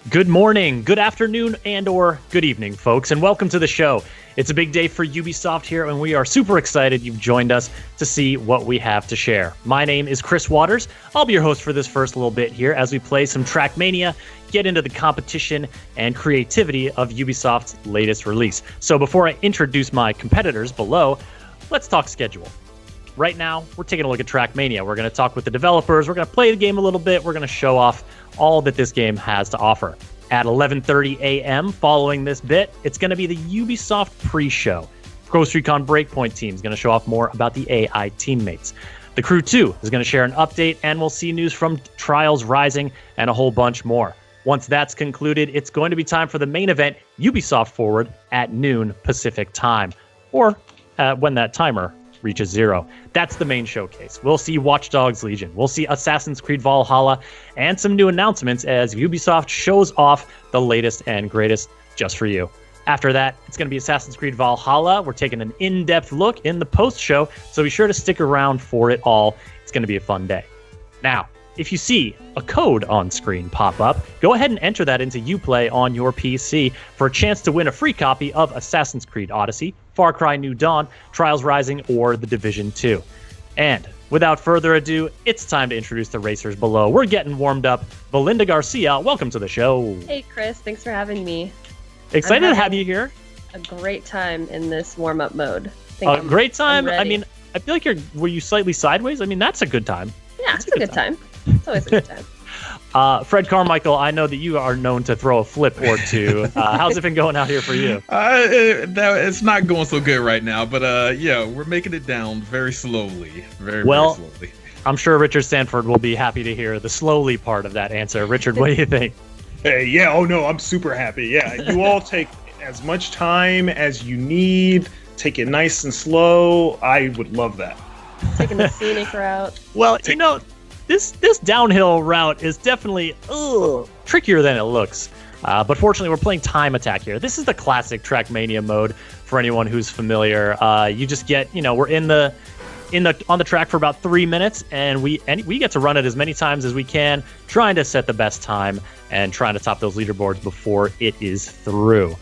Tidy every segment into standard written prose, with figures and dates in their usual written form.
Good morning, good afternoon, and or good evening, folks, and welcome to the show. It's a big day for Ubisoft here, and we are super excited you've joined us to see what we have to share. My name is Chris Waters. I'll be your host for this first little bit here as we play some Trackmania, get into the competition and creativity of Ubisoft's latest release. So before I introduce my competitors below, let's talk schedule. Right now, we're taking a look at Trackmania. We're going to talk with the developers. We're going to play the game a little bit. We're going to show off all that this game has to offer. At 11:30 a.m. following this bit, it's going to be the Ubisoft pre-show. Ghost Recon Breakpoint team is going to show off more about the AI teammates. The Crew 2 is going to share an update, and we'll see news from Trials Rising and a whole bunch more. Once that's concluded, it's going to be time for the main event, Ubisoft Forward, at noon Pacific time, or when that timer reaches 0. That's the main showcase. We'll see Watch Dogs Legion. We'll see Assassin's Creed Valhalla and some new announcements as Ubisoft shows off the latest and greatest just for you. After that, it's going to be Assassin's Creed Valhalla. We're taking an in-depth look in the post-show, so be sure to stick around for it all. It's going to be a fun day. Now, if you see a code on screen pop up, go ahead and enter that into Uplay on your PC for a chance to win a free copy of Assassin's Creed Odyssey, Far Cry New Dawn, Trials Rising, or The Division 2. And without further ado, it's time to introduce the racers below. We're getting warmed up. Belinda Garcia, welcome to the show. Hey, Chris. Thanks for having me. Excited to have you here. A great time in this warm-up mode. Great time? I mean, I feel like were you slightly sideways? I mean, that's a good time. Yeah, it's a good time. It's always a good time. Fred Carmichael, I know that you are known to throw a flip or two. How's it been going out here for you? It's not going so good right now, but yeah, we're making it down very slowly. Very slowly. I'm sure Richard Sanford will be happy to hear the slowly part of that answer. Richard, what do you think? Hey, yeah, oh no, I'm super happy. Yeah, you all take as much time as you need. Take it nice and slow. I would love that. Taking the scenic route. Well, you know, this downhill route is definitely trickier than it looks. But fortunately, we're playing time attack here. This is the classic Trackmania mode for anyone who's familiar. You just get, we're on the track for about 3 minutes, and we get to run it as many times as we can, trying to set the best time and trying to top those leaderboards before it is through.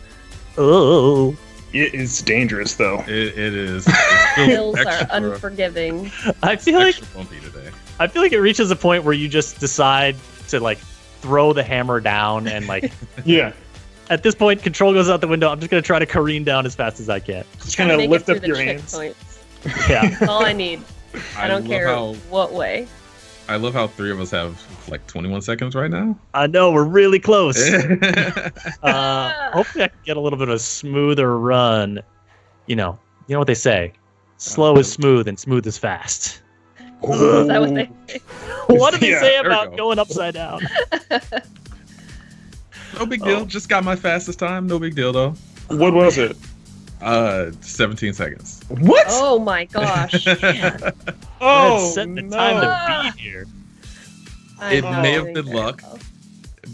Oh. It is dangerous, though. It is. Hills are unforgiving. I feel like it reaches a point where you just decide to throw the hammer down and yeah. At this point, control goes out the window. I'm just gonna try to careen down as fast as I can. Just kind of lift up your hands. Yeah, that's all I need. I don't care what way. I love how 3 of us have 21 seconds right now. I know, we're really close. Hopefully I can get a little bit of a smoother run. You know what they say. Slow is smooth and smooth is fast. Is that what they say? What do they say about going upside down? No big deal. Just got my fastest time. No big deal, though. What was it? 17 seconds. What? Oh my gosh. Set the time to be here. It may have been luck,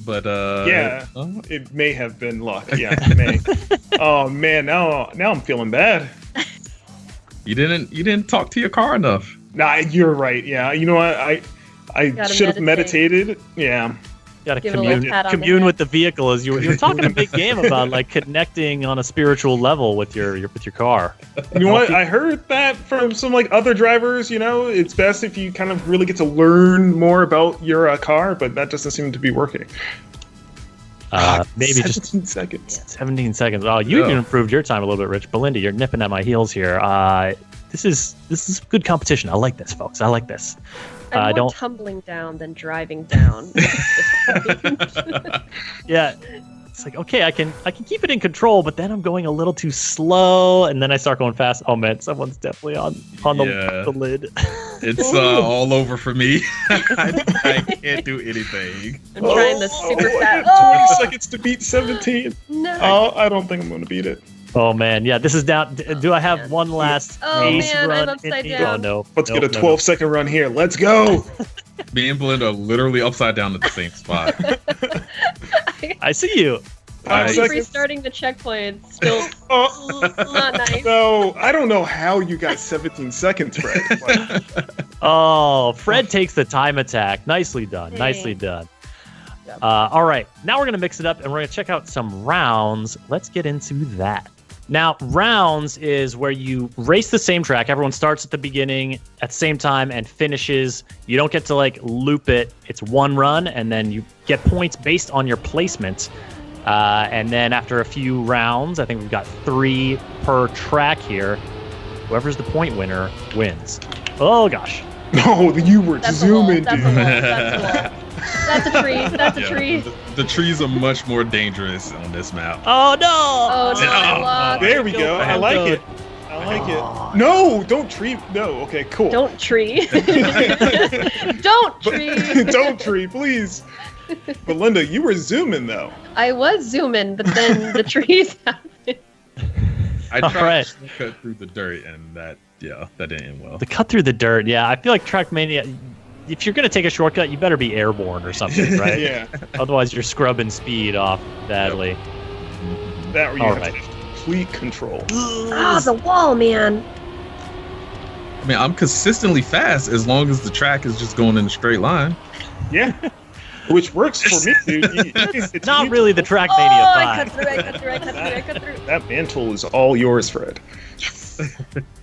but it may have been luck. Yeah, it may. Oh man, now I'm feeling bad. You didn't talk to your car enough. Nah, you're right. Yeah, you know what? I should have meditated. Yeah. Got to commune with the vehicle as you were talking a big game about connecting on a spiritual level with your car. You know what? I heard that from some other drivers. It's best if you kind of really get to learn more about your car, but that doesn't seem to be working. Maybe 17 seconds. 17 seconds. Oh, you even improved your time a little bit, Rich. Belinda, you're nipping at my heels here. This is good competition. I like this, folks. I like this. I'm more tumbling down than driving down. Yeah, it's okay, I can keep it in control, but then I'm going a little too slow, and then I start going fast. Oh man, someone's definitely on the lid. It's all over for me. I can't do anything. I'm trying the super fast. 20 seconds to beat 17. No. Oh, I don't think I'm going to beat it. Oh man, yeah, this is down. Do I have one last ace run? I'm upside down. Oh no. Let's get a 12-second run here. Let's go. Me and Belinda are literally upside down at the same spot. I see you. I keep restarting the checkpoint. Still not nice. No, I don't know how you got 17 seconds, Fred. Oh, Fred takes the time attack. Nicely done. Hey. Nicely done. All right, now we're going to mix it up, and we're going to check out some rounds. Let's get into that. Now, rounds is where you race the same track. Everyone starts at the beginning at the same time and finishes. You don't get to, like, loop it. It's one run, and then you get points based on your placement. And then after a few rounds, I think we've got 3 per track here. Whoever's the point winner wins. Oh, gosh. No, you were zooming, dude. That's a tree. That's a tree. The trees are much more dangerous on this map. Oh, no! Oh, no, I lost. There we go. I like it. I like it. No, don't tree. No, okay, cool. Don't tree. Don't tree. Don't tree, please. But Linda, you were zooming though. I was zooming, but then the trees happened. I tried to cut through the dirt, and that didn't end well. The cut through the dirt, yeah. I feel like Trackmania, if you're going to take a shortcut, you better be airborne or something, right? Yeah. Otherwise, you're scrubbing speed off badly. Yep. That where you have to have complete control. Oh, the wall, man. I mean, I'm consistently fast as long as the track is just going in a straight line. Yeah. Which works for me, dude. It's not really the Trackmania vibe. I cut through. That mantle is all yours, Fred.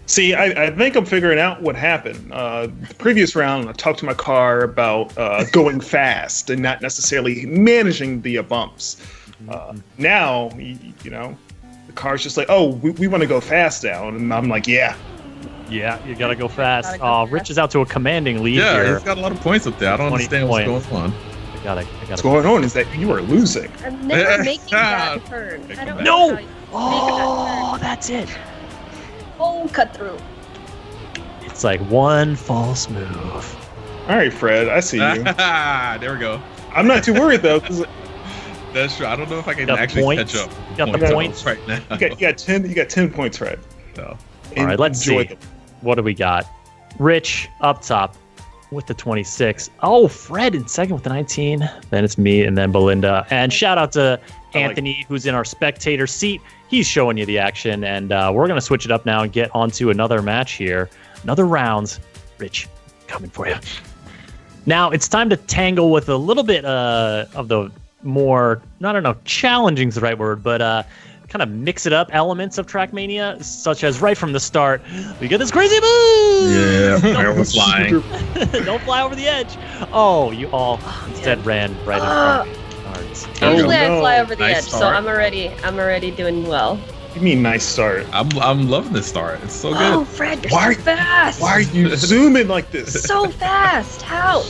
See, I think I'm figuring out what happened. The previous round, I talked to my car about going fast and not necessarily managing the bumps. Now, you know, the car's just like, oh, we want to go fast now. And I'm like, yeah. Yeah, you got to go fast. Rich is out to a commanding lead here. Yeah, he's got a lot of points up there. I don't understand what's going on. What's going on is that you are losing. I'm never making that turn. I don't know. No! Oh, that's it. Oh, cut through. It's like one false move. All right, Fred, I see you. There we go. I'm not too worried though. That's true. I don't know if I can actually catch up. You got the points right now. You got 10 points, Fred. No. All right, let's see. What do we got? Rich up top with the 26. Oh, Fred in second with the 19. Then it's me and then Belinda. And shout out to Anthony, who's in our spectator seat. He's showing you the action, and we're going to switch it up now and get onto another match here. Another rounds. Rich, coming for you. Now, it's time to tangle with a little bit of the more, I don't know, challenging is the right word, but kind of mix it up elements of Trackmania, such as right from the start, we get this crazy move! Yeah, I was flying. Don't fly over the edge. Oh, you all instead ran right in front of me. Usually I fly over the edge, so I'm already doing well. You mean nice start? I'm loving this start. It's so good. Oh, Fred, you're so fast. Why are you zooming like this? So fast. How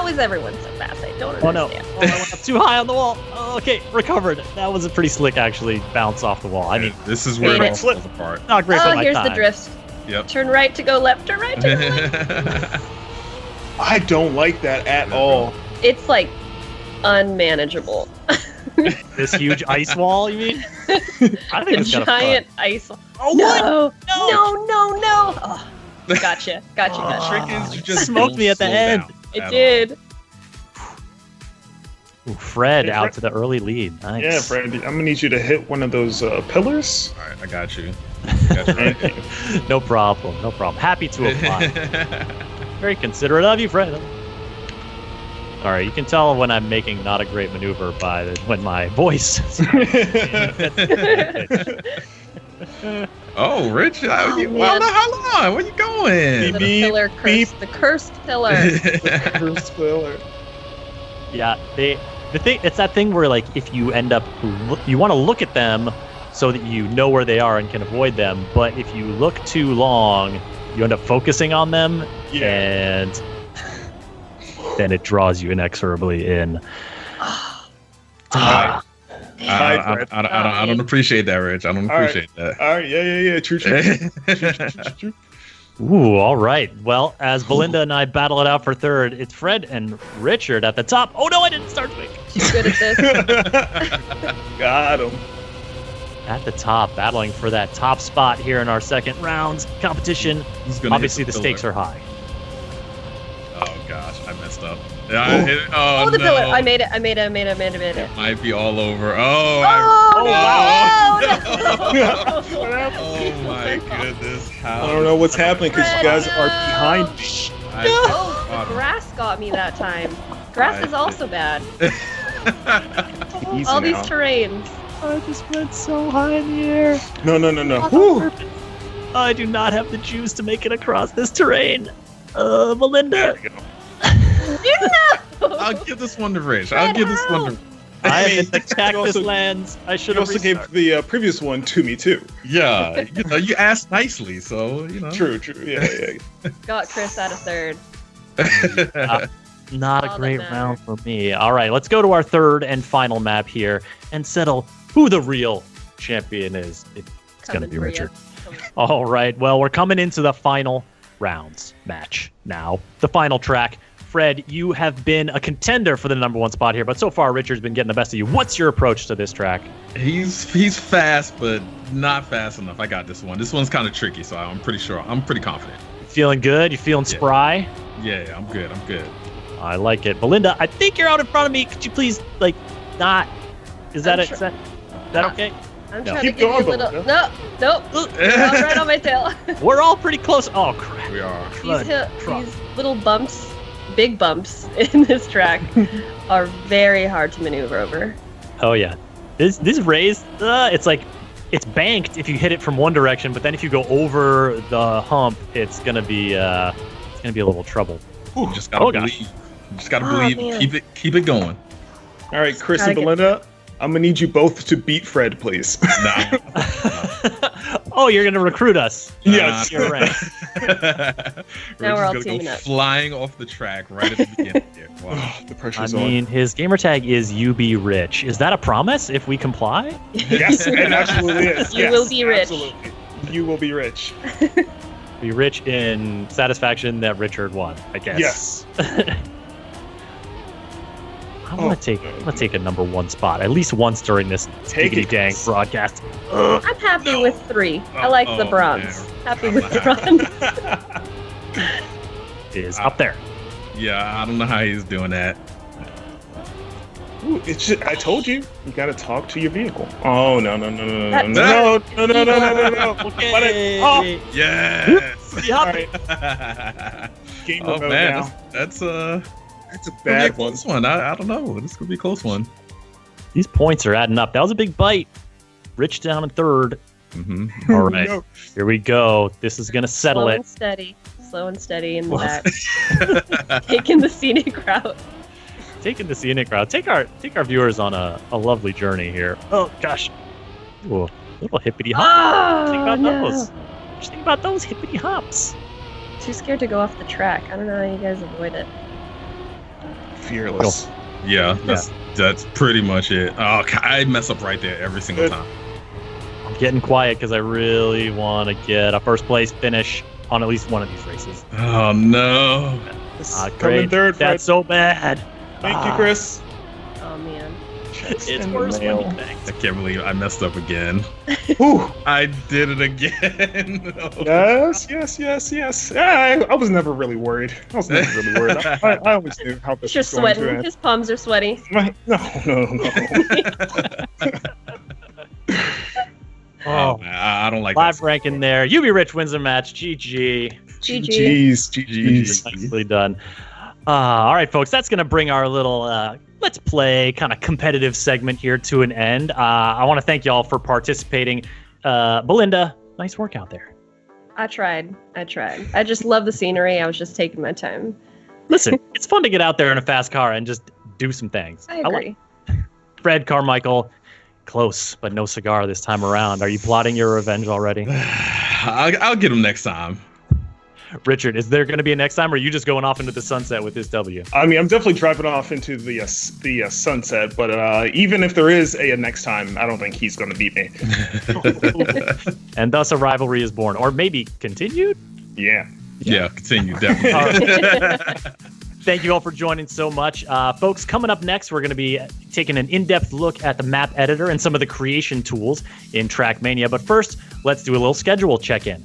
is everyone so fast? I don't understand. Oh no! Oh, I went up too high on the wall. Oh, okay, recovered. That was a pretty slick, actually, bounce off the wall. I mean, this is where it all falls apart. Not great for my here's time. the drift. Yep. Turn right to go left, turn right to go left. I don't like that at all. It's like unmanageable. This huge ice wall, you mean? I think it's giant ice wall. Oh, no! No! Oh, gotcha. The trick is you just smoked me at the end. It did. Ooh, Fred out to the early lead. Nice. Yeah, Fred, I'm gonna need you to hit one of those pillars. All right, I got you. Right. No problem. Happy to apply. Very considerate of you, Fred. All right, you can tell when I'm making not a great maneuver by when my voice. Oh, Rich, how long? Where you going? The cursed pillar. The cursed pillar. Yeah, the thing, it's that thing where, like, if you end up, you want to look at them so that you know where they are and can avoid them, but if you look too long, you end up focusing on them, and then it draws you inexorably in. I don't appreciate that, Rich. I don't appreciate that. All right, yeah. True. Ooh, all right. Well, as Belinda and I battle it out for third, it's Fred and Richard at the top. Oh no, I didn't start quick. He's good at this. Got him. At the top, battling for that top spot here in our second round competition. Obviously, the stakes are high. Oh gosh, I messed up. Yeah, the pillar! I made it. It might be all over. Wow! Oh my goodness! I don't know what's happening because you guys are behind me. The grass got me that time. Grass is also bad. Easy All these now. terrains. I just went so high in the air. No. Whew. I do not have the juice to make it across this terrain. Melinda. There we go. I'll give this one to Rich. Fred, I'll give this one to. I am in the You cactus also- lands. I should You have also gave the previous one to me too. Yeah, you asked nicely, so True. Yeah. Got Chris out of third. Not All a that great matters. round for me. All right, let's go to our third and final map here and settle who the real champion is. It's going to Coming be for ya. Richard. All right, well, we're coming into the final rounds match now. The final track. Fred, you have been a contender for the #1 spot here, but so far Richard's been getting the best of you. What's your approach to this track? he's fast, but not fast enough. I got this one. This one's kind of tricky, so I'm pretty confident. You feeling good? You feeling Yeah. spry? Yeah, I'm good. I like it. Belinda, I think you're out in front of me. Could you please, not? Is that I'm it? sure- Is that okay? I'm No. trying Keep to give you a going, little. Belinda. Nope. You're right on my tail. We're all pretty close. Oh, crap. We are. These little bumps, big bumps in this track, are very hard to maneuver over. Oh, yeah. This raised, it's like, it's banked if you hit it from one direction, but then if you go over the hump, it's gonna be a little trouble. You just gotta Oh, gosh. believe. You just gotta Oh, believe. man. Keep it going. All right, Chris Gotta and get- Belinda, I'm gonna need you both to beat Fred, please. Nah. Oh, you're gonna recruit us. Yes. You're right. Now we're all just gonna teaming go up. flying off the track right at the beginning. Here. Wow. The I pressure's on. mean, his gamer tag is "UB Rich." Is that a promise if we comply? Yes, it absolutely is. You Yes, will be rich. Absolutely. You will be rich. Be rich in satisfaction that Richard won, I guess. Yes. I'm gonna take a #1 spot at least once during this Take diggity it, dang Chris. broadcast. I'm happy with 3. I like the Oh, bronze. man. Happy with the bronze. Is up there. Yeah, I don't know how he's doing that. Ooh, it's just, I told you, you gotta talk to your vehicle. Oh no. That- Okay. Let it off. Yes. Yeah. All right, game Oh mode man, now. that's That's a gonna be a bad one. close one. I don't know. This could be a close one. These points are adding up. That was a big bite. Rich down in third. Mm-hmm. All right, No. here we go. This is gonna settle Slow it. and steady. Slow and steady in the back. Taking the scenic route. Taking the scenic route. Take our viewers on a lovely journey here. Oh gosh. Ooh, little hippity hop. Think Oh, about no. those. Just think about those hippity hops. Too scared to go off the track. I don't know how you guys avoid it. Fearless. Yeah, that's pretty much it. Oh, I mess up right there every single Good. time. I'm getting quiet because I really want to get a first place finish on at least one of these races. Oh no. Coming Great. third, Fred. That's so bad. Thank you, Chris. Oh man. It's in the worse when you mail. think. I can't believe I messed up again. Ooh. I did it again. Oh. Yes. I was never really worried. I was never really worried. I always knew how this You're was going to sweating. end. His palms are sweaty. No. Oh, I don't like live that. ranking there. UB Rich wins the match. GG. GG. GG's. Nicely done. All right, folks, that's going to bring our little Let's Play kind of competitive segment here to an end. I want to thank y'all for participating. Belinda, nice work out there. I tried. I just love the scenery. I was just taking my time. Listen, it's fun to get out there in a fast car and just do some things. I agree. Fred Carmichael, close, but no cigar this time around. Are you plotting your revenge already? I'll get him next time. Richard, is there going to be a next time, or are you just going off into the sunset with this W? I mean, I'm definitely driving off into the sunset, but even if there is a next time, I don't think he's going to beat me. And thus a rivalry is born, or maybe continued? Yeah. Yeah, continue, definitely. Thank you all for joining so much. Folks, coming up next, we're going to be taking an in-depth look at the map editor and some of the creation tools in Trackmania. But first, let's do a little schedule check-in.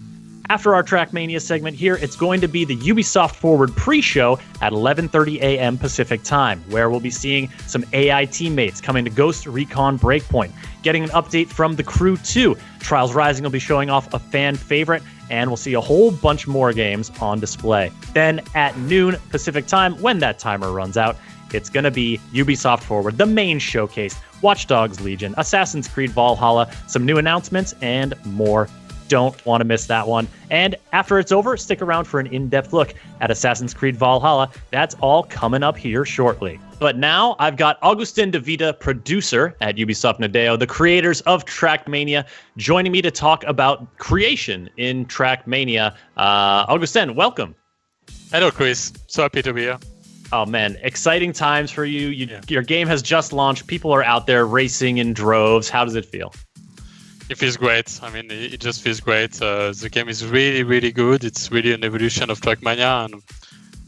After our Trackmania segment here, it's going to be the Ubisoft Forward pre-show at 11:30 a.m. Pacific time, where we'll be seeing some AI teammates coming to Ghost Recon Breakpoint, getting an update from the crew too. Trials Rising will be showing off a fan favorite, and we'll see a whole bunch more games on display. Then at noon Pacific time, when that timer runs out, it's going to be Ubisoft Forward, the main showcase, Watch Dogs Legion, Assassin's Creed Valhalla, some new announcements, and more. Don't want to miss that one. And after it's over, stick around for an in-depth look at Assassin's Creed Valhalla. That's all coming up here shortly. But now I've got Augustin de Vita, producer at Ubisoft Nadeo, the creators of Trackmania, joining me to talk about creation in Trackmania. Augustin, welcome. Hello, Chris. So happy to be here. Oh, man. Exciting times for you. Your game has just launched. People are out there racing in droves. How does it feel? It feels great. I mean, it just feels great. The game is really, really good. It's really an evolution of Trackmania, and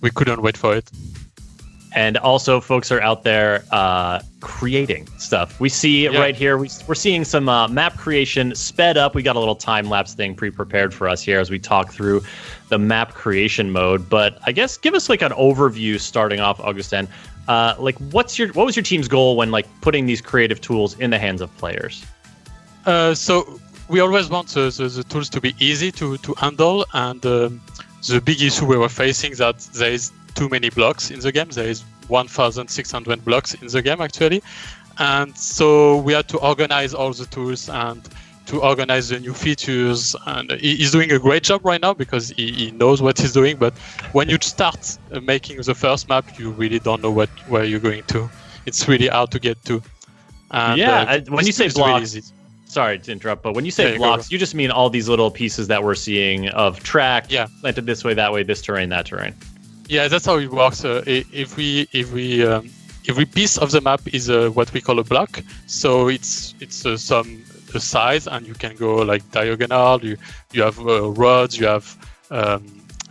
we couldn't wait for it. And also, folks are out there creating stuff. We see right here, we're seeing some map creation sped up. We got a little time-lapse thing pre-prepared for us here as we talk through the map creation mode. But I guess give us like an overview starting off, Augustin. What was your team's goal when like putting these creative tools in the hands of players? So we always want the tools to be easy to handle, and the big issue we were facing that there is too many blocks in the game. There is 1,600 blocks in the game actually, and so we had to organize all the tools and to organize the new features. And he's doing a great job right now because he knows what he's doing. But when you start making the first map, you really don't know where you're going to. It's really hard to get to. And, when you say blocks. Really sorry to interrupt, but when you say blocks, you just mean all these little pieces that we're seeing of track, planted this way, that way, this terrain, that terrain. Yeah, that's how it works. Every piece of the map is what we call a block. So it's some size, and you can go like diagonal. You have roads, you have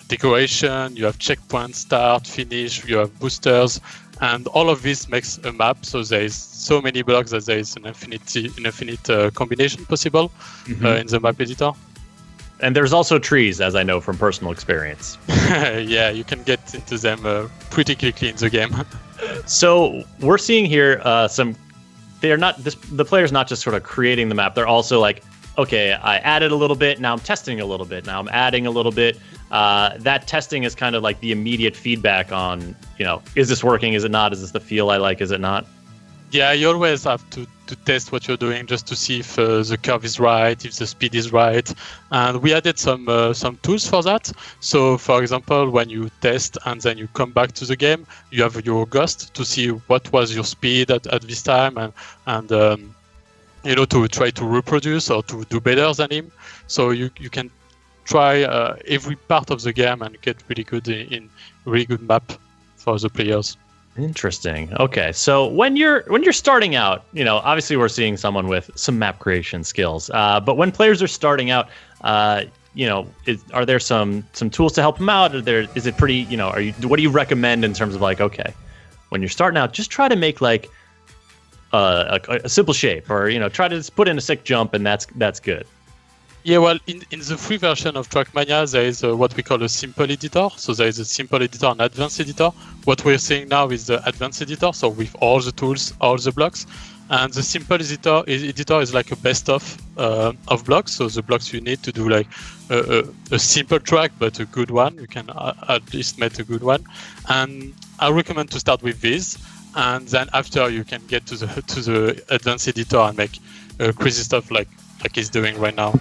decoration, you have checkpoint, start, finish, you have boosters. And all of this makes a map, so there is so many blocks that there is an infinite combination possible in the map editor. And there's also trees, as I know from personal experience. Yeah, you can get into them pretty quickly in the game. So we're seeing here the player's not just sort of creating the map. They're also like, okay, I added a little bit, now I'm testing a little bit, now I'm adding a little bit. That testing is kind of like the immediate feedback on, is this working, is it not, is this the feel I like, is it not? Yeah, you always have to test what you're doing just to see if the curve is right, if the speed is right. And we added some tools for that. So, for example, when you test and then you come back to the game, you have your ghost to see what was your speed at this time and to try to reproduce or to do better than him. So you can try every part of the game and get really good in really good map for the players. Interesting. Okay, so when you're starting out, obviously we're seeing someone with some map creation skills. But when players are starting out, are there some tools to help them out? Is it pretty? What do you recommend in terms of like, okay, when you're starting out, just try to make like a simple shape, or try to just put in a sick jump, and that's good. Yeah, well, in the free version of Trackmania, there is what we call a simple editor. So there is a simple editor and advanced editor. What we're seeing now is the advanced editor, so with all the tools, all the blocks. And the simple editor is like a best of blocks. So the blocks you need to do like a simple track, but a good one. You can at least make a good one. And I recommend to start with this. And then after you can get to the advanced editor and make crazy stuff like he's doing right now.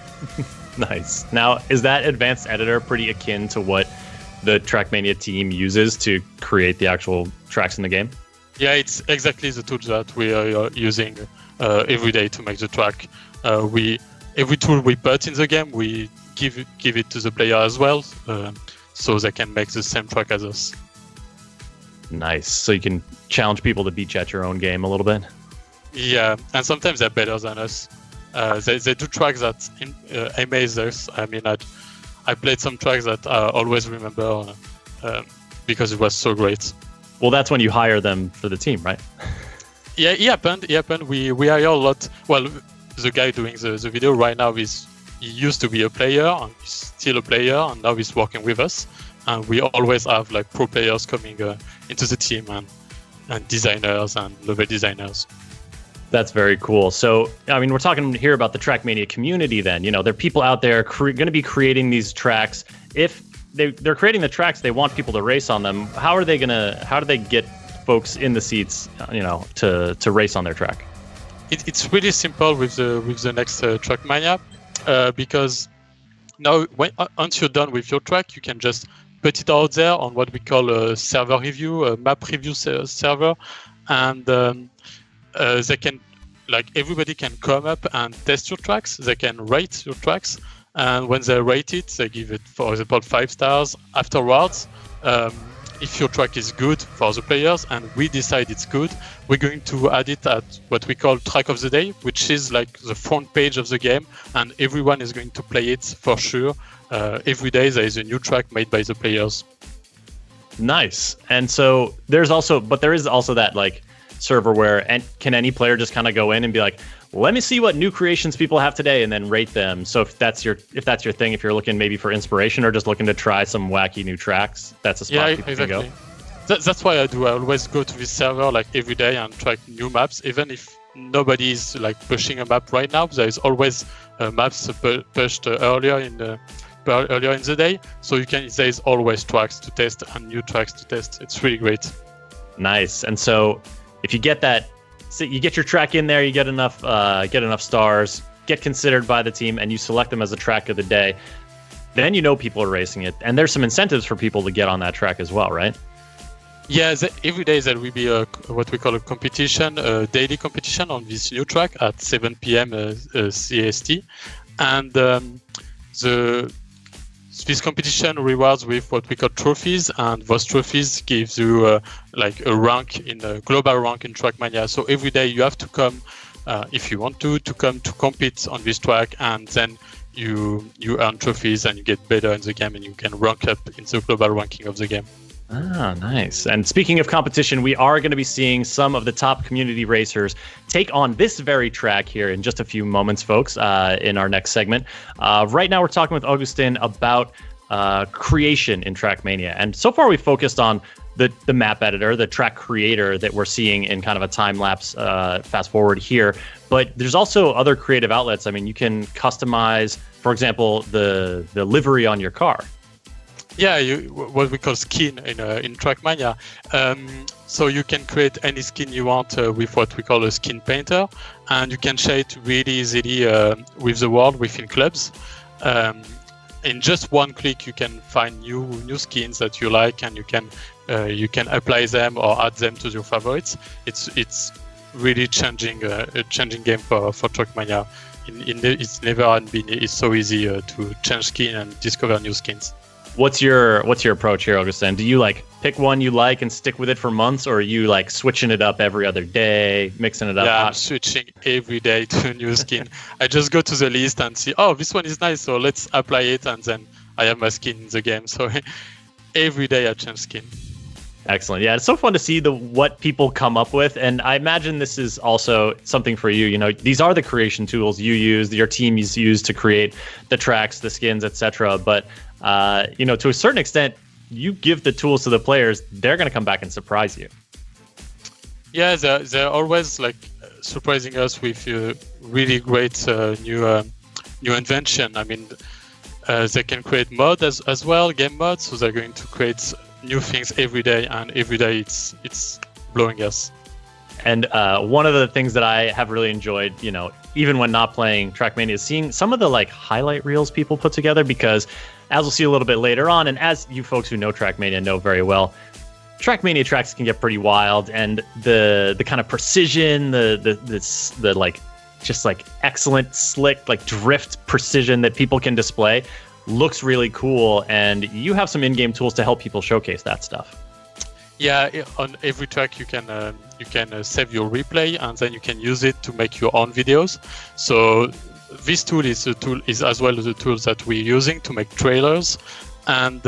Nice. Now, is that advanced editor pretty akin to what the Trackmania team uses to create the actual tracks in the game? Yeah, it's exactly the tool that we are using every day to make the track. Every tool we put in the game, we give it to the player as well, so they can make the same track as us. Nice. So you can challenge people to beat you at your own game a little bit? Yeah, and sometimes they're better than us. They do tracks that amaze us. I mean, I played some tracks that I always remember because it was so great. Well, that's when you hire them for the team, right? Yeah, it happened. We hire a lot. Well, the guy doing the video right now he used to be a player and he's still a player, and now he's working with us. And we always have like pro players coming into the team and designers and level designers. That's very cool. So, I mean, we're talking here about the Trackmania community then. There are people out there going to be creating these tracks. If they're creating the tracks, they want people to race on them. How do they get folks in the seats, to race on their track? It's really simple with the next Trackmania, because now once you're done with your track, you can just put it out there on what we call a server review, a map review server, and they can, everybody can come up and test your tracks. They can rate your tracks, and when they rate it, they give it, for example, 5 stars. Afterwards, if your track is good for the players and we decide it's good, we're going to add it at what we call track of the day, which is like the front page of the game, and everyone is going to play it for sure. Every day there is a new track made by the players. Nice. And so there is also that server where can any player just kind of go in and be like, let me see what new creations people have today, and then rate them. So if that's your thing, if you're looking maybe for inspiration or just looking to try some wacky new tracks, that's a spot people can go. That's why I do. I always go to this server every day and try new maps, even if nobody is pushing a map right now. There is always maps pushed earlier in the day, so there is always tracks to test and new tracks to test. It's really great. Nice. And so if you get that, so you get your track in there, you get enough stars, get considered by the team, and you select them as a track of the day, then people are racing it, and there's some incentives for people to get on that track as well, right? Yeah, every day there will be what we call a competition, a daily competition on this new track at 7 p.m. CST, and this competition rewards with what we call trophies, and those trophies gives you a rank a global rank in Trackmania. So every day you have to come, if you want to come to compete on this track, and then you earn trophies and you get better in the game, and you can rank up in the global ranking of the game. Ah, nice. And speaking of competition, we are going to be seeing some of the top community racers take on this very track here in just a few moments, folks, in our next segment. Right now, we're talking with Augustin about creation in Trackmania. And so far, we've focused on the map editor, the track creator that we're seeing in kind of a time-lapse fast forward here. But there's also other creative outlets. I mean, you can customize, for example, the livery on your car. Yeah, what we call skin in Trackmania. So you can create any skin you want with what we call a skin painter, and you can share it really easily with the world within clubs. In just one click, you can find new skins that you like, and you can apply them or add them to your favorites. It's really changing game for Trackmania. It's never been so easy to change skin and discover new skins. What's your approach here, Augustin? Do you pick one you like and stick with it for months, or are you switching it up every other day, mixing it up? Yeah, I'm switching every day to a new skin. I just go to the list and see, oh, this one is nice, so let's apply it, and then I have my skin in the game. So every day I change skin. Excellent. Yeah, it's so fun to see what people come up with, and I imagine this is also something for you. These are the creation tools you use, your team is used to create the tracks, the skins, etc. But to a certain extent, you give the tools to the players, they're going to come back and surprise you. Yeah, they're always surprising us with really great new invention. I mean, they can create mod as well, game mods, so they're going to create new things every day, and every day it's blowing us. And one of the things that I have really enjoyed, even when not playing Trackmania, is seeing some of the highlight reels people put together, because as we'll see a little bit later on, and as you folks who know Trackmania know very well, Trackmania tracks can get pretty wild, and the kind of precision, the excellent slick drift precision that people can display looks really cool, and you have some in-game tools to help people showcase that stuff. Yeah, on every track you can save your replay, and then you can use it to make your own videos. So this tool is as well the tools that we're using to make trailers, and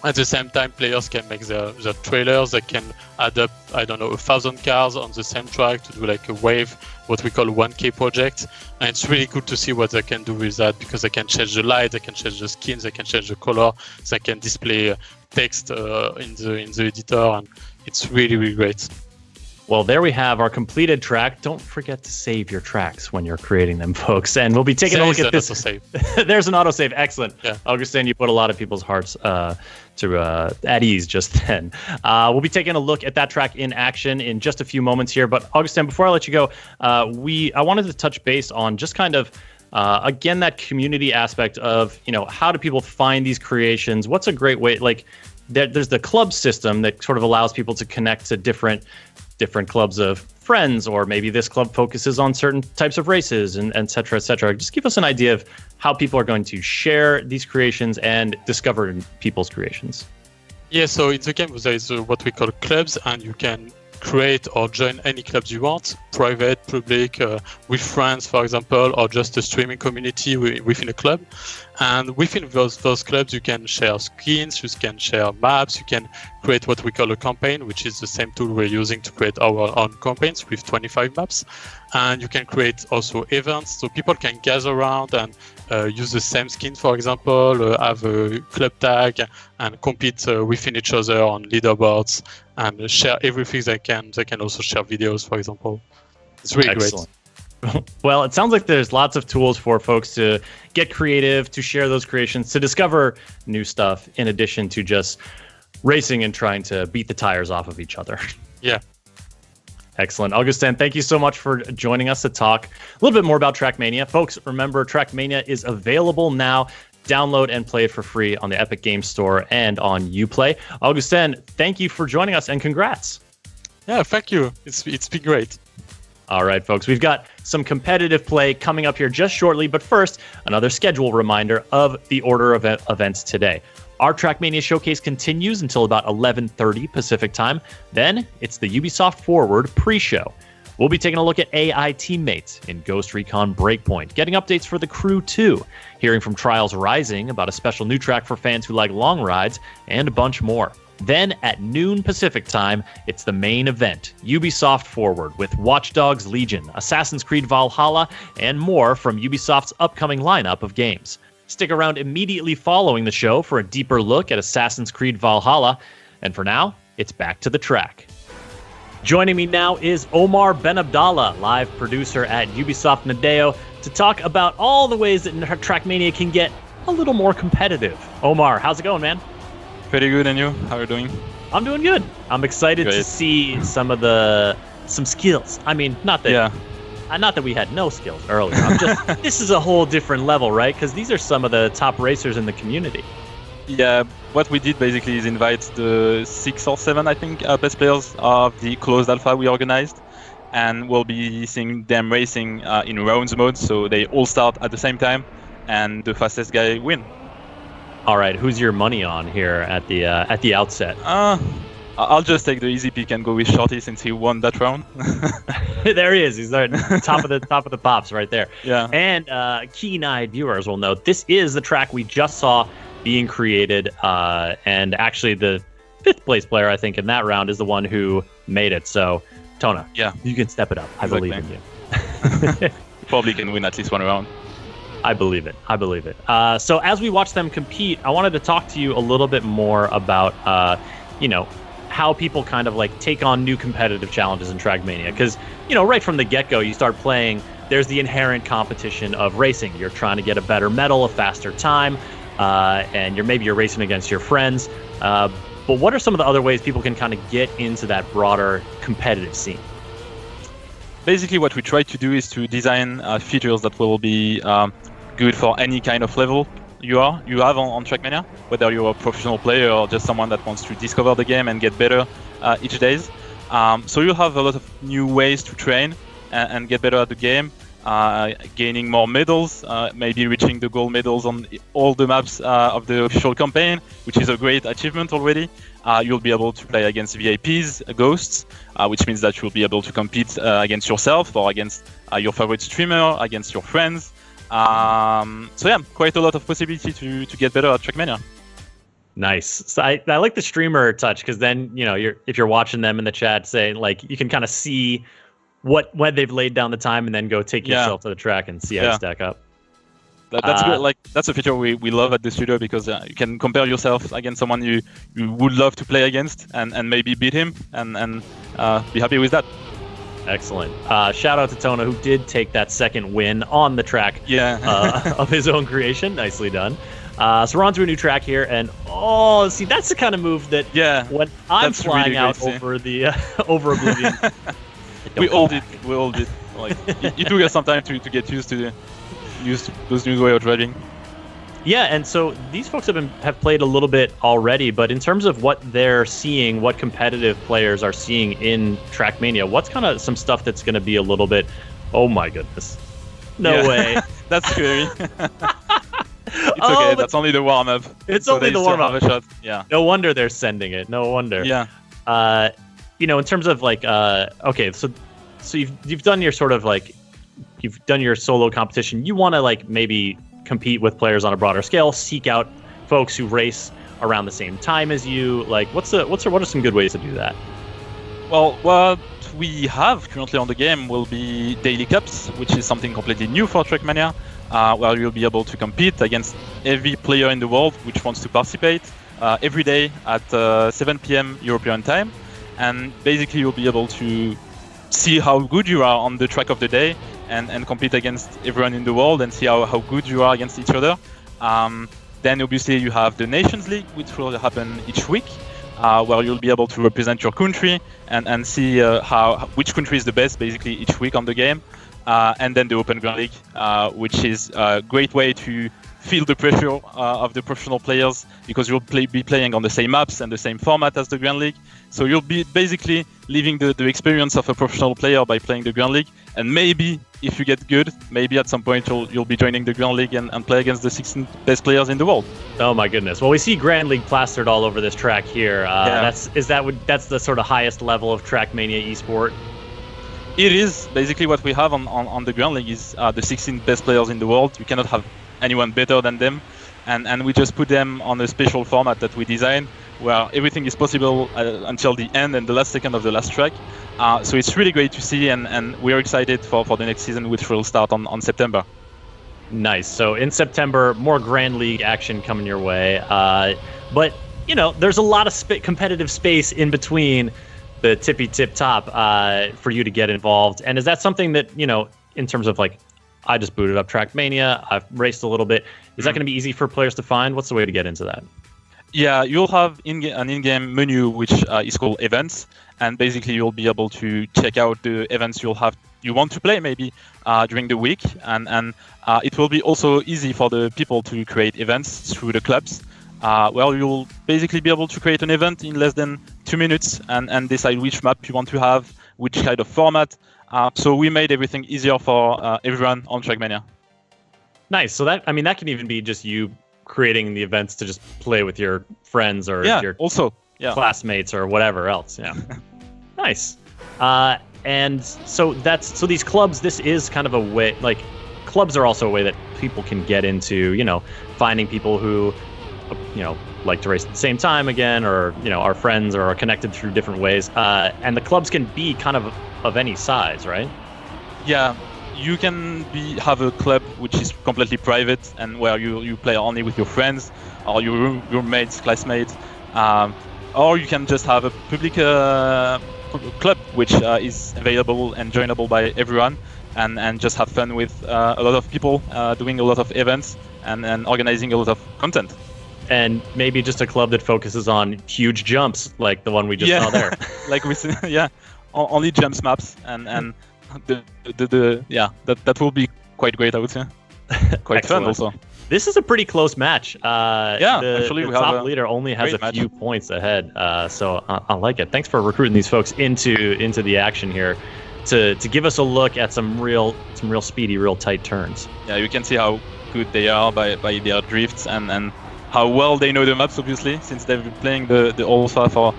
at the same time players can make their trailers. They can add up 1,000 cars on the same track to do a wave, what we call 1K project, and it's really cool to see what they can do with that, because they can change the light, they can change the skins, they can change the color, they can display text in the editor, and it's really, really great. Well, there we have our completed track. Don't forget to save your tracks when you're creating them, folks. And we'll be taking a look at this. There's an autosave. Excellent. Yeah. Augustin, you put a lot of people's hearts at ease just then. We'll be taking a look at that track in action in just a few moments here. But Augustin, before I let you go, I wanted to touch base on just kind of again that community aspect of how do people find these creations? What's a great way? Like there's the club system that sort of allows people to connect to different clubs of friends, or maybe this club focuses on certain types of races, and et cetera, et cetera. Just give us an idea of how people are going to share these creations and discover people's creations. Yeah, so in the game there is what we call clubs, and you can create or join any clubs you want, private, public, with friends, for example, or just a streaming community within a club. And within those clubs, you can share skins, you can share maps, you can create what we call a campaign, which is the same tool we're using to create our own campaigns with 25 maps. And you can create also events, so people can gather around and use the same skin, for example, have a club tag and compete within each other on leaderboards and share everything they can. They can also share videos, for example. It's really Excellent. Great. Well, it sounds like there's lots of tools for folks to get creative, to share those creations, to discover new stuff, in addition to just racing and trying to beat the tires off of each other. Yeah. Excellent. Augustin, thank you so much for joining us to talk a little bit more about Trackmania. Folks, remember, Trackmania is available now. Download and play it for free on the Epic Games Store and on Uplay. Augustin, thank you for joining us, and congrats. Yeah, thank you. It's been great. All right, folks, we've got some competitive play coming up here just shortly, but first, another schedule reminder of the order of events today. Our Trackmania showcase continues until about 11:30 Pacific time. Then it's the Ubisoft Forward pre-show. We'll be taking a look at AI teammates in Ghost Recon Breakpoint, getting updates for the Crew 2, hearing from Trials Rising about a special new track for fans who like long rides, and a bunch more. Then at noon Pacific time, it's the main event, Ubisoft Forward, with Watch Dogs Legion, Assassin's Creed Valhalla, and more from Ubisoft's upcoming lineup of games. Stick around immediately following the show for a deeper look at Assassin's Creed Valhalla. And for now, it's back to the track. Joining me now is Omar Ben Abdallah, live producer at Ubisoft Nadeo, to talk about all the ways that Trackmania can get a little more competitive. Omar, how's it going, man? Pretty good, and you? How are you doing? I'm doing good. I'm excited to see some skills. I mean, not that we had no skills earlier. I'm just this is a whole different level, right? Because these are some of the top racers in the community. Yeah, what we did basically is invite the 6 or 7, I think, best players of the closed alpha we organized, and we'll be seeing them racing in rounds mode, so they all start at the same time, and the fastest guy win. All right, who's your money on here at the outset? I'll just take the easy pick and go with Shorty since he won that round. There he is. He's there, top of the pops right there. Yeah. And keen-eyed viewers will note this is the track we just saw being created, and actually the 5th place player, I think, in that round is the one who made it. So, Tona, you can step it up. I believe in you. Probably can win at least one round. I believe it. So as we watch them compete, I wanted to talk to you a little bit more about, how people kind of like take on new competitive challenges in Trackmania. Because, right from the get-go, you start playing, there's the inherent competition of racing. You're trying to get a better medal, a faster time, and you're racing against your friends. But what are some of the other ways people can kind of get into that broader competitive scene? Basically, what we try to do is to design features that will be good for any kind of level you have on Trackmania, whether you're a professional player or just someone that wants to discover the game and get better each day. So you'll have a lot of new ways to train and get better at the game, gaining more medals, maybe reaching the gold medals on all the maps of the official campaign, which is a great achievement already. You'll be able to play against VIPs, ghosts, which means that you'll be able to compete against yourself or against your favorite streamer, against your friends. So yeah, quite a lot of possibility to get better at Trackmania. Nice. So I like the streamer touch, because then if you're watching them in the chat, say like you can kind of see when they've laid down the time and then go take yourself to the track and see how you stack up. That's good. Like that's a feature we love at the studio because you can compare yourself against someone you would love to play against and maybe beat him and be happy with that. Excellent. Shout out to Tona, who did take that second win on the track of his own creation. Nicely done. So we're on to a new track here, and see, that's the kind of move that when I'm flying really out over the over Oblivion. We all did. Like it took us some time to get used to those new way of driving. Yeah, and so these folks have played a little bit already, but in terms of what they're seeing, what competitive players are seeing in Trackmania, what's kind of some stuff that's going to be a little bit, oh my goodness, no way. That's scary. It's okay, that's only the warm-up. It's only the warm-up. Shot. Yeah. No wonder they're sending it. No wonder. Yeah. In terms of like, okay, so you've done your sort of like, you've done your solo competition. You want to like maybe compete with players on a broader scale, seek out folks who race around the same time as you. Like, what are some good ways to do that? Well, what we have currently on the game will be daily cups, which is something completely new for Trackmania, where you'll be able to compete against every player in the world which wants to participate every day at 7 p.m. European time, and basically you'll be able to see how good you are on the track of the day and compete against everyone in the world and see how good you are against each other. Then obviously you have the Nations League, which will happen each week, where you'll be able to represent your country and see which country is the best basically each week on the game. And then the Open Grand League, which is a great way to feel the pressure of the professional players, because you'll be playing on the same maps and the same format as the Grand League. So you'll be basically living the experience of a professional player by playing the Grand League. And maybe if you get good, maybe at some point you'll be joining the Grand League and play against the 16 best players in the world. Oh my goodness! Well, we see Grand League plastered all over this track here. That's the sort of highest level of Trackmania esport. It is basically what we have on the Grand League is the 16 best players in the world. You cannot have anyone better than them, and we just put them on a special format that we designed where everything is possible until the end and the last second of the last track. So it's really great to see, and we're excited for the next season, which will start on September. Nice. So in September, more Grand League action coming your way. But there's a lot of competitive space in between the tippy tip top for you to get involved. And is that something that in terms of like, I just booted up Trackmania, I've raced a little bit. Is that going to be easy for players to find? What's the way to get into that? Yeah, you'll have an in-game menu which is called events, and basically you'll be able to check out the events you want to play maybe during the week, and it will be also easy for the people to create events through the clubs, where you'll basically be able to create an event in less than 2 minutes and decide which map you want to have, which kind of format. So we made everything easier for everyone on Trackmania. Nice. So that can even be just you creating the events to just play with your friends or your classmates or whatever else. Yeah. Nice. And so these clubs, this is kind of a way, like clubs are also a way that people can get into, finding people who, like to race at the same time again, or, are friends or are connected through different ways. And the clubs can be kind of any size, right? Yeah. You can have a club which is completely private and where you play only with your friends or your roommates, classmates, or you can just have a public club which is available and joinable by everyone, and just have fun with a lot of people doing a lot of events and organizing a lot of content. And maybe just a club that focuses on huge jumps like the one we just saw there. Like we see, only jumps maps and that will be quite great, I would say. Quite fun also. This is a pretty close match. Actually, the top leader only has a few points ahead, so I like it. Thanks for recruiting these folks into the action here to give us a look at some real speedy, real tight turns. Yeah, you can see how good they are by their drifts and how well they know the maps, obviously, since they've been playing the alpha for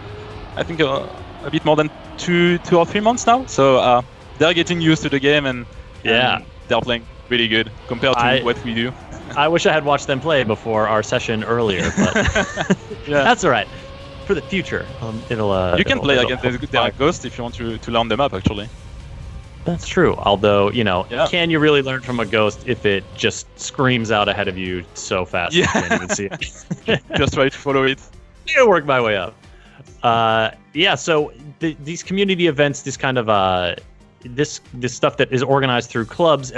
I think a bit more than 2 or 3 months now. So they're getting used to the game and they're playing really good compared to what we do. I wish I had watched them play before our session earlier, but that's all right. For the future, you can play against their Ghost if you want to learn them up, actually. That's true. Although, Yeah. can you really learn from a ghost if it just screams out ahead of you so fast you can't even see it? Just try to follow it. I'm gonna work my way up. So these community events, this kind of this stuff that is organized through clubs,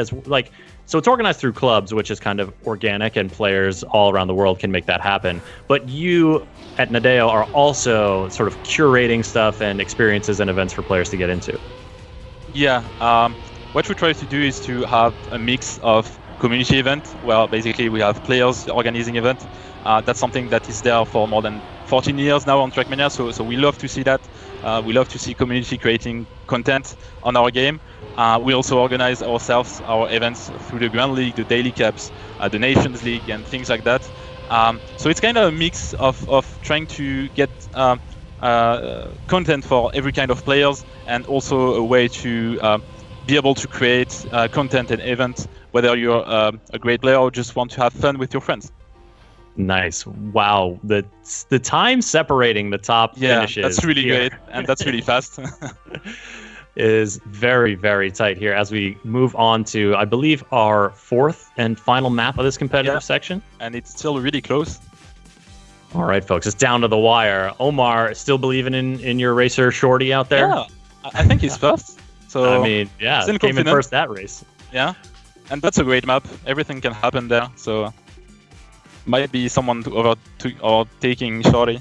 so it's organized through clubs, which is kind of organic, and players all around the world can make that happen. But you at Nadeo are also sort of curating stuff and experiences and events for players to get into. Yeah, what we try to do is to have a mix of community event, where basically we have players organizing event. That's something that is there for more than 14 years now on Trackmania, so we love to see that. We love to see community creating content on our game. We also organize ourselves, our events through the Grand League, the Daily Cups, the Nations League, and things like that. So it's kind of a mix of trying to get content for every kind of players, and also a way to be able to create content and events, whether you're a great player or just want to have fun with your friends. Nice. Wow. The time separating the top finishes. That's really here great, and that's really fast. is very, very tight here as we move on to, I believe, our fourth and final map of this competitive section. And it's still really close. All right, folks, it's down to the wire. Omar, still believing in your racer Shorty out there? Yeah, I think he's first. So I mean, yeah, still came in confident. first that race. Yeah, and that's a great map. Everything can happen there. So might be someone taking Shorty.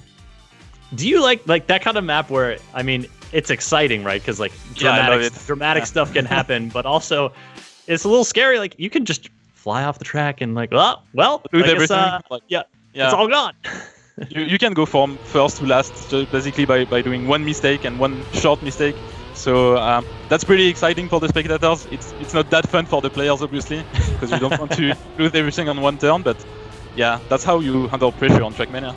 Do you like that kind of map where, I mean, it's exciting, right? Because dramatic stuff can happen, but also it's a little scary. Like, you can just fly off the track and lose everything. It's all gone. you can go from first to last just basically by doing one mistake and one short mistake. So that's pretty exciting for the spectators. It's not that fun for the players, obviously, because you don't want to lose everything on one turn. But yeah, that's how you handle pressure on Trackmania.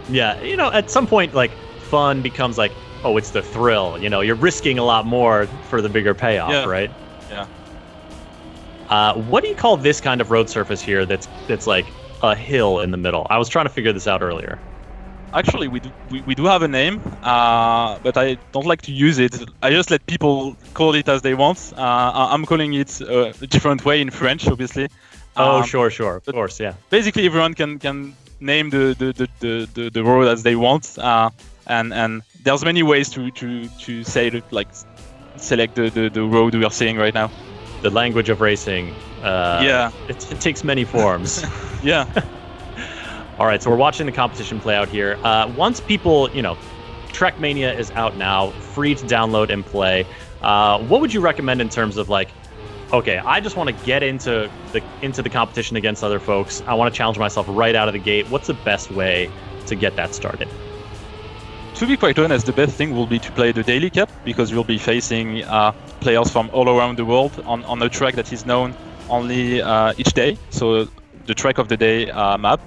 Yeah, at some point, like, fun becomes like, oh, it's the thrill. You're risking a lot more for the bigger payoff, right? Yeah. What do you call this kind of road surface here that's like a hill in the middle? I was trying to figure this out earlier. Actually, we do have a name, but I don't like to use it. I just let people call it as they want. I'm calling it a different way in French, obviously. Sure, of course, yeah. Basically, everyone can name the road as they want, and there's many ways to say it, like select the road we are seeing right now. The language of racing. It takes many forms. Yeah. All right, so we're watching the competition play out here. Once people, Trackmania is out now, free to download and play. What would you recommend in terms of, like, okay, I just want to get into the competition against other folks. I want to challenge myself right out of the gate. What's the best way to get that started? To be quite honest, the best thing will be to play the Daily Cup, because you'll be facing players from all around the world on a track that is known only each day. So the track of the day map.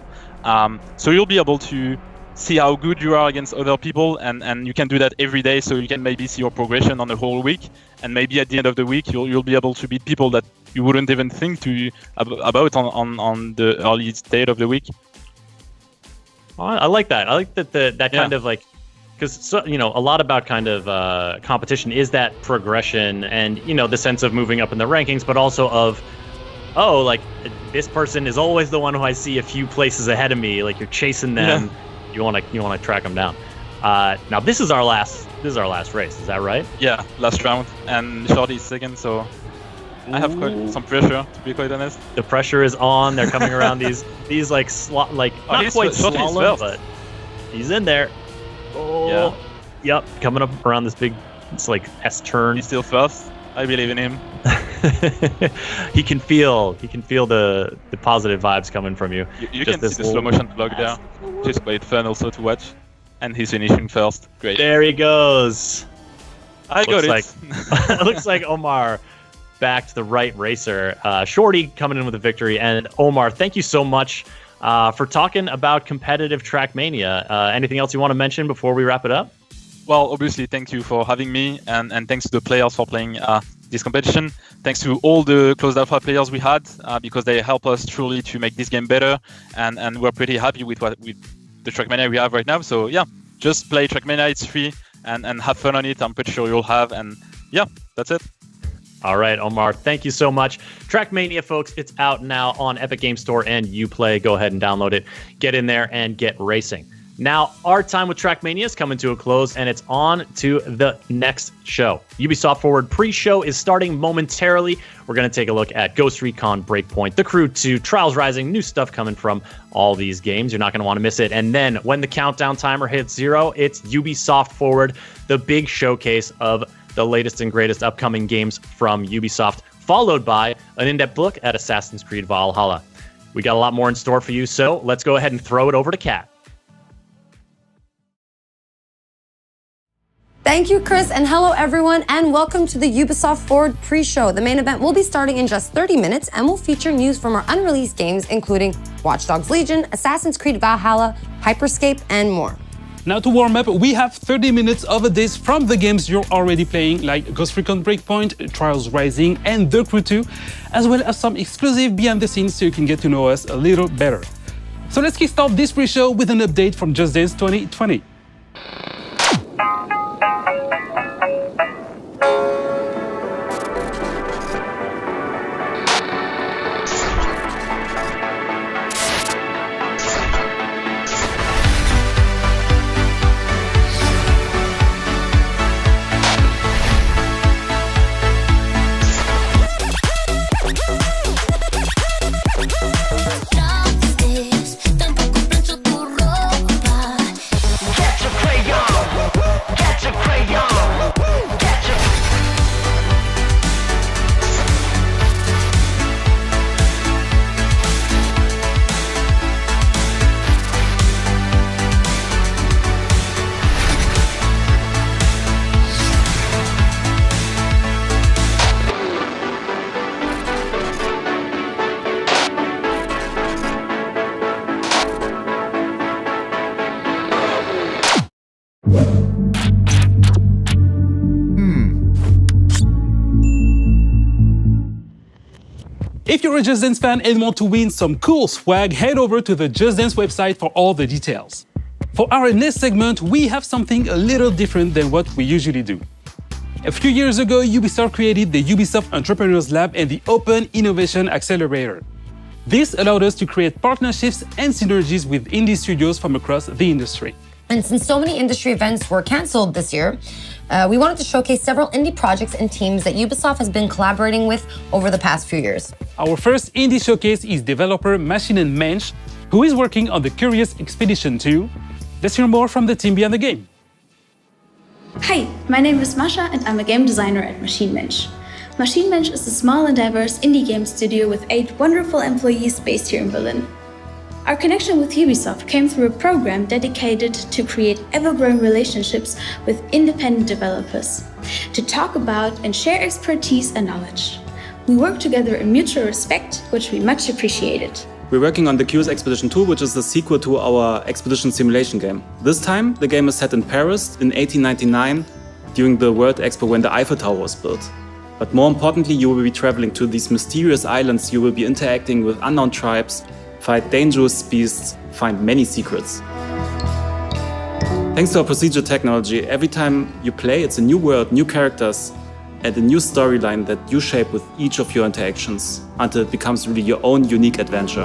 So you'll be able to see how good you are against other people, and you can do that every day, so you can maybe see your progression on the whole week, and maybe at the end of the week you'll be able to beat people that you wouldn't even think about on the early state of the week. I like that. I like that kind of, like, because a lot about kind of competition is that progression and the sense of moving up in the rankings, but also of, oh, like, this person is always the one who I see a few places ahead of me. Like, you're chasing them. Yeah. You want to track them down. Now this is our last race. Is that right? Yeah, last round, and Shorty is second. So I have quite some pressure, to be quite honest. The pressure is on. They're coming around these not quite slalom, but he's in there. Oh, yeah. Yep, coming up around this big, it's like S turn. He's still first. I believe in him. He can feel the positive vibes coming from you. You can see the slow motion vlog there. Just quite fun also to watch. And he's finishing first. Great. There he goes. I got it. It looks like Omar backed the right racer. Shorty coming in with a victory. And Omar, thank you so much for talking about competitive Trackmania. Anything else you want to mention before we wrap it up? Well, obviously, thank you for having me, and thanks to the players for playing this competition. Thanks to all the closed alpha players we had, because they help us truly to make this game better, and we're pretty happy with the Trackmania we have right now. So yeah, just play Trackmania, it's free, and have fun on it. I'm pretty sure you'll have, and yeah, that's it. All right, Omar, thank you so much. Trackmania, folks, it's out now on Epic Games Store and Uplay. Go ahead and download it. Get in there and get racing. Now, our time with Trackmania is coming to a close, and it's on to the next show. Ubisoft Forward pre-show is starting momentarily. We're going to take a look at Ghost Recon Breakpoint, The Crew 2, Trials Rising, new stuff coming from all these games. You're not going to want to miss it. And then when the countdown timer hits 0, it's Ubisoft Forward, the big showcase of the latest and greatest upcoming games from Ubisoft, followed by an in-depth look at Assassin's Creed Valhalla. We got a lot more in store for you, so let's go ahead and throw it over to Kat. Thank you, Chris, and hello, everyone, and welcome to the Ubisoft Forward pre-show. The main event will be starting in just 30 minutes and will feature news from our unreleased games, including Watch Dogs Legion, Assassin's Creed Valhalla, Hyperscape, and more. Now to warm up, we have 30 minutes of a days from the games you're already playing, like Ghost Recon Breakpoint, Trials Rising, and The Crew 2, as well as some exclusive behind the scenes so you can get to know us a little better. So let's kickstart this pre-show with an update from Just Dance 2020. If you're a Just Dance fan and want to win some cool swag, head over to the Just Dance website for all the details. For our next segment, we have something a little different than what we usually do. A few years ago, Ubisoft created the Ubisoft Entrepreneurs Lab and the Open Innovation Accelerator. This allowed us to create partnerships and synergies with indie studios from across the industry. And since so many industry events were canceled this year, we wanted to showcase several indie projects and teams that Ubisoft has been collaborating with over the past few years. Our first indie showcase is developer Machine and Mensch, who is working on the Curious Expedition 2. Let's hear more from the team behind the game. Hi, my name is Masha and I'm a game designer at Machine Mensch. Machine Mensch is a small and diverse indie game studio with 8 wonderful employees based here in Berlin. Our connection with Ubisoft came through a program dedicated to create ever-growing relationships with independent developers, to talk about and share expertise and knowledge. We work together in mutual respect, which we much appreciated. We're working on the Curious Expedition 2, which is the sequel to our expedition simulation game. This time, the game is set in Paris in 1899, during the World Expo when the Eiffel Tower was built. But more importantly, you will be traveling to these mysterious islands, you will be interacting with unknown tribes, fight dangerous beasts, find many secrets. Thanks to our procedure technology, every time you play, it's a new world, new characters, and a new storyline that you shape with each of your interactions until it becomes really your own unique adventure.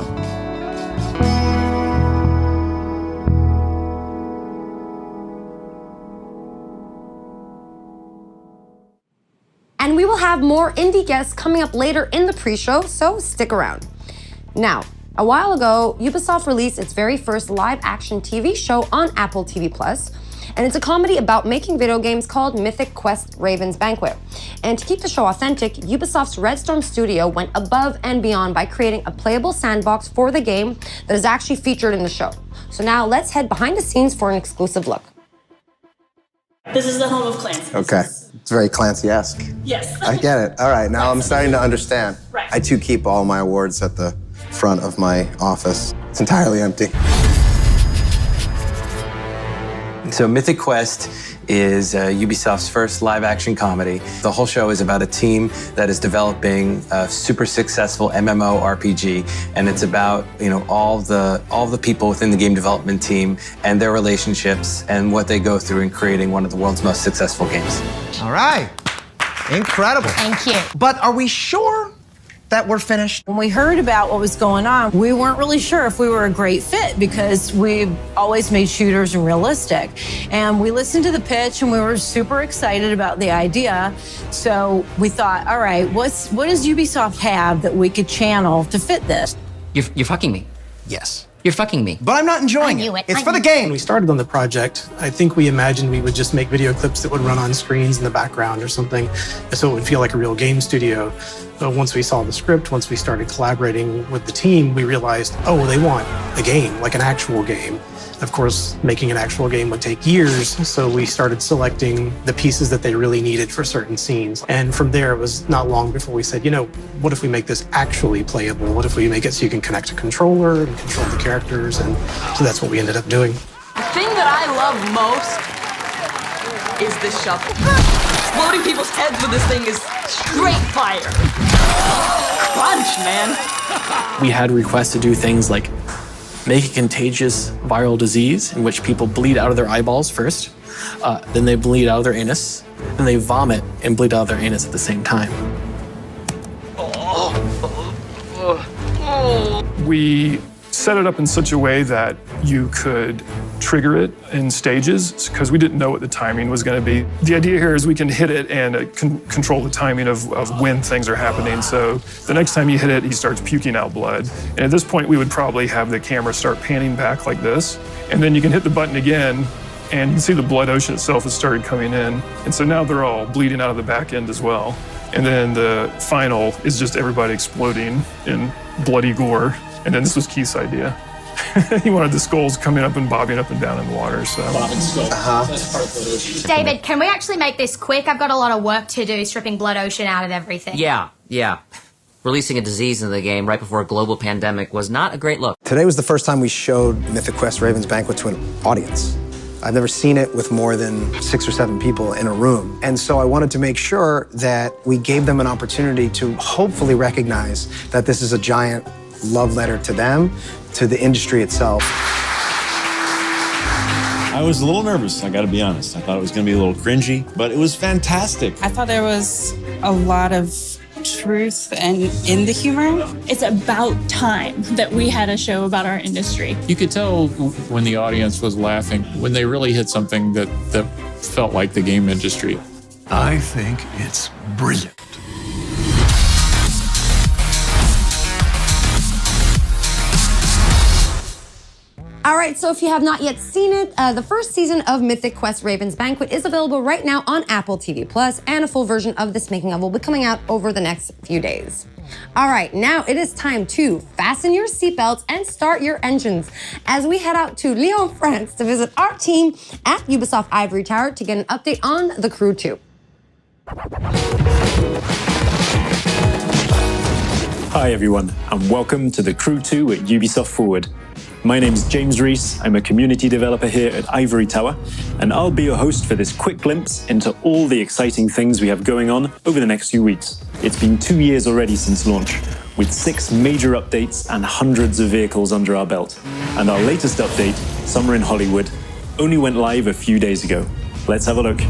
And we will have more indie guests coming up later in the pre-show, so stick around. Now, a while ago, Ubisoft released its very first live-action TV show on Apple TV+, and it's a comedy about making video games called Mythic Quest Raven's Banquet. And to keep the show authentic, Ubisoft's Red Storm studio went above and beyond by creating a playable sandbox for the game that is actually featured in the show. So now let's head behind the scenes for an exclusive look. This is the home of Clancy. Okay, it's very Clancy-esque. Yes. I get it. All right, now I'm starting to understand. Right. I too keep all my awards at the front of my office. It's entirely empty. So Mythic Quest is Ubisoft's first live-action comedy. The whole show is about a team that is developing a super successful MMORPG, and it's about all the people within the game development team and their relationships and what they go through in creating one of the world's most successful games. All right. Incredible. Thank you. But are we sure that we're finished? When we heard about what was going on, we weren't really sure if we were a great fit because we've always made shooters realistic. And we listened to the pitch and we were super excited about the idea. So we thought, all right, what does Ubisoft have that we could channel to fit this? You're fucking me. Yes. You're fucking me. But I'm not enjoying it. It's for the game. When we started on the project, I think we imagined we would just make video clips that would run on screens in the background or something, so it would feel like a real game studio. But once we saw the script, once we started collaborating with the team, we realized, oh, they want a game, like an actual game. Of course, making an actual game would take years, so we started selecting the pieces that they really needed for certain scenes. And from there, it was not long before we said, you know, what if we make this actually playable? What if we make it so you can connect a controller and control the characters? And so that's what we ended up doing. The thing that I love most is the shovel. Exploding people's heads with this thing is straight fire. Crunch, man. We had requests to do things like make a contagious viral disease in which people bleed out of their eyeballs first, then they bleed out of their anus, then they vomit and bleed out of their anus at the same time. We set it up in such a way that you could trigger it in stages because we didn't know what the timing was going to be. The idea here is we can hit it and control the timing of when things are happening. So the next time you hit it, he starts puking out blood. And at this point, we would probably have the camera start panning back like this. And then you can hit the button again and you can see the blood ocean itself has started coming in. And so now they're all bleeding out of the back end as well. And then the final is just everybody exploding in bloody gore. And then this was Keith's idea. He wanted the skulls coming up and bobbing up and down in the water, so. David, can we actually make this quick? I've got a lot of work to do stripping Blood Ocean out of everything. Yeah. Releasing a disease into the game right before a global pandemic was not a great look. Today was the first time we showed Mythic Quest Raven's Banquet to an audience. I've never seen it with more than 6 or 7 people in a room. And so I wanted to make sure that we gave them an opportunity to hopefully recognize that this is a giant love letter to them, to the industry itself. I was a little nervous, I gotta be honest. I thought it was gonna be a little cringy, but it was fantastic. I thought there was a lot of truth and in the humor. It's about time that we had a show about our industry. You could tell when the audience was laughing, when they really hit something that felt like the game industry. I think it's brilliant. All right, so if you have not yet seen it, the first season of Mythic Quest Raven's Banquet is available right now on Apple TV+, and a full version of this making of will be coming out over the next few days. All right, now it is time to fasten your seatbelts and start your engines as we head out to Lyon, France to visit our team at Ubisoft Ivory Tower to get an update on The Crew 2. Hi everyone, and welcome to The Crew 2 at Ubisoft Forward. My name's James Rees, I'm a community developer here at Ivory Tower, and I'll be your host for this quick glimpse into all the exciting things we have going on over the next few weeks. It's been 2 years already since launch, with 6 major updates and hundreds of vehicles under our belt. And our latest update, Summer in Hollywood, only went live a few days ago. Let's have a look.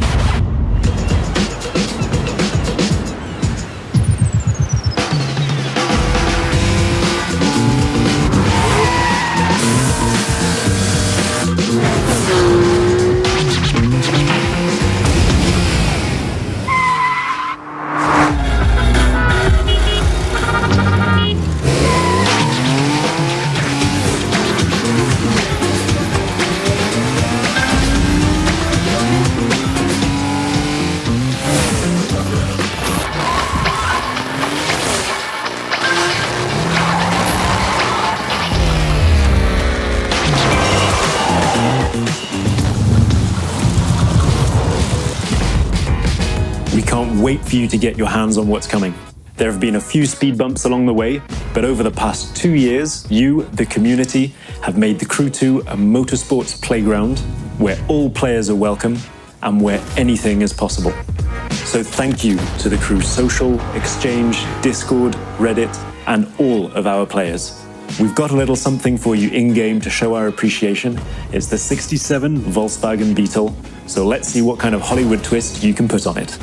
Wait for you to get your hands on what's coming. There have been a few speed bumps along the way, but over the past 2 years, you, the community, have made The Crew 2 a motorsports playground where all players are welcome and where anything is possible. So thank you to The Crew Social, Exchange, Discord, Reddit, and all of our players. We've got a little something for you in-game to show our appreciation. It's the 67 Volkswagen Beetle, so let's see what kind of Hollywood twist you can put on it.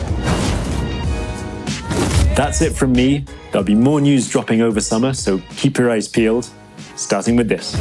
That's it from me. There'll be more news dropping over summer, so keep your eyes peeled, starting with this.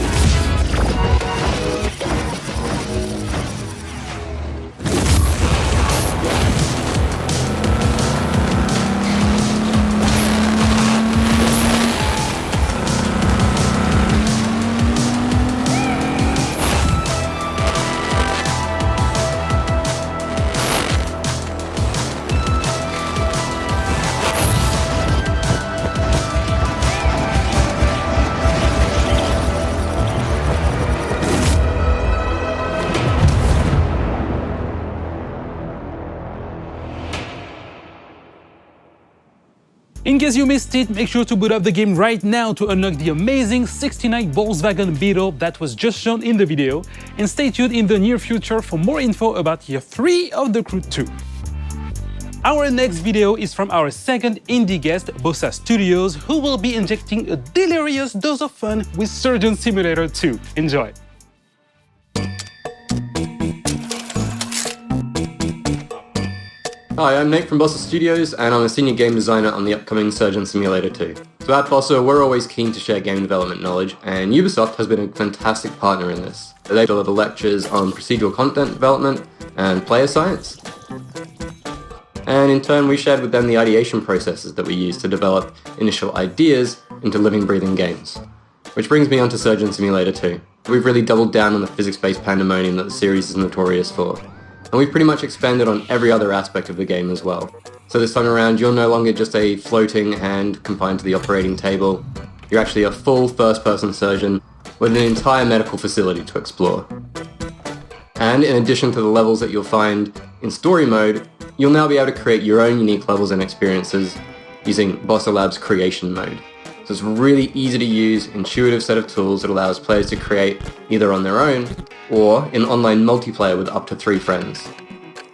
In case you missed it, make sure to boot up the game right now to unlock the amazing 69 Volkswagen Beetle that was just shown in the video, and stay tuned in the near future for more info about Year 3 of The Crew 2. Our next video is from our second indie guest, Bossa Studios, who will be injecting a delirious dose of fun with Surgeon Simulator 2. Enjoy! Hi, I'm Nate from Bossa Studios, and I'm a senior game designer on the upcoming Surgeon Simulator 2. So at Bossa, we're always keen to share game development knowledge, and Ubisoft has been a fantastic partner in this. They deliver lectures on procedural content development and player science. And in turn, we shared with them the ideation processes that we use to develop initial ideas into living, breathing games. Which brings me on to Surgeon Simulator 2. We've really doubled down on the physics-based pandemonium that the series is notorious for. And we've pretty much expanded on every other aspect of the game as well. So this time around, you're no longer just a floating hand confined to the operating table. You're actually a full first-person surgeon with an entire medical facility to explore. And in addition to the levels that you'll find in story mode, you'll now be able to create your own unique levels and experiences using Bossa Labs Creation Mode. So it's a really easy to use, intuitive set of tools that allows players to create either on their own or in online multiplayer with up to 3 friends.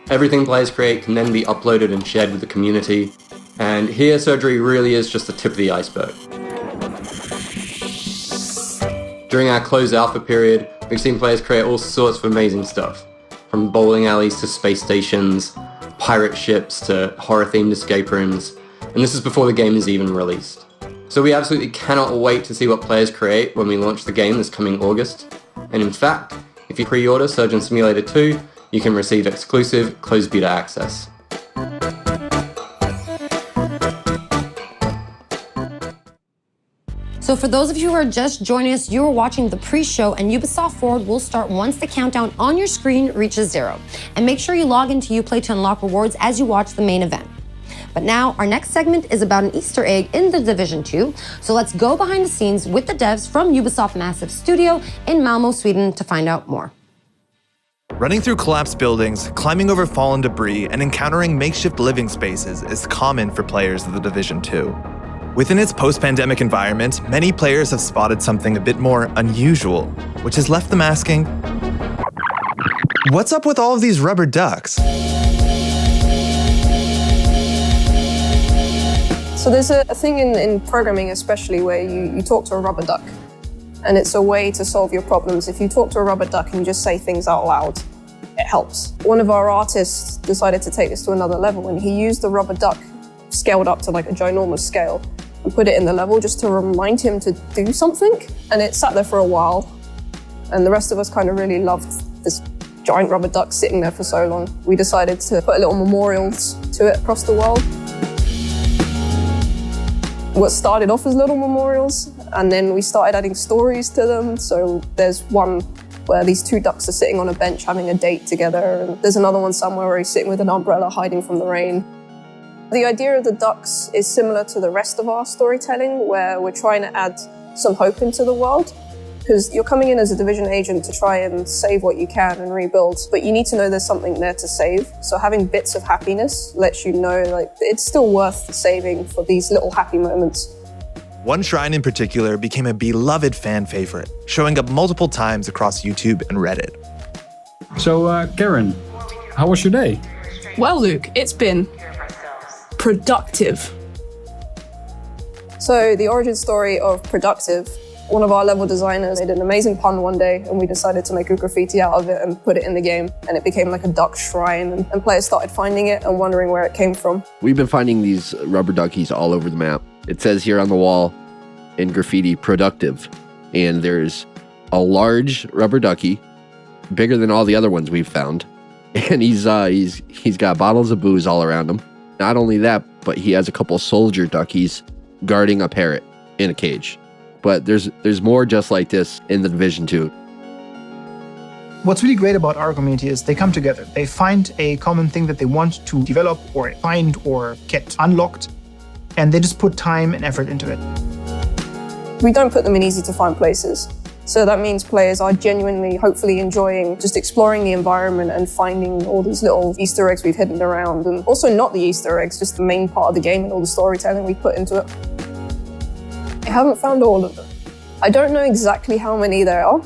Everything players create can then be uploaded and shared with the community, and here surgery really is just the tip of the iceberg. During our closed alpha period, we've seen players create all sorts of amazing stuff, from bowling alleys to space stations, pirate ships to horror-themed escape rooms, and this is before the game is even released. So we absolutely cannot wait to see what players create when we launch the game this coming August. And in fact, if you pre-order Surgeon Simulator 2, you can receive exclusive closed beta access. So for those of you who are just joining us, you are watching the pre-show, and Ubisoft Forward will start once the countdown on your screen reaches 0. And make sure you log into Uplay to unlock rewards as you watch the main event. But now, our next segment is about an Easter egg in The Division 2, so let's go behind the scenes with the devs from Ubisoft Massive Studio in Malmo, Sweden to find out more. Running through collapsed buildings, climbing over fallen debris, and encountering makeshift living spaces is common for players of The Division 2. Within its post-pandemic environment, many players have spotted something a bit more unusual, which has left them asking, what's up with all of these rubber ducks? So there's a thing in programming especially where you talk to a rubber duck, and it's a way to solve your problems. If you talk to a rubber duck and just say things out loud, it helps. One of our artists decided to take this to another level, and he used the rubber duck scaled up to like a ginormous scale and put it in the level just to remind him to do something. And it sat there for a while, and the rest of us kind of really loved this giant rubber duck sitting there for so long. We decided to put a little memorials to it across the world. What started off as little memorials, and then we started adding stories to them. So there's one where these 2 ducks are sitting on a bench having a date together, and there's another one somewhere where he's sitting with an umbrella hiding from the rain. The idea of the ducks is similar to the rest of our storytelling, where we're trying to add some hope into the world. Because you're coming in as a Division agent to try and save what you can and rebuild, but you need to know there's something there to save. So having bits of happiness lets you know like it's still worth the saving for these little happy moments. One shrine in particular became a beloved fan favorite, showing up multiple times across YouTube and Reddit. So, Karen, how was your day? Well, Luke, it's been productive. So the origin story of productive One of our level designers made an amazing pun one day, and we decided to make a graffiti out of it and put it in the game. And it became like a duck shrine, and players started finding it and wondering where it came from. We've been finding these rubber duckies all over the map. It says here on the wall in graffiti, productive. And there's a large rubber ducky, bigger than all the other ones we've found. And he's got bottles of booze all around him. Not only that, but he has a couple soldier duckies guarding a parrot in a cage. But there's more just like this in The Division 2. What's really great about our community is they come together. They find a common thing that they want to develop or find or get unlocked, and they just put time and effort into it. We don't put them in easy to find places. So that means players are genuinely, hopefully enjoying just exploring the environment and finding all these little Easter eggs we've hidden around. And also not the Easter eggs, just the main part of the game and all the storytelling we put into it. I haven't found all of them. I don't know exactly how many there are,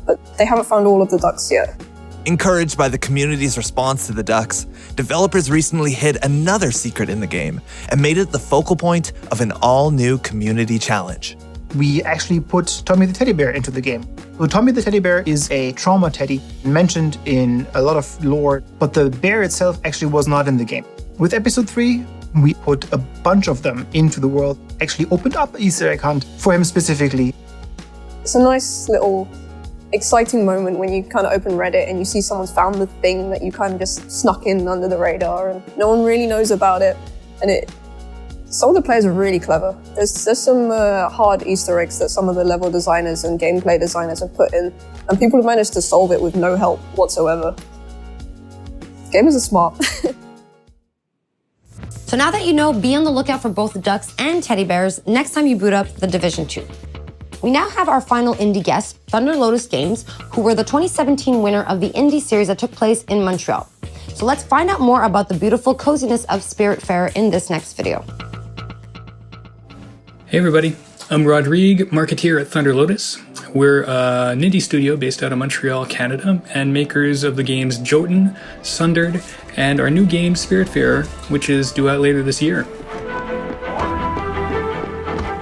but they haven't found all of the ducks yet. Encouraged by the community's response to the ducks, developers recently hid another secret in the game and made it the focal point of an all-new community challenge. We actually put Tommy the teddy bear into the game. So Tommy the teddy bear is a trauma teddy mentioned in a lot of lore, but the bear itself actually was not in the game. With episode 3, we put a bunch of them into the world, actually opened up an Easter egg hunt for him specifically. It's a nice little exciting moment when you kind of open Reddit and you see someone's found the thing that you kind of just snuck in under the radar and no one really knows about it. And some of the players are really clever. There's some hard Easter eggs that some of the level designers and gameplay designers have put in, and people have managed to solve it with no help whatsoever. Gamers are smart. So now that you know, be on the lookout for both the ducks and teddy bears next time you boot up The Division 2. We now have our final indie guest, Thunder Lotus Games, who were the 2017 winner of the indie series that took place in Montreal. So let's find out more about the beautiful coziness of Spiritfarer in this next video. Hey everybody, I'm Rodrigue, marketeer at Thunder Lotus. We're an indie studio based out of Montreal, Canada, and makers of the games Jotun, Sundered, and our new game Spiritfarer, which is due out later this year.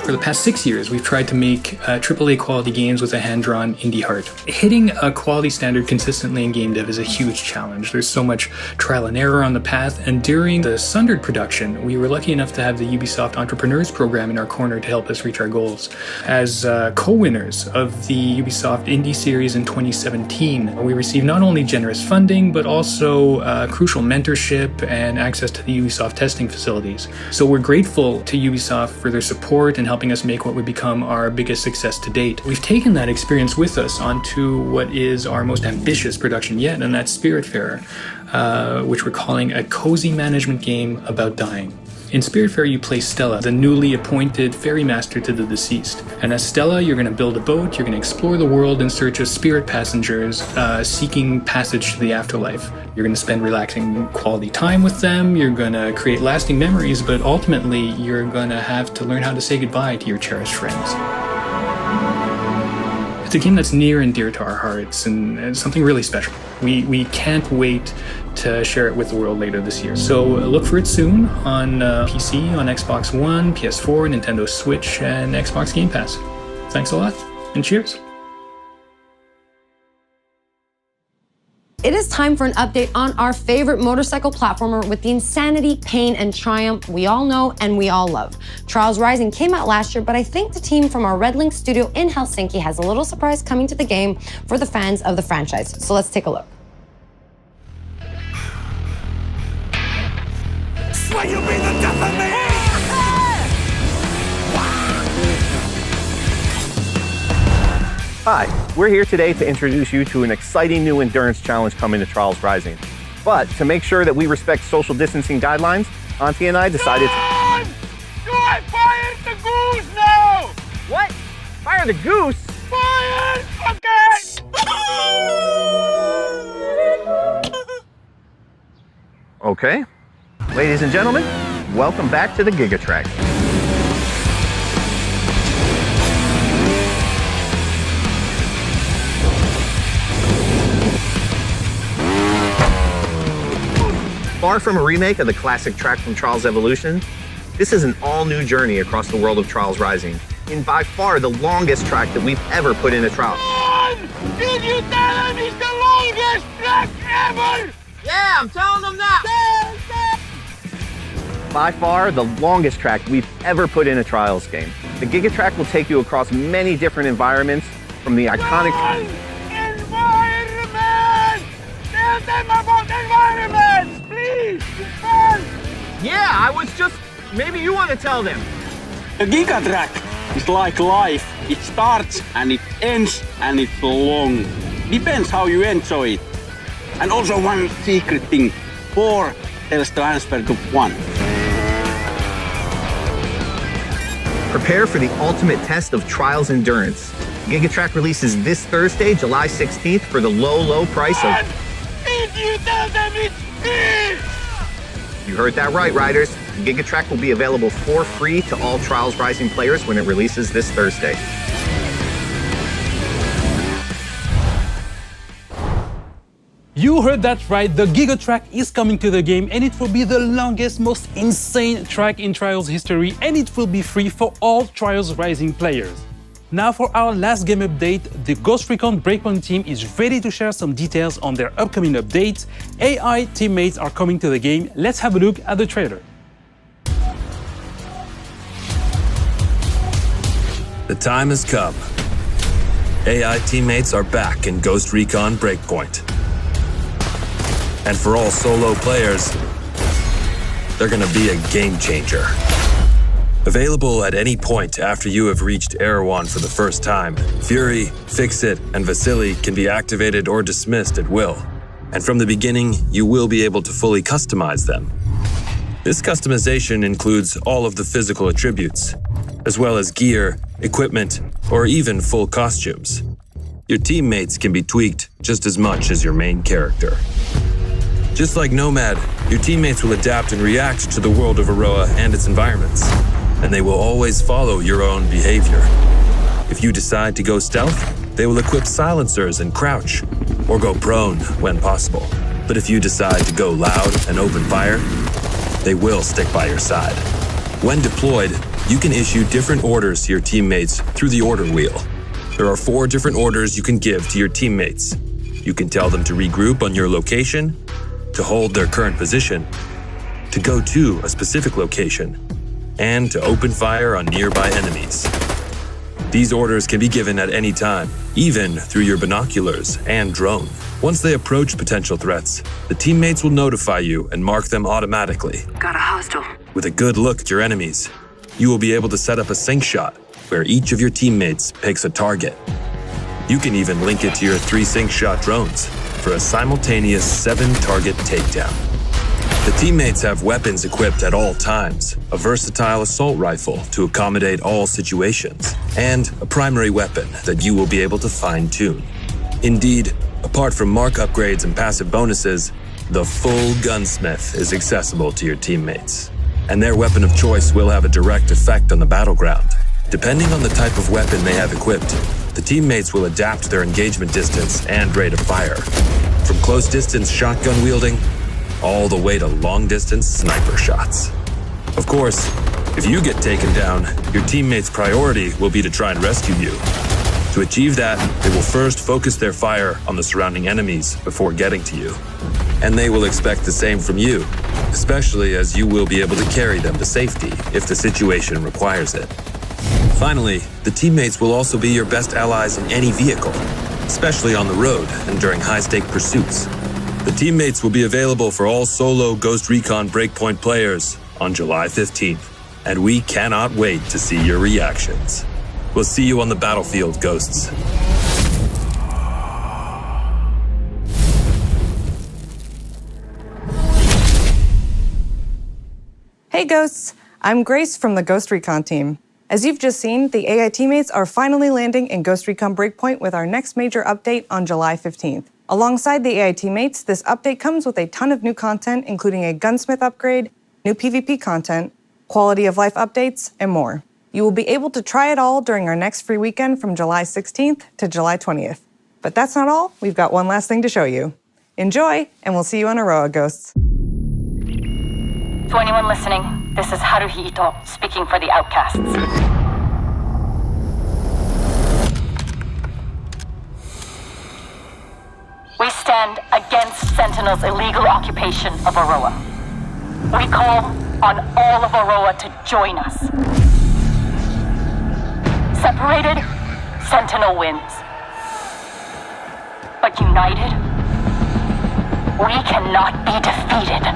For the past 6 years, we've tried to make AAA quality games with a hand-drawn indie heart. Hitting a quality standard consistently in game dev is a huge challenge. There's so much trial and error on the path, and during the Sundered production, we were lucky enough to have the Ubisoft Entrepreneurs program in our corner to help us reach our goals. As co-winners of the Ubisoft Indie Series in 2017, we received not only generous funding, but also crucial mentorship and access to the Ubisoft testing facilities. So we're grateful to Ubisoft for their support and helping us make what would become our biggest success to date. We've taken that experience with us onto what is our most ambitious production yet, and that's Spiritfarer, which we're calling a cozy management game about dying. In Spiritfarer, you play Stella, the newly appointed ferry master to the deceased. And as Stella, you're going to build a boat, you're going to explore the world in search of spirit passengers seeking passage to the afterlife. You're going to spend relaxing quality time with them, you're going to create lasting memories, but ultimately, you're going to have to learn how to say goodbye to your cherished friends. It's a game that's near and dear to our hearts and something really special. We can't wait to share it with the world later this year. So look for it soon on PC, on Xbox One, PS4, Nintendo Switch, and Xbox Game Pass. Thanks a lot, and cheers. It is time for an update on our favorite motorcycle platformer with the insanity, pain, and triumph we all know and we all love. Trials Rising came out last year, but I think the team from our Red Link studio in Helsinki has a little surprise coming to the game for the fans of the franchise. So let's take a look. Swear you'll be the death of me! Hi, we're here today to introduce you to an exciting new endurance challenge coming to Trials Rising. But to make sure that we respect social distancing guidelines, Auntie and I decided to... Do I fire the goose now? What? Fire the goose? Fire! Okay. Ladies and gentlemen, welcome back to the Gigatrack. Far from a remake of the classic track from Trials Evolution, this is an all-new journey across the world of Trials Rising, in by far the longest track that we've ever put in a trial. Did you tell him it's the longest track ever? Yeah, I'm telling them that. By far the longest track we've ever put in a Trials game. The Gigatrack will take you across many different environments, from the iconic... Environment! Tell them about environments, please! Yeah, I was just... Maybe you want to tell them. The Gigatrack is like life. It starts and it ends and it's long. Depends how you enjoy it. And also one secret thing. 4 tells transfer to 1. Prepare for the ultimate test of Trials endurance. Gigatrack releases this Thursday, July 16th for the low price of... Did you tell them it's free? You heard that right, riders. Gigatrack will be available for free to all Trials Rising players when it releases this Thursday. You heard that right, the Gigatrack is coming to the game and it will be the longest, most insane track in Trials history, and it will be free for all Trials Rising players. Now for our last game update, the Ghost Recon Breakpoint team is ready to share some details on their upcoming updates. AI teammates are coming to the game. Let's have a look at the trailer. The time has come. AI teammates are back in Ghost Recon Breakpoint. And for all solo players, they're gonna be a game changer. Available at any point after you have reached Erewhon for the first time, Fury, Fixit, and Vasily can be activated or dismissed at will. And from the beginning, you will be able to fully customize them. This customization includes all of the physical attributes, as well as gear, equipment, or even full costumes. Your teammates can be tweaked just as much as your main character. Just like Nomad, your teammates will adapt and react to the world of Aroa and its environments, and they will always follow your own behavior. If you decide to go stealth, they will equip silencers and crouch, or go prone when possible. But if you decide to go loud and open fire, they will stick by your side. When deployed, you can issue different orders to your teammates through the order wheel. There are 4 different orders you can give to your teammates. You can tell them to regroup on your location, to hold their current position, to go to a specific location, and to open fire on nearby enemies. These orders can be given at any time, even through your binoculars and drone. Once they approach potential threats, the teammates will notify you and mark them automatically. Got a hostile. With a good look at your enemies, you will be able to set up a sync shot where each of your teammates picks a target. You can even link it to your 3 sync shot drones for a simultaneous 7-target takedown. The teammates have weapons equipped at all times, a versatile assault rifle to accommodate all situations, and a primary weapon that you will be able to fine-tune. Indeed, apart from mark upgrades and passive bonuses, the full gunsmith is accessible to your teammates, and their weapon of choice will have a direct effect on the battleground. Depending on the type of weapon they have equipped, the teammates will adapt their engagement distance and rate of fire, from close-distance shotgun wielding all the way to long-distance sniper shots. Of course, if you get taken down, your teammates' priority will be to try and rescue you. To achieve that, they will first focus their fire on the surrounding enemies before getting to you. And they will expect the same from you, especially as you will be able to carry them to safety if the situation requires it. Finally, the teammates will also be your best allies in any vehicle, especially on the road and during high-stake pursuits. The teammates will be available for all solo Ghost Recon Breakpoint players on July 15th, and we cannot wait to see your reactions. We'll see you on the battlefield, Ghosts. Hey Ghosts, I'm Grace from the Ghost Recon team. As you've just seen, the AI teammates are finally landing in Ghost Recon Breakpoint with our next major update on July 15th. Alongside the AI teammates, this update comes with a ton of new content, including a gunsmith upgrade, new PvP content, quality of life updates, and more. You will be able to try it all during our next free weekend from July 16th to July 20th. But that's not all, we've got one last thing to show you. Enjoy, and we'll see you on Aroa, Ghosts. To anyone listening, this is Haruhi Ito, speaking for the Outcasts. stand against Sentinel's illegal occupation of Aroa. We call on all of Aroa to join us. Separated, Sentinel wins. But united, we cannot be defeated.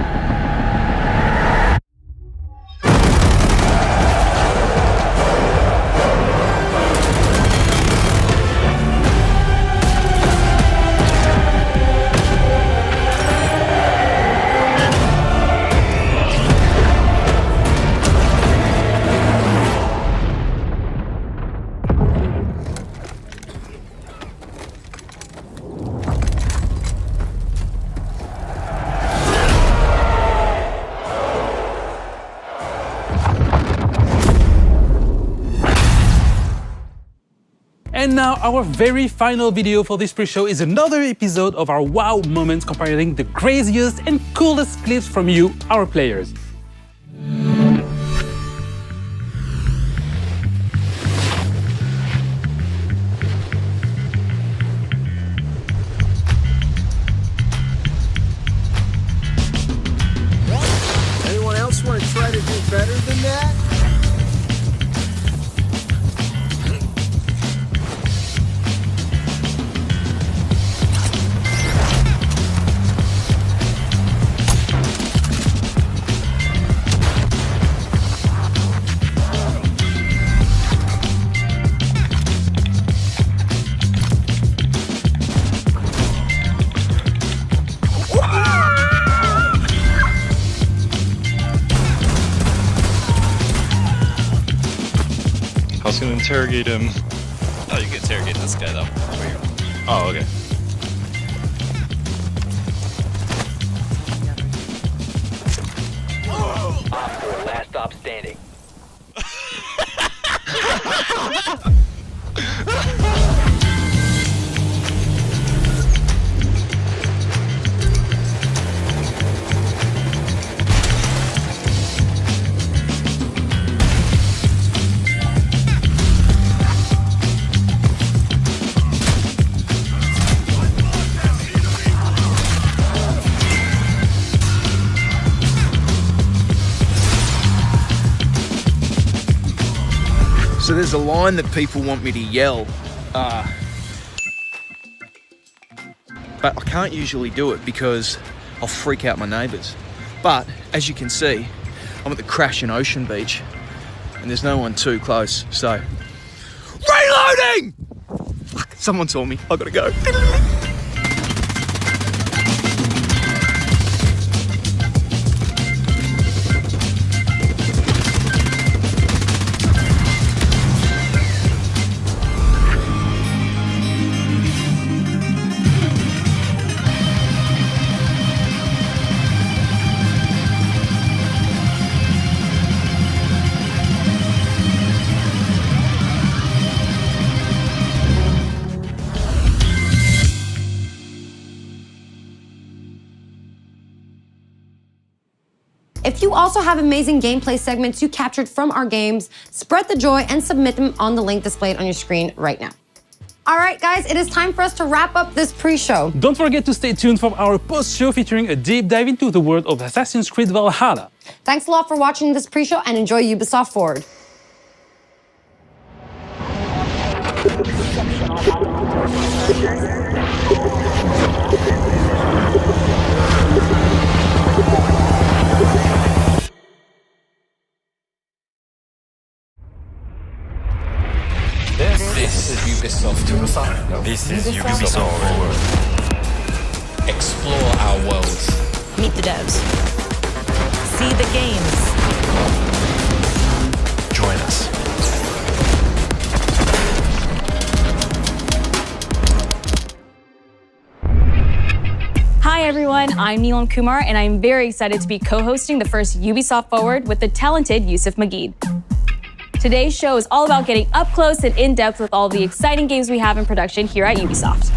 And now our very final video for this pre-show is another episode of our wow moments comparing the craziest and coolest clips from you, our players. Anyone else want to try to do better than that? I was gonna interrogate him. Oh, you can interrogate this guy though. Oh, okay. Last stop standing. So there's a line that people want me to yell, but I can't usually do it because I'll freak out my neighbours. But as you can see, I'm at the Crash and Ocean Beach and there's no one too close, so... Reloading! Fuck, someone saw me, I gotta go. If you also have amazing gameplay segments you captured from our games, spread the joy and submit them on the link displayed on your screen right now. All right, guys, it is time for us to wrap up this pre-show. Don't forget to stay tuned for our post-show featuring a deep dive into the world of Assassin's Creed Valhalla. Thanks a lot for watching this pre-show and enjoy Ubisoft Forward. This is Ubisoft. This is Ubisoft Forward. Explore our worlds. Meet the devs. See the games. Join us. Hi everyone, I'm Neelam Kumar and I'm very excited to be co-hosting the first Ubisoft Forward with the talented Yusuf Mageed. Today's show is all about getting up close and in-depth with all the exciting games we have in production here at Ubisoft.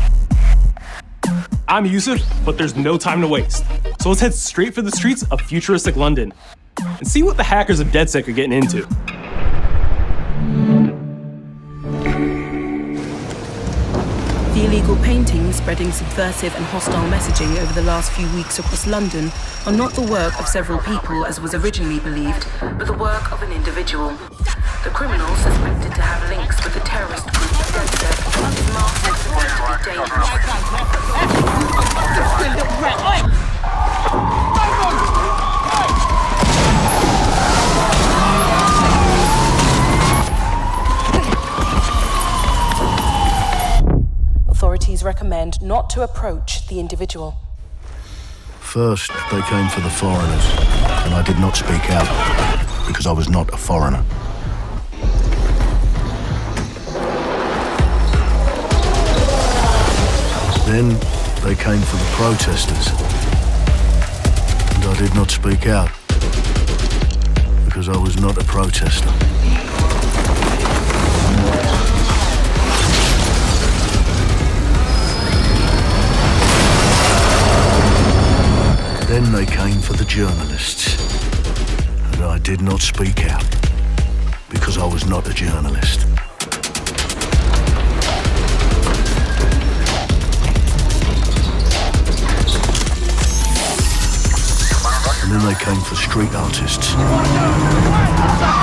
I'm Yusuf, but there's no time to waste. So let's head straight for the streets of futuristic London and see what the hackers of DedSec are getting into. Feel it illegal paintings spreading subversive and hostile messaging over the last few weeks across London are not the work of several people as was originally believed, but the work of an individual. The criminal, suspected to have links with the terrorist group DedSec, is masked as supposed to be dangerous. Authorities recommend not to approach the individual. First, they came for the foreigners, and I did not speak out because I was not a foreigner. Then they came for the protesters, and I did not speak out because I was not a protester. Then they came for the journalists, and I did not speak out because I was not a journalist. And then they came for street artists, but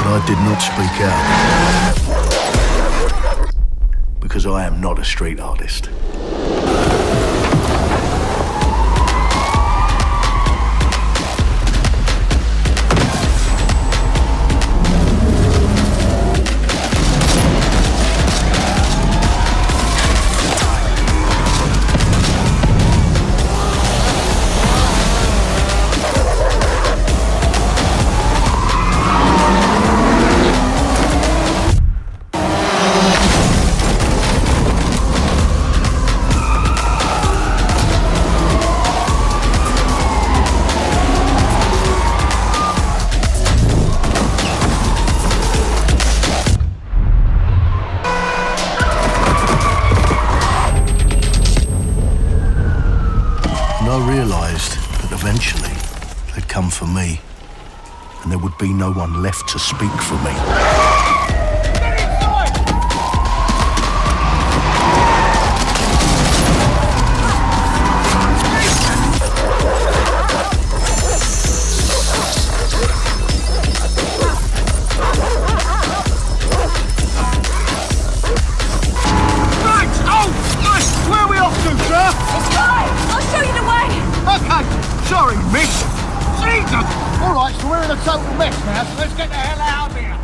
I did not speak out because I am not a street artist. Eventually, they'd come for me, and there would be no one left to speak for me. Right! Oh! Nice! Where are we off to, sir? It's fine! I'll show you the way! Okay! Sorry, miss. Jesus! All right, so we're in a total mess now, so let's get the hell out of here.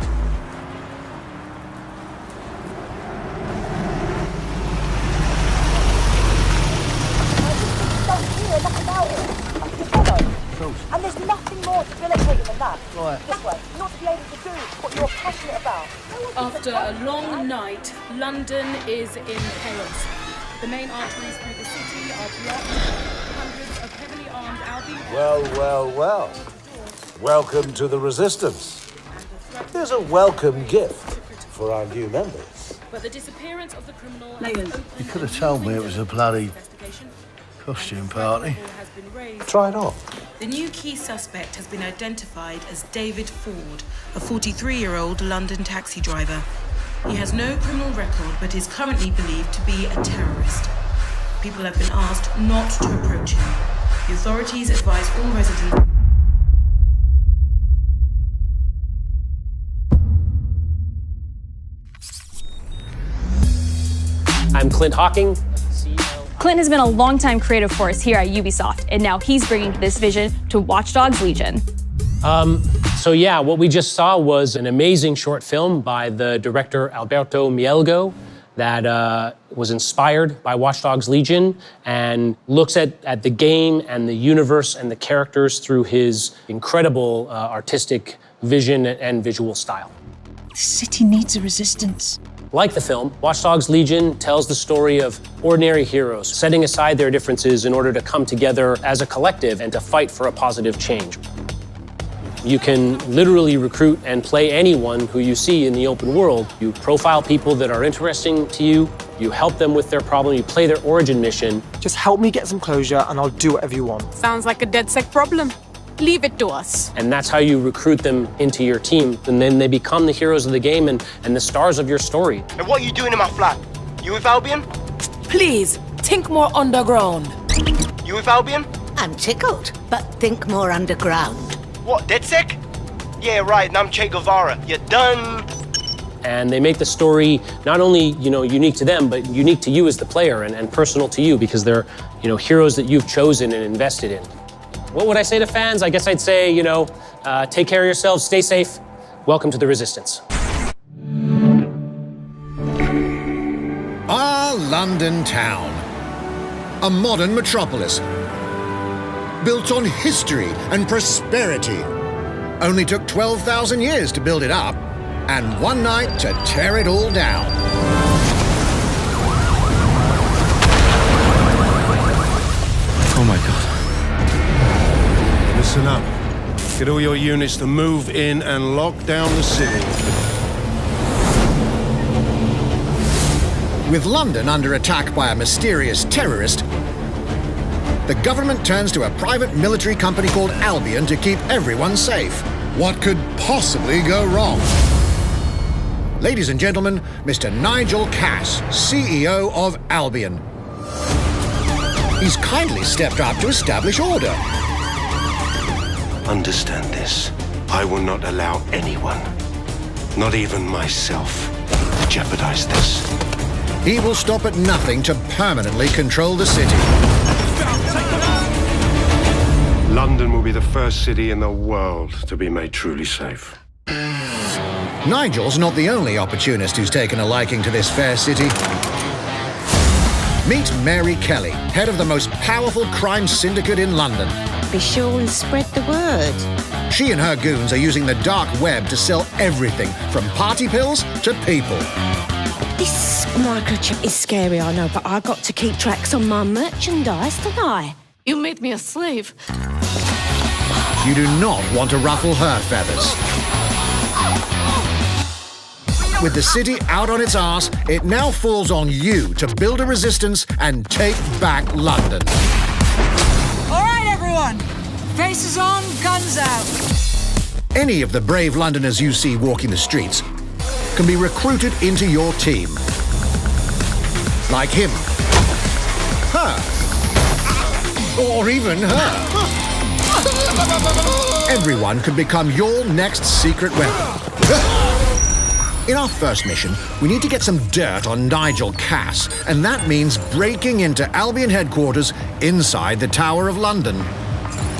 And there's nothing more debilitating than that. Right. This way, not to be able to do what you're passionate about. After a long night, London is in chaos. The main arteries through the city are blocked. Hundreds of heavily armed Albion... Well. Welcome to the Resistance. Here's a welcome gift for our new members. But the disappearance of the criminal... You could have told me it was a bloody costume party. Try it on. The new key suspect has been identified as David Ford, a 43-year-old London taxi driver. He has no criminal record, but is currently believed to be a terrorist. People have been asked not to approach him. The authorities advise all residents... I'm Clint Hawking. Clint has been a longtime creative force here at Ubisoft, and now he's bringing this vision to Watch Dogs Legion. So yeah, what we just saw was an amazing short film by the director Alberto Mielgo that was inspired by Watch Dogs Legion and looks at the game and the universe and the characters through his incredible artistic vision and visual style. The city needs a resistance. Like the film, Watch Dogs Legion tells the story of ordinary heroes setting aside their differences in order to come together as a collective and to fight for a positive change. You can literally recruit and play anyone who you see in the open world. You profile people that are interesting to you, you help them with their problem, you play their origin mission. Just help me get some closure and I'll do whatever you want. Sounds like a DedSec problem. Leave it to us. And that's how you recruit them into your team. And then they become the heroes of the game and the stars of your story. And what are you doing in my flat? You with Albion? Please, Think more underground. You with Albion? I'm tickled, but think more underground. What, DedSec? Yeah, right, and I'm Che Guevara. You're done. And they make the story not only, unique to them, but unique to you as the player and personal to you because they're, heroes that you've chosen and invested in. What would I say to fans? I guess I'd say, take care of yourselves, stay safe. Welcome to the Resistance. Our London town. A modern metropolis. Built on history and prosperity. Only took 12,000 years to build it up, and one night to tear it all down. Oh my God. Listen up. Get all your units to move in and lock down the city. With London under attack by a mysterious terrorist, the government turns to a private military company called Albion to keep everyone safe. What could possibly go wrong? Ladies and gentlemen, Mr. Nigel Cass, CEO of Albion. He's kindly stepped up to establish order. Understand this. I will not allow anyone, not even myself, to jeopardize this. He will stop at nothing to permanently control the city. London will be the first city in the world to be made truly safe. Nigel's not the only opportunist who's taken a liking to this fair city. Meet Mary Kelly, head of the most powerful crime syndicate in London. Be sure and spread the word. She and her goons are using the dark web to sell everything from party pills to people. This microchip is scary, I know, but I got to keep tracks on my merchandise, don't I? You made me a slave. You do not want to ruffle her feathers. With the city out on its arse, it now falls on you to build a resistance and take back London. All right, everyone. Faces on, guns out. Any of the brave Londoners you see walking the streets can be recruited into your team. Like him, her, or even her. Everyone could become your next secret weapon. In our first mission, we need to get some dirt on Nigel Cass, and that means breaking into Albion headquarters inside the Tower of London.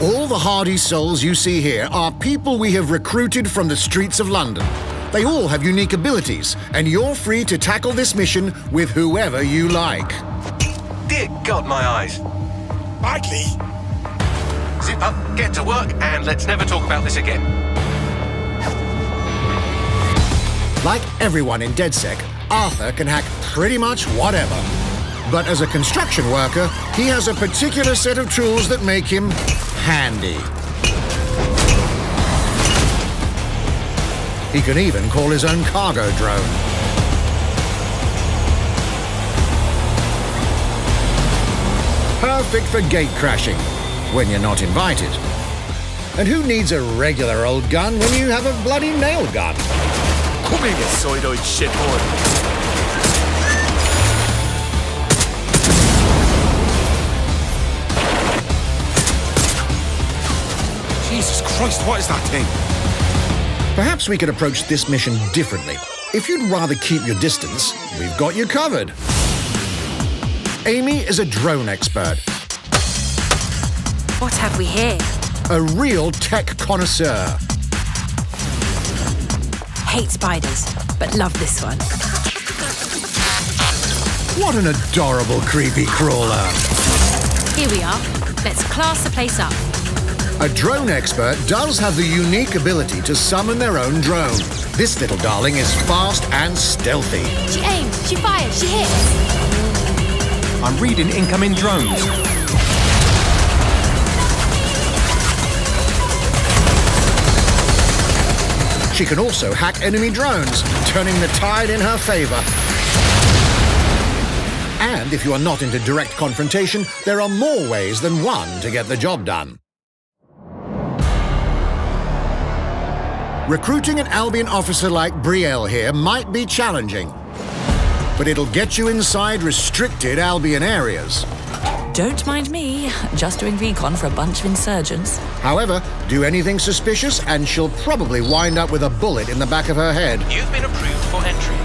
All the hardy souls you see here are people we have recruited from the streets of London. They all have unique abilities, and you're free to tackle this mission with whoever you like. Dear God, my eyes. Likely. Zip up, get to work, and let's never talk about this again. Like everyone in DedSec, Arthur can hack pretty much whatever. But as a construction worker, he has a particular set of tools that make him handy. He can even call his own cargo drone. Perfect for gate crashing, when you're not invited. And who needs a regular old gun when you have a bloody nail gun? Come in, you soidoid shitboy. Jesus Christ, what is that thing? Perhaps we could approach this mission differently. If you'd rather keep your distance, we've got you covered. Amy is a drone expert. What have we here? A real tech connoisseur. Hate spiders, but love this one. What an adorable creepy crawler. Here we are. Let's class the place up. A drone expert does have the unique ability to summon their own drone. This little darling is fast and stealthy. She aims, she fires, she hits. I'm reading incoming drones. She can also hack enemy drones, turning the tide in her favor. And if you are not into direct confrontation, there are more ways than one to get the job done. Recruiting an Albion officer like Brielle here might be challenging. but it'll get you inside restricted Albion areas. Don't mind me, just doing recon for a bunch of insurgents. However, do anything suspicious and she'll probably wind up with a bullet in the back of her head. You've been approved for entry.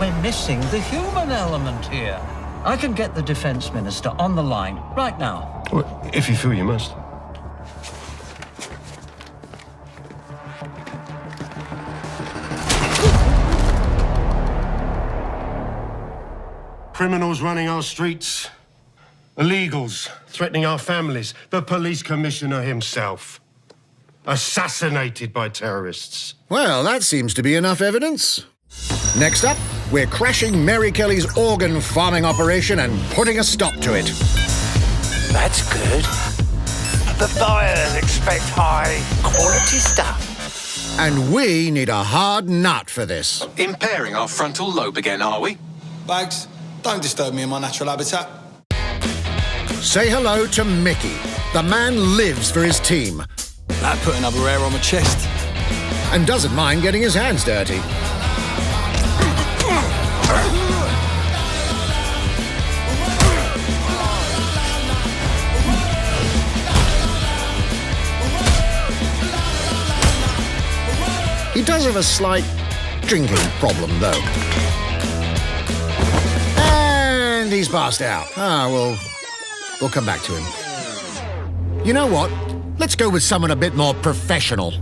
We're missing the human element here. I can get the Defence Minister on the line right now. Well, if you feel you must. Criminals running our streets, illegals threatening our families, the police commissioner himself, assassinated by terrorists. Well, that seems to be enough evidence. Next up, we're crashing Mary Kelly's organ farming operation and putting a stop to it. That's good. The buyers expect high quality stuff. And we need a hard nut for this. Impairing our frontal lobe again, are we? Bags, don't disturb me in my natural habitat. Say hello to Mickey. The man lives for his team. That put another hair on my chest. And doesn't mind getting his hands dirty. He does have a slight drinking problem, though. And he's passed out. We'll come back to him. You know what? Let's go with someone a bit more professional.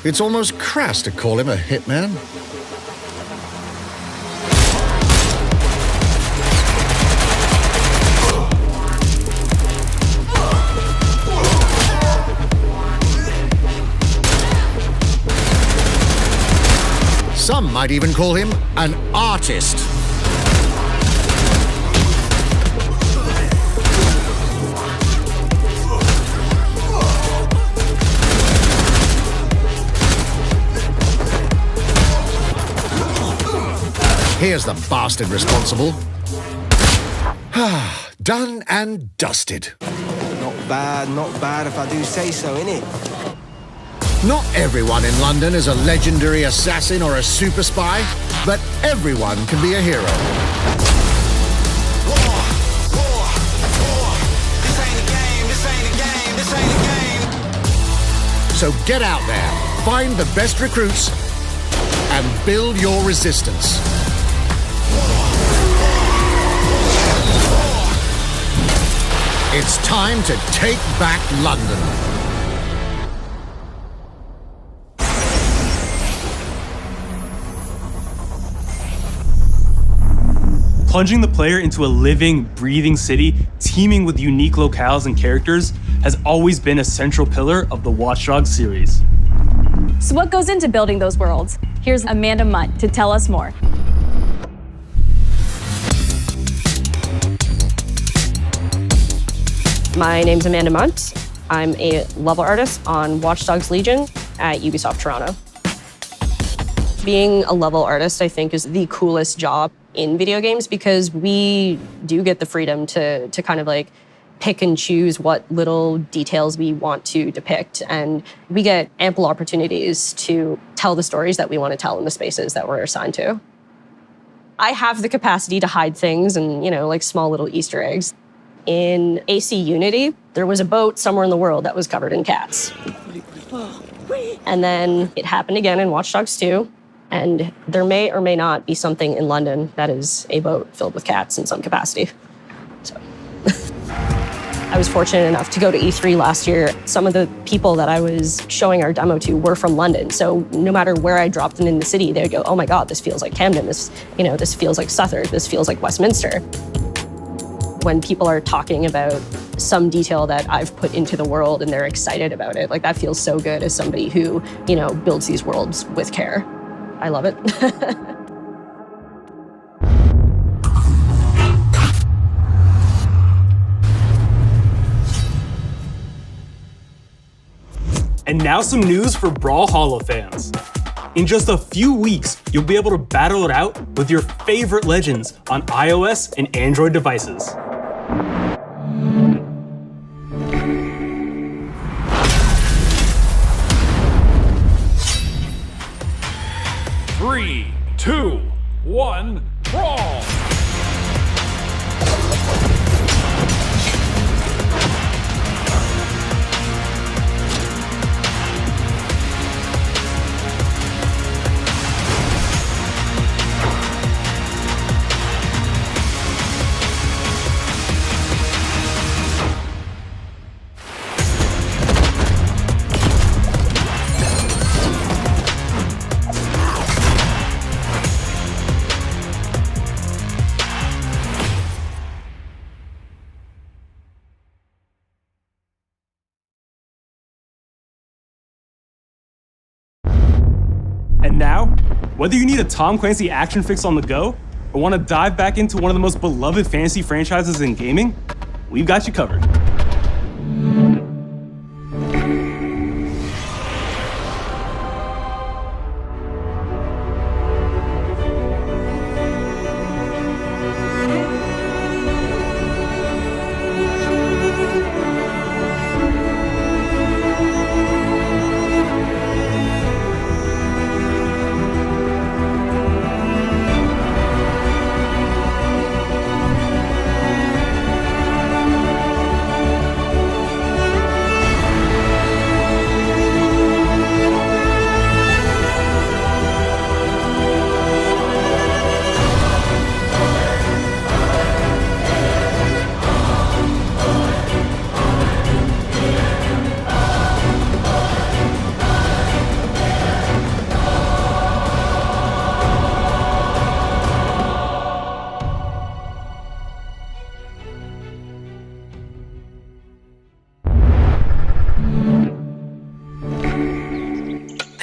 It's almost crass to call him a hitman. Some might even call him an artist. Here's the bastard responsible. Done and dusted. Not bad if I do say so, innit? Not everyone in London is a legendary assassin or a super spy, but everyone can be a hero. So get out there, find the best recruits, and build your resistance. It's time to take back London. Plunging the player into a living, breathing city teeming with unique locales and characters has always been a central pillar of the Watch Dogs series. So what goes into building those worlds? Here's Amanda Munt to tell us more. My name's Amanda Munt. I'm a level artist on Watch Dogs Legion at Ubisoft Toronto. Being a level artist, I think, is the coolest job in video games because we do get the freedom to kind of like pick and choose what little details we want to depict. And we get ample opportunities to tell the stories that we want to tell in the spaces that we're assigned to. I have the capacity to hide things and, like small little Easter eggs. In AC Unity, there was a boat somewhere in the world that was covered in cats. And then it happened again in Watch Dogs 2. And there may or may not be something in London that is a boat filled with cats in some capacity. So I was fortunate enough to go to E3 last year. Some of the people that I was showing our demo to were from London. So no matter where I dropped them in the city, they'd go, oh my God, this feels like Camden. This feels like Southwark. This feels like Westminster. When people are talking about some detail that I've put into the world and they're excited about it, like that feels so good as somebody who, builds these worlds with care. I love it. And now some news for Brawlhalla fans. In just a few weeks, you'll be able to battle it out with your favorite legends on iOS and Android devices. now, whether you need a Tom Clancy action fix on the go or want to dive back into one of the most beloved fantasy franchises in gaming, we've got you covered.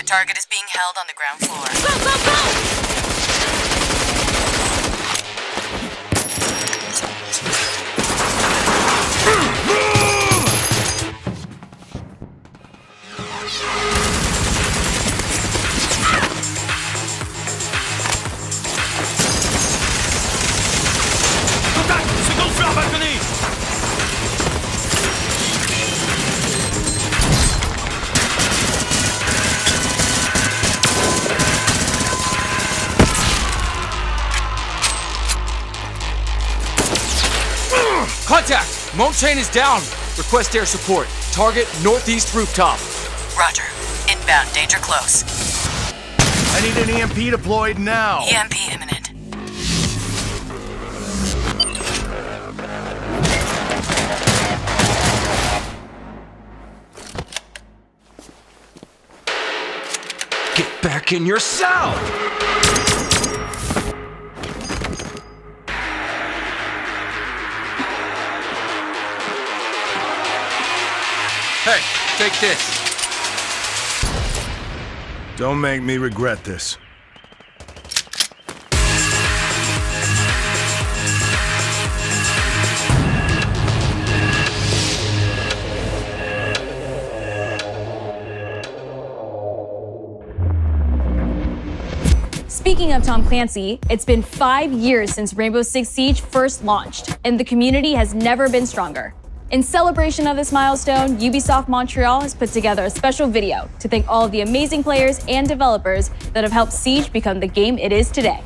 Target is being held on the ground floor. Go, go, go! Contact! Second floor balcony! Contact! Montchain is down. Request air support. Target northeast rooftop. Roger. Inbound, danger close. I need an EMP deployed now. EMP imminent. Get back in your cell! Hey, take this. Don't make me regret this. Speaking of Tom Clancy, it's been 5 years since Rainbow Six Siege first launched, and the community has never been stronger. In celebration of this milestone, Ubisoft Montreal has put together a special video to thank all of the amazing players and developers that have helped Siege become the game it is today.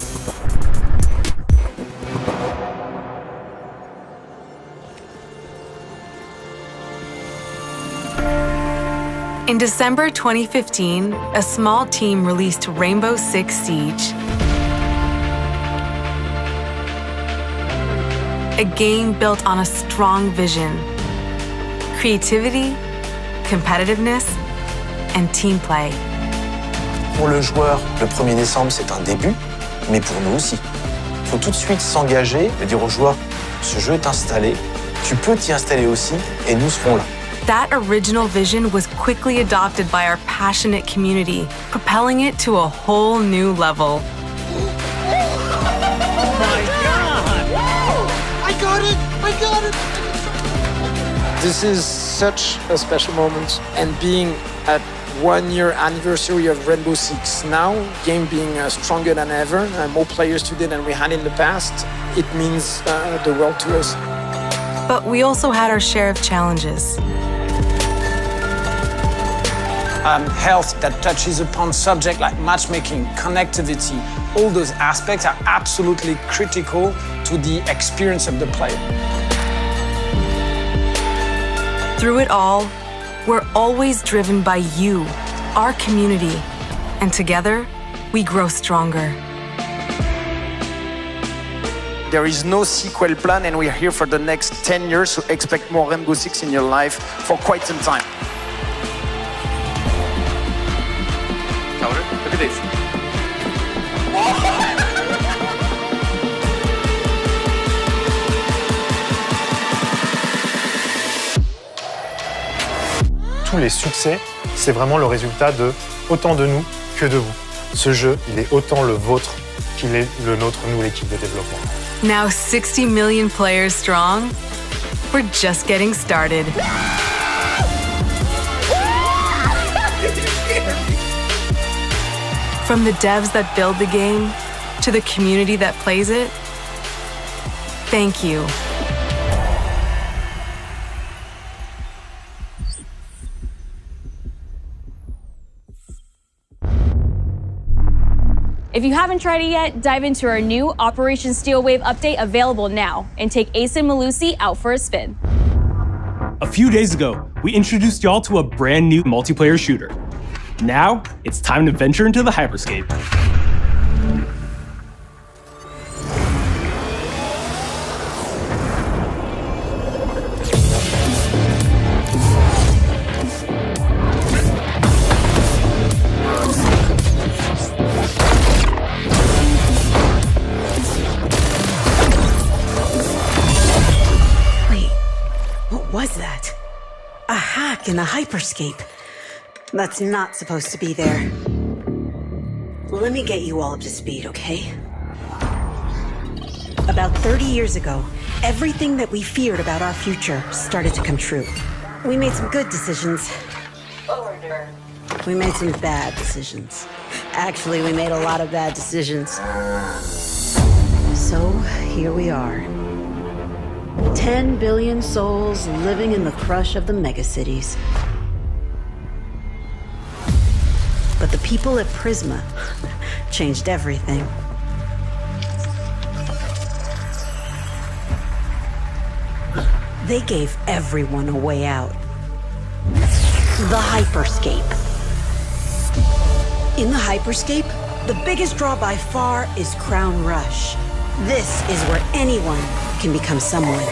In December 2015, a small team released Rainbow Six Siege. A game built on a strong vision, creativity, competitiveness, and team play. Pour le joueur, le 1er décembre, c'est un début, mais pour nous aussi. Il faut tout de suite s'engager et dire aux joueurs, ce jeu est installé, tu peux t'y installer aussi, et nous serons là. That original vision was quickly adopted by our passionate community, propelling it to a whole new level. I got it! This is such a special moment, and being at 1 year anniversary of Rainbow Six now, game being stronger than ever, more players today than we had in the past, it means the world to us. But we also had our share of challenges. Health that touches upon subjects like matchmaking, connectivity, all those aspects are absolutely critical to the experience of the player. Through it all, we're always driven by you, our community, and together, we grow stronger. There is no sequel plan, and we're here for the next 10 years, so expect more Rainbow Six in your life for quite some time. Look at this. Tous les succès, c'est vraiment le résultat de autant de nous que de vous. Ce jeu, il est autant le vôtre qu'il est le nôtre, nous, l'équipe de développement. Now 60 million players strong, we're just getting started. From the devs that build the game to the community that plays it, thank you. If you haven't tried it yet, dive into our new Operation Steel Wave update available now and take Ace and Malusi out for a spin. A few days ago, we introduced y'all to a brand new multiplayer shooter. Now, it's time to venture into the Hyperscape. Was that? A hack in the Hyperscape. That's not supposed to be there. Let me get you all up to speed, okay? About 30 years ago, everything that we feared about our future started to come true. We made some good decisions. We made some bad decisions. Actually, we made a lot of bad decisions. So, here we are. 10 billion souls living in the crush of the megacities. But the people at Prisma changed everything. They gave everyone a way out. The Hyperscape. In the Hyperscape, the biggest draw by far is Crown Rush. This is where anyone can become someone.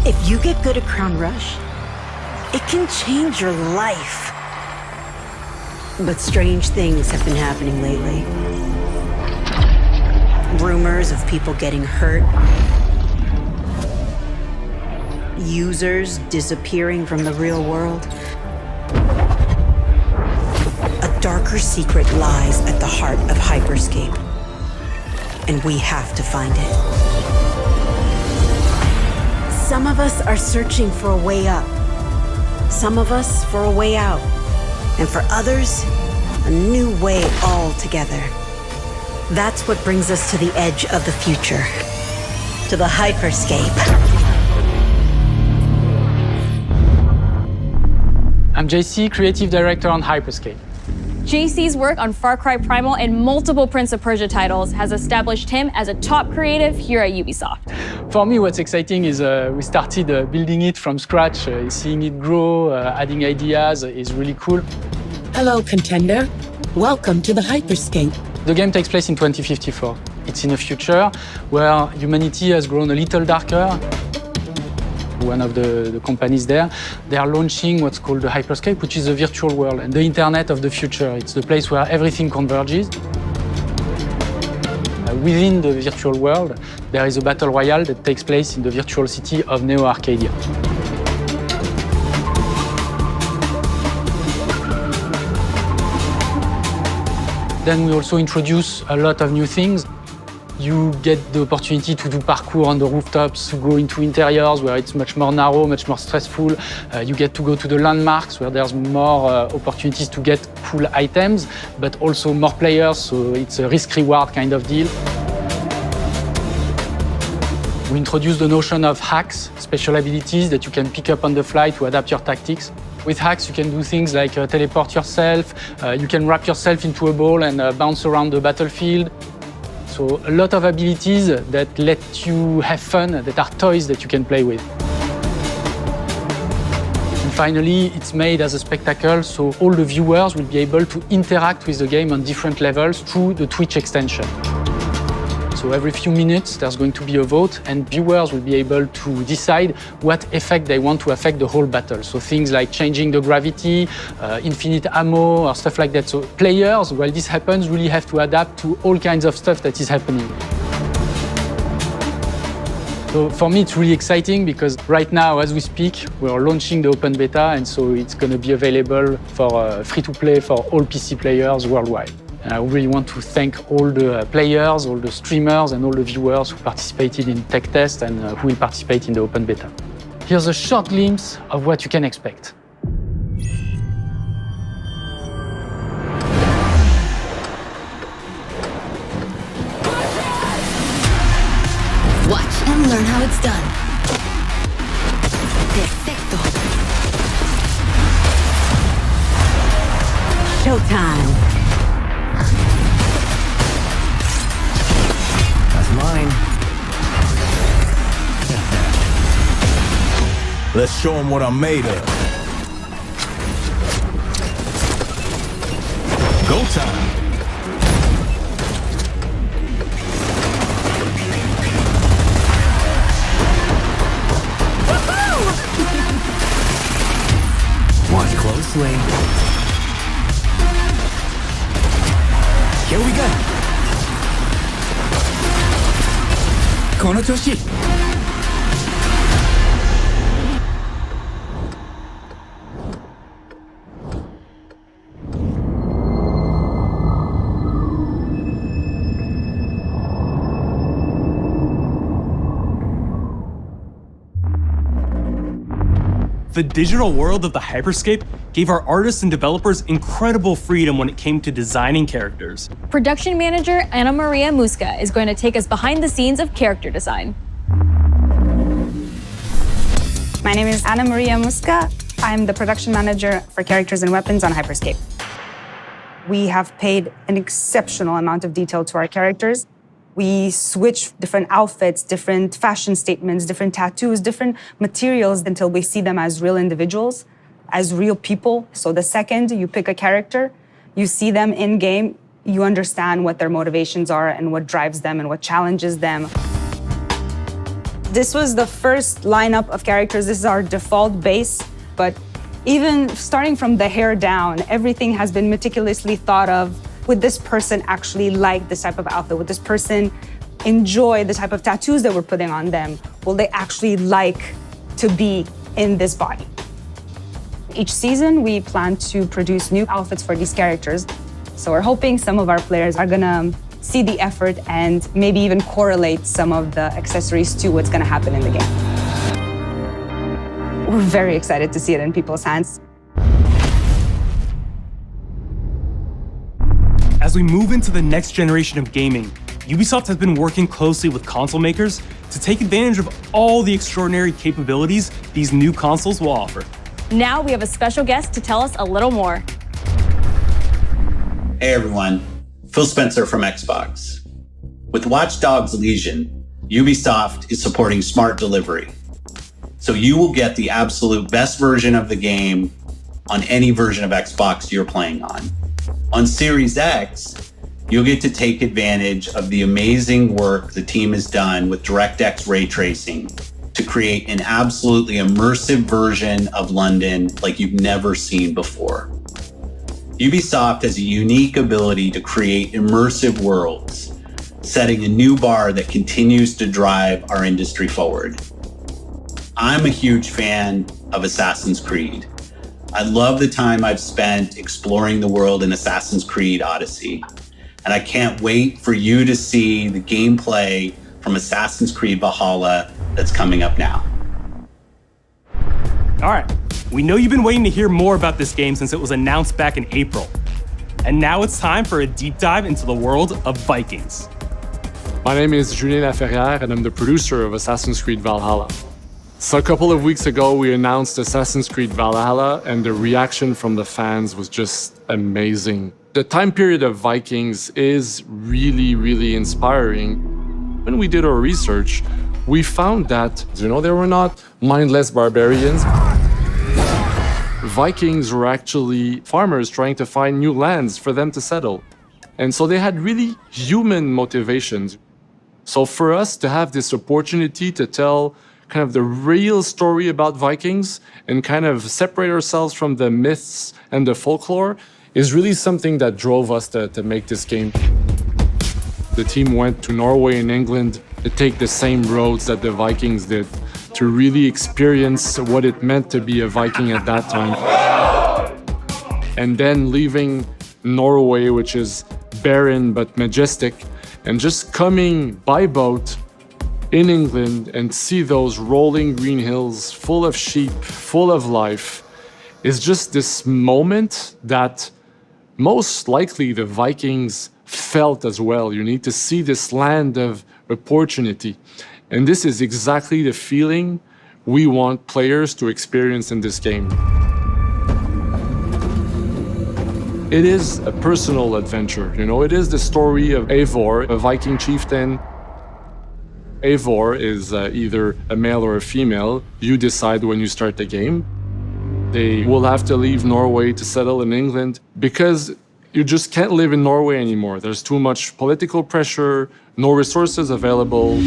If you get good at Crown Rush, it can change your life. But strange things have been happening lately. Rumors of people getting hurt. Users disappearing from the real world. A darker secret lies at the heart of Hyperscape. And we have to find it. Some of us are searching for a way up. Some of us for a way out. And for others, a new way altogether. That's what brings us to the edge of the future. To the Hyperscape. I'm JC, Creative Director on Hyperscape. JC's work on Far Cry Primal and multiple Prince of Persia titles has established him as a top creative here at Ubisoft. For me, what's exciting is we started building it from scratch. Seeing it grow, adding ideas is really cool. Hello, contender. Welcome to the Hyperscape. The game takes place in 2054. It's in a future where humanity has grown a little darker. One of the companies there, they are launching what's called the Hyperscape, which is a virtual world and the internet of the future. It's the place where everything converges. Within the virtual world, there is a battle royale that takes place in the virtual city of Neo Arcadia. Then we also introduce a lot of new things. You get the opportunity to do parkour on the rooftops, to go into interiors where it's much more narrow, much more stressful. You get to go to the landmarks where there's more opportunities to get cool items, but also more players, so it's a risk-reward kind of deal. We introduce the notion of hacks, special abilities that you can pick up on the fly to adapt your tactics. With hacks, you can do things like teleport yourself, you can wrap yourself into a ball and bounce around the battlefield. So a lot of abilities that let you have fun, that are toys that you can play with. And finally, it's made as a spectacle, so all the viewers will be able to interact with the game on different levels through the Twitch extension. So every few minutes, there's going to be a vote, and viewers will be able to decide what effect they want to affect the whole battle. So things like changing the gravity, infinite ammo, or stuff like that. So players, while this happens, really have to adapt to all kinds of stuff that is happening. So for me, it's really exciting because right now, as we speak, we're launching the open beta, and so it's going to be available for free-to-play for all PC players worldwide. And I really want to thank all the players, all the streamers, and all the viewers who participated in tech test and who will participate in the open beta. Here's a short glimpse of what you can expect. Watch and learn how it's done. Perfecto. Showtime. That's mine. Let's show them what I'm made of. Go time. Watch closely. Here we go. この調子。The digital world of the Hyperscape gave our artists and developers incredible freedom when it came to designing characters. Production manager Ana Maria Musca is going to take us behind the scenes of character design. My name is Ana Maria Musca. I'm the production manager for characters and weapons on Hyperscape. We have paid an exceptional amount of detail to our characters. We switch different outfits, different fashion statements, different tattoos, different materials until we see them as real individuals, as real people. So the second you pick a character, you see them in game, you understand what their motivations are and what drives them and what challenges them. This was the first lineup of characters. This is our default base, but even starting from the hair down, everything has been meticulously thought of. Would this person actually like this type of outfit? Would this person enjoy the type of tattoos that we're putting on them? Will they actually like to be in this body? Each season, we plan to produce new outfits for these characters. So we're hoping some of our players are gonna see the effort and maybe even correlate some of the accessories to what's gonna happen in the game. We're very excited to see it in people's hands. As we move into the next generation of gaming, Ubisoft has been working closely with console makers to take advantage of all the extraordinary capabilities these new consoles will offer. Now we have a special guest to tell us a little more. Hey everyone, Phil Spencer from Xbox. With Watch Dogs Legion, Ubisoft is supporting smart delivery. So you will get the absolute best version of the game on any version of Xbox you're playing on. On Series X, you'll get to take advantage of the amazing work the team has done with DirectX ray tracing to create an absolutely immersive version of London like you've never seen before. Ubisoft has a unique ability to create immersive worlds, setting a new bar that continues to drive our industry forward. I'm a huge fan of Assassin's Creed. I love the time I've spent exploring the world in Assassin's Creed Odyssey, and I can't wait for you to see the gameplay from Assassin's Creed Valhalla that's coming up now. All right, we know you've been waiting to hear more about this game since it was announced back in April. And now it's time for a deep dive into the world of Vikings. My name is Julien Laferrière, and I'm the producer of Assassin's Creed Valhalla. So a couple of weeks ago, we announced Assassin's Creed Valhalla, and the reaction from the fans was just amazing. The time period of Vikings is really, really inspiring. When we did our research, we found that, they were not mindless barbarians. Vikings were actually farmers trying to find new lands for them to settle. And so they had really human motivations. So for us to have this opportunity to tell kind of the real story about Vikings and kind of separate ourselves from the myths and the folklore is really something that drove us to make this game. The team went to Norway and England to take the same roads that the Vikings did, to really experience what it meant to be a Viking at that time. And then leaving Norway, which is barren but majestic, and just coming by boat in England and see those rolling green hills full of sheep, full of life, is just this moment that most likely the Vikings felt as well. You need to see this land of opportunity. And this is exactly the feeling we want players to experience in this game. It is a personal adventure, you know, it is the story of Eivor, a Viking chieftain. Eivor is either a male or a female. You decide when you start the game. They will have to leave Norway to settle in England because you just can't live in Norway anymore. There's too much political pressure, no resources available.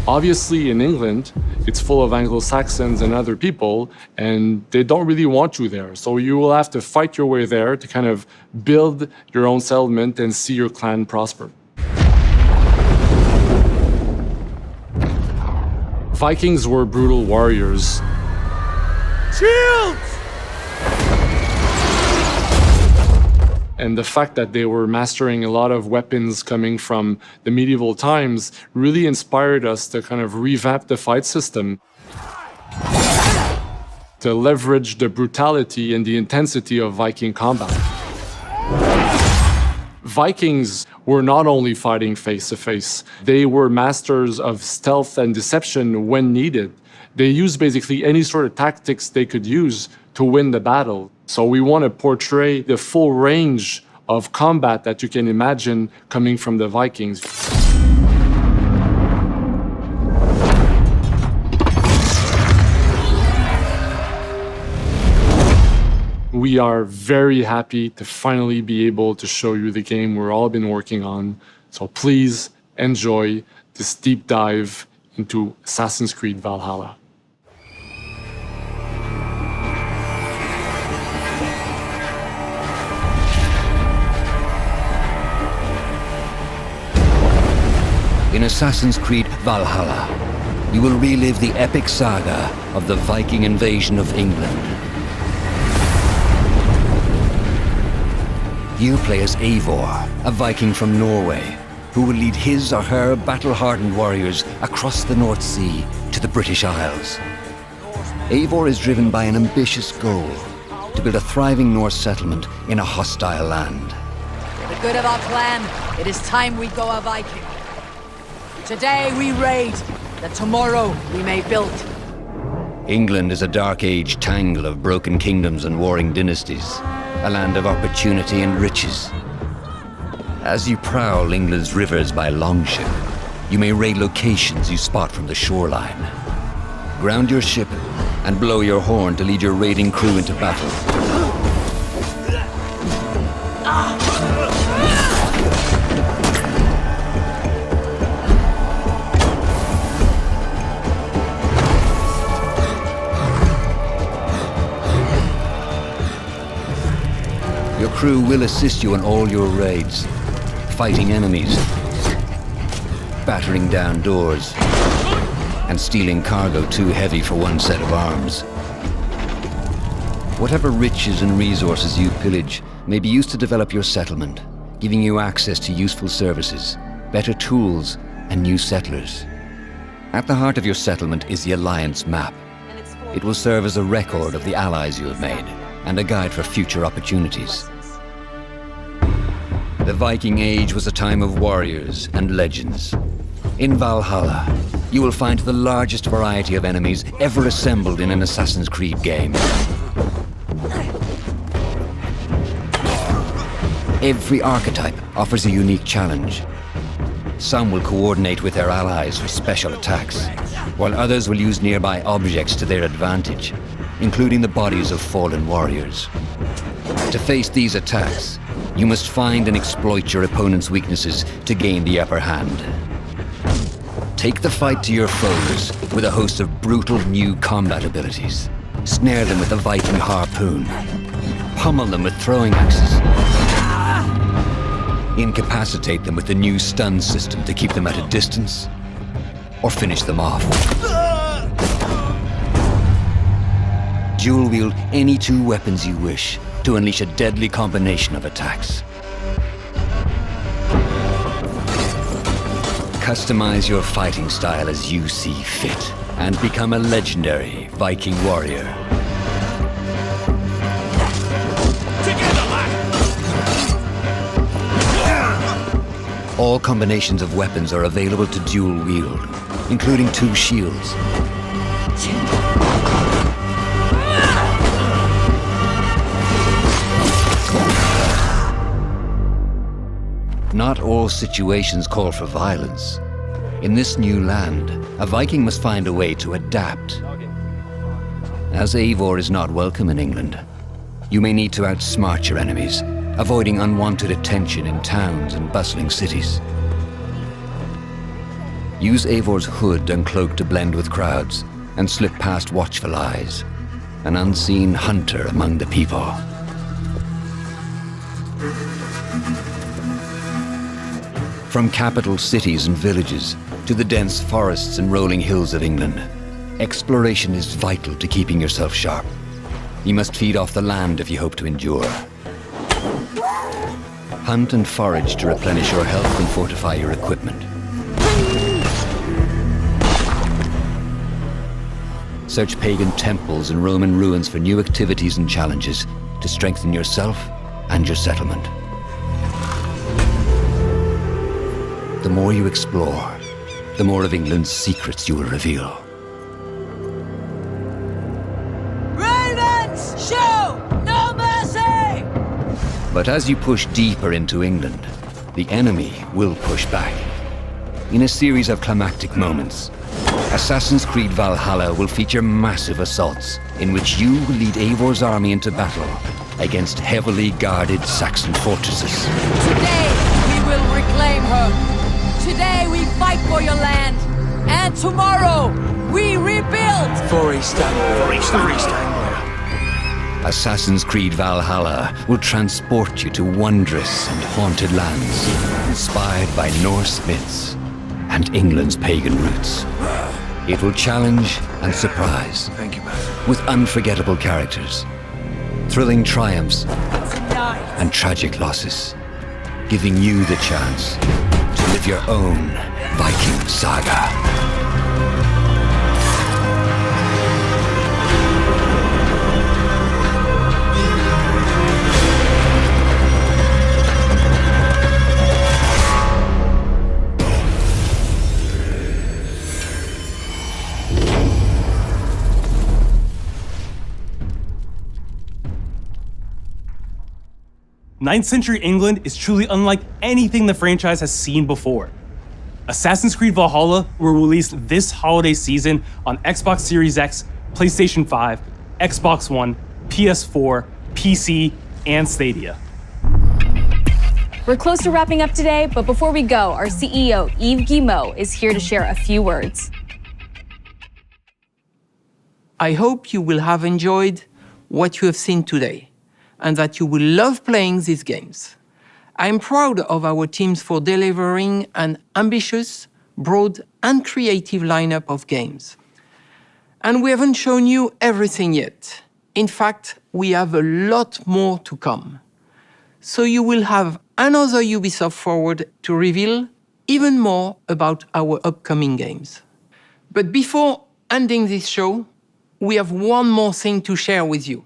Obviously, in England, it's full of Anglo-Saxons and other people, and they don't really want you there. So you will have to fight your way there to kind of build your own settlement and see your clan prosper. Vikings were brutal warriors. Shields! And the fact that they were mastering a lot of weapons coming from the medieval times really inspired us to kind of revamp the fight system, to leverage the brutality and the intensity of Viking combat. Vikings were not only fighting face-to-face, they were masters of stealth and deception when needed. They used basically any sort of tactics they could use to win the battle. So we want to portray the full range of combat that you can imagine coming from the Vikings. We are very happy to finally be able to show you the game we've all been working on. So please enjoy this deep dive into Assassin's Creed Valhalla. In Assassin's Creed Valhalla, you will relive the epic saga of the Viking invasion of England. You play as Eivor, a Viking from Norway, who will lead his or her battle-hardened warriors across the North Sea to the British Isles. Eivor is driven by an ambitious goal, to build a thriving Norse settlement in a hostile land. For the good of our clan, it is time we go a Viking. Today we raid, that tomorrow we may build. England is a dark age tangle of broken kingdoms and warring dynasties, a land of opportunity and riches. As you prowl England's rivers by longship, you may raid locations you spot from the shoreline. Ground your ship and blow your horn to lead your raiding crew into battle. Your crew will assist you in all your raids, fighting enemies, battering down doors, and stealing cargo too heavy for one set of arms. Whatever riches and resources you pillage may be used to develop your settlement, giving you access to useful services, better tools, and new settlers. At the heart of your settlement is the Alliance map. It will serve as a record of the allies you have made, and a guide for future opportunities. The Viking Age was a time of warriors and legends. In Valhalla, you will find the largest variety of enemies ever assembled in an Assassin's Creed game. Every archetype offers a unique challenge. Some will coordinate with their allies for special attacks, while others will use nearby objects to their advantage, including the bodies of fallen warriors. To face these attacks, you must find and exploit your opponent's weaknesses to gain the upper hand. Take the fight to your foes with a host of brutal new combat abilities. Snare them with a Viking harpoon. Pummel them with throwing axes. Incapacitate them with the new stun system to keep them at a distance, or finish them off. Dual wield any two weapons you wish to unleash a deadly combination of attacks. Customize your fighting style as you see fit and become a legendary Viking warrior. All combinations of weapons are available to dual wield, including two shields. Not all situations call for violence. In this new land, a Viking must find a way to adapt. As Eivor is not welcome in England, you may need to outsmart your enemies, avoiding unwanted attention in towns and bustling cities. Use Eivor's hood and cloak to blend with crowds and slip past watchful eyes, an unseen hunter among the people. From capital cities and villages to the dense forests and rolling hills of England, exploration is vital to keeping yourself sharp. You must feed off the land if you hope to endure. Hunt and forage to replenish your health and fortify your equipment. Search pagan temples and Roman ruins for new activities and challenges to strengthen yourself and your settlement. The more you explore, the more of England's secrets you will reveal. Ravens, show no mercy! But as you push deeper into England, the enemy will push back. In a series of climactic moments, Assassin's Creed Valhalla will feature massive assaults in which you will lead Eivor's army into battle against heavily guarded Saxon fortresses. Today, we will reclaim her. Today we fight for your land, and tomorrow we rebuild! For East Anglia. Assassin's Creed Valhalla will transport you to wondrous and haunted lands, inspired by Norse myths and England's pagan roots. It will challenge and surprise. Thank you, man. With unforgettable characters, thrilling triumphs, and tragic losses, giving you the chance to live your own Viking saga. Ninth century England is truly unlike anything the franchise has seen before. Assassin's Creed Valhalla will release this holiday season on Xbox Series X, PlayStation 5, Xbox One, PS4, PC, and Stadia. We're close to wrapping up today, but before we go, our CEO, Yves Guillemot, is here to share a few words. I hope you will have enjoyed what you have seen today, and that you will love playing these games. I'm proud of our teams for delivering an ambitious, broad, and creative lineup of games. And we haven't shown you everything yet. In fact, we have a lot more to come. So you will have another Ubisoft Forward to reveal even more about our upcoming games. But before ending this show, we have one more thing to share with you.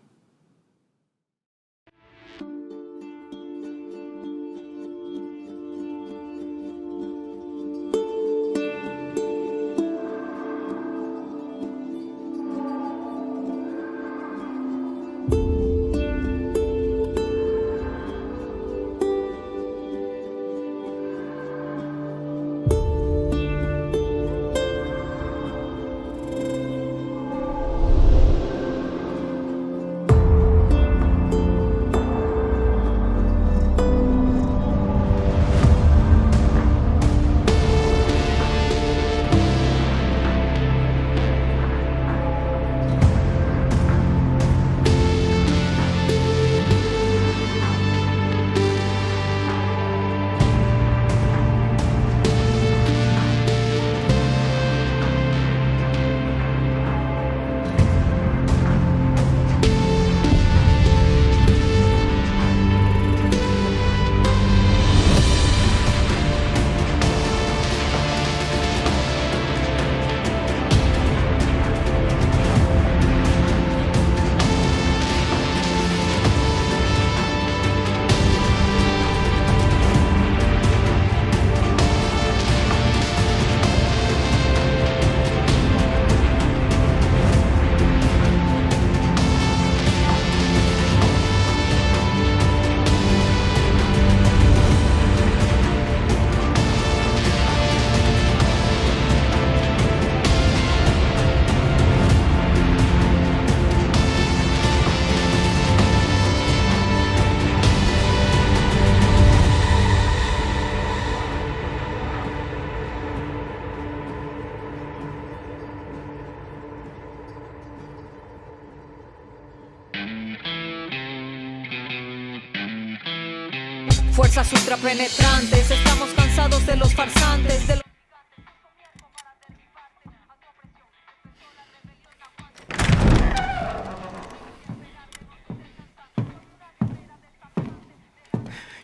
fuerzas ultrapenetrantes. Estamos cansados de los farsantes, de los...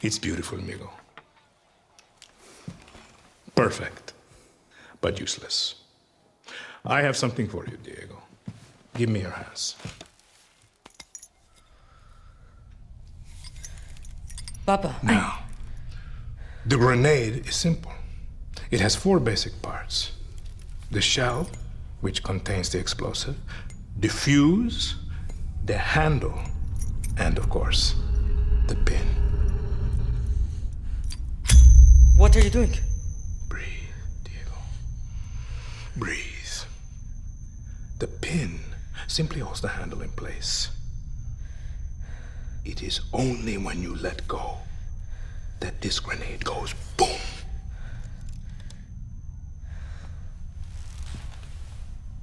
It's beautiful, amigo. Perfect, but useless. I have something for you, Diego. Give me your hands. Papa. Now, the grenade is simple. It has 4 basic parts. The shell, which contains the explosive, the fuse, the handle, and of course, the pin. What are you doing? Breathe. The pin simply holds the handle in place. It is only when you let go that this grenade goes boom.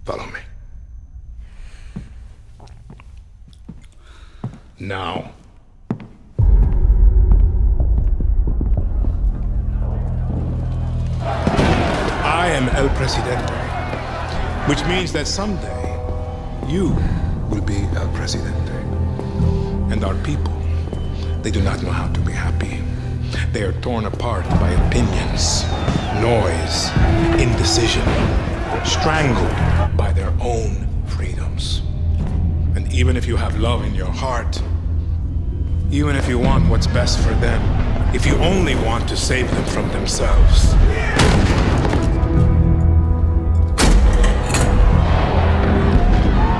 Follow me. Now. I am El Presidente, which means that someday you will be El Presidente. And our people, they do not know how to be happy. They are torn apart by opinions, noise, indecision, strangled by their own freedoms. And even if you have love in your heart, even if you want what's best for them, if you only want to save them from themselves,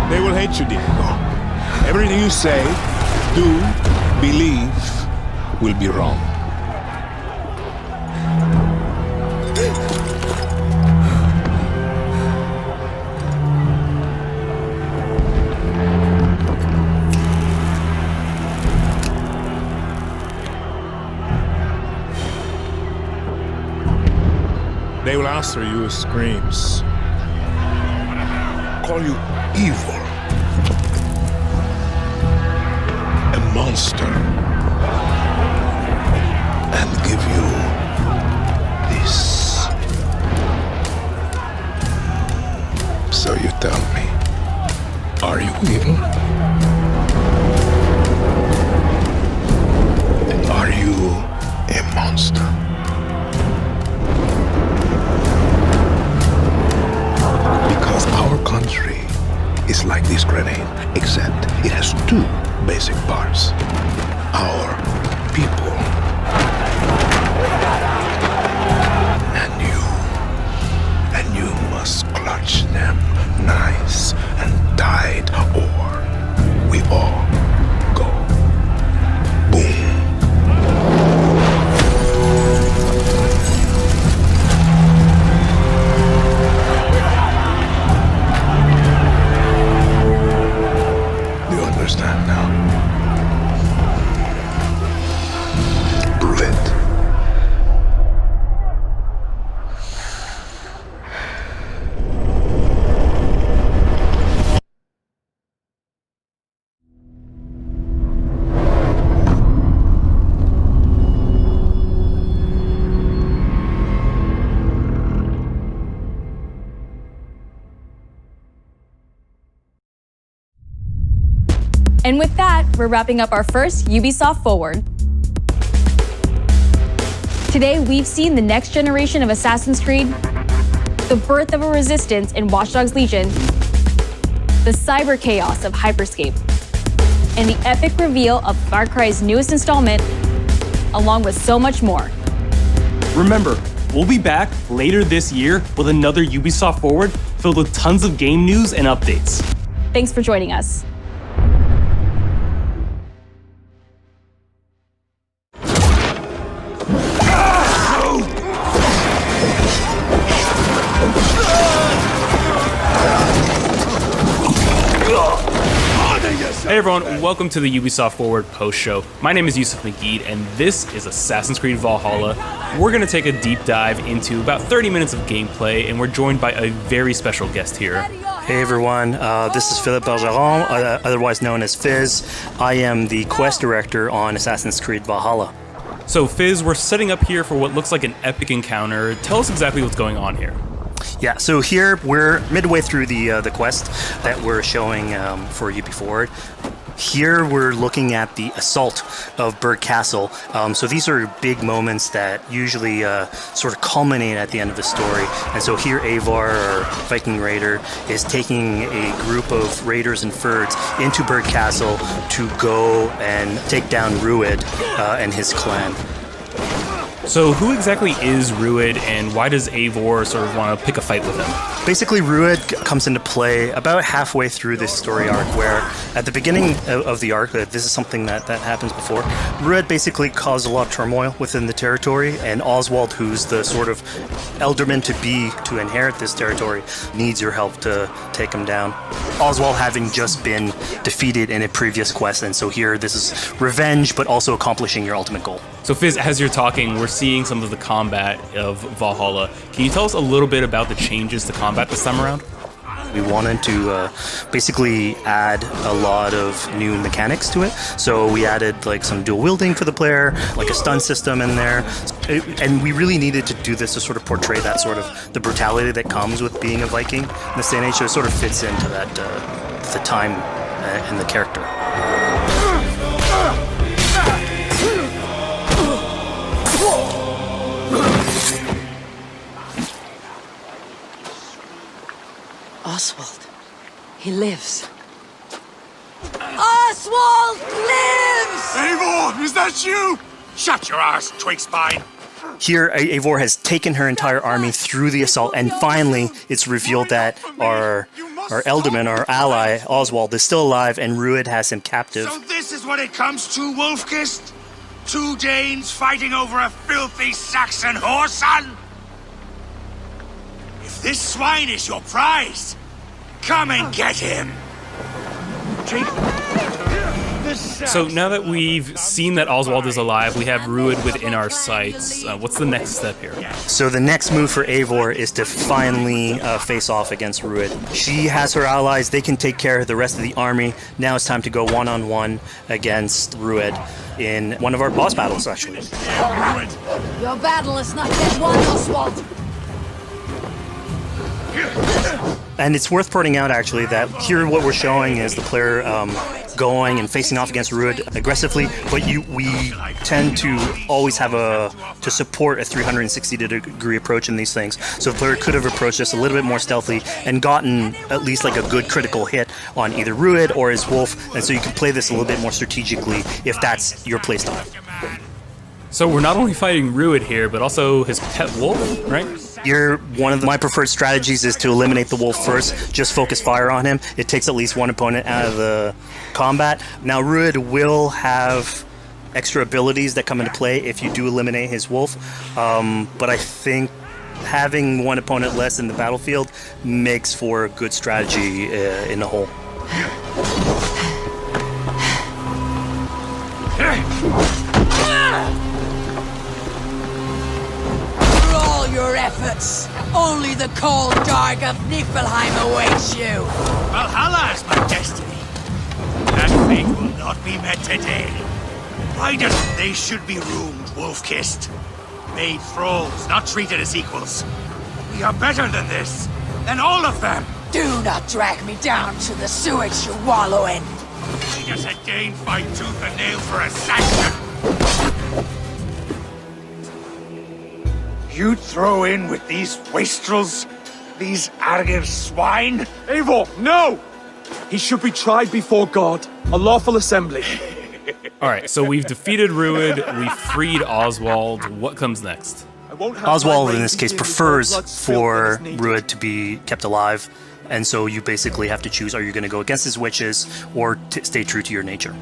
they will hate you, Diego. Everything you say, do, believe, will be wrong. They will answer you with screams, call you evil, a monster, and give you this. So you tell me, are you evil? And are you a monster? Because our country is like this grenade, except it has 2 basic parts. Our people. And you must clutch them nice and tight, or we all go boom. Do you understand now? Prove it. And with that, we're wrapping up our first Ubisoft Forward. Today, we've seen the next generation of Assassin's Creed, the birth of a resistance in Watch Dogs Legion, the cyber chaos of Hyperscape, and the epic reveal of Far Cry's newest installment, along with so much more. Remember, we'll be back later this year with another Ubisoft Forward filled with tons of game news and updates. Thanks for joining us. Hey everyone, welcome to the Ubisoft Forward post show. My name is Yusuf Magid, and this is Assassin's Creed Valhalla. We're going to take a deep dive into about 30 minutes of gameplay, and we're joined by a very special guest here. Hey everyone, this is Philippe Bergeron, otherwise known as Fizz. I am the quest director on Assassin's Creed Valhalla. So Fizz, we're setting up here for what looks like an epic encounter. Tell us exactly what's going on here. Yeah, so here we're midway through the quest that we're showing for UB Forward. Here we're looking at the assault of Berg Castle. So these are big moments that usually sort of culminate at the end of the story. And so here Eivor, our Viking raider, is taking a group of raiders and Fyrds into Berg Castle to go and take down Rued and his clan. So who exactly is Rued, and why does Eivor sort of want to pick a fight with him? Basically, Rued comes into play about halfway through this story arc, where at the beginning of the arc, this is something that happens before, Rued basically caused a lot of turmoil within the territory, and Oswald, who's the sort of elderman to inherit this territory, needs your help to take him down. Oswald having just been defeated in a previous quest, and so here this is revenge, but also accomplishing your ultimate goal. So Fizz, as you're talking, we're seeing some of the combat of Valhalla. Can you tell us a little bit about the changes to combat this time around? We wanted to basically add a lot of new mechanics to it. So we added like some dual wielding for the player, like a stun system in there. And we really needed to do this to sort of portray that sort of the brutality that comes with being a Viking in this day and age. So it sort of fits into that the time and the character. Oswald. He lives. Oswald lives! Eivor, is that you? Shut your ass, twig spine. Here, Eivor has taken her entire army through the assault, and finally it's revealed that our Elderman, our ally, Oswald, is still alive, and Rued has him captive. So this is what it comes to, Wolfkist? 2 Danes fighting over a filthy Saxon whoreson? If this swine is your prize, come and get him! So now that we've seen that Oswald is alive, we have Rued within our sights. What's the next step here? So the next move for Eivor is to finally face off against Rued. She has her allies, they can take care of the rest of the army. Now it's time to go one-on-one against Rued in one of our boss battles, actually. Your battle is not yet won, Oswald. And it's worth pointing out, actually, that here what we're showing is the player going and facing off against Rued aggressively, but we tend to always have to support a 360-degree approach in these things. So the player could have approached this a little bit more stealthily and gotten at least like a good critical hit on either Rued or his wolf, and so you can play this a little bit more strategically if that's your playstyle. So we're not only fighting Rued here, but also his pet wolf, right? One of my preferred strategies is to eliminate the wolf first, just focus fire on him. It takes at least one opponent out of the combat. Now Rued will have extra abilities that come into play if you do eliminate his wolf, but I think having one opponent less in the battlefield makes for a good strategy in the whole. Your efforts. Only the cold dark of Niflheim awaits you. Valhalla is my destiny. That fate will not be met today. Why does they should be ruined, Wolf-kissed? Made thralls, not treated as equals. We are better than this. Than all of them. Do not drag me down to the sewage you wallow in. We just a Dane fight tooth and nail for a Saxon. You'd throw in with these wastrels? These Argir swine? Eivor, no! He should be tried before God, a lawful assembly. All right, so we've defeated Rued, we freed Oswald. What comes next? Oswald, in this case, prefers for Rued to be kept alive, and so you basically have to choose, are you going to go against his wishes or stay true to your nature?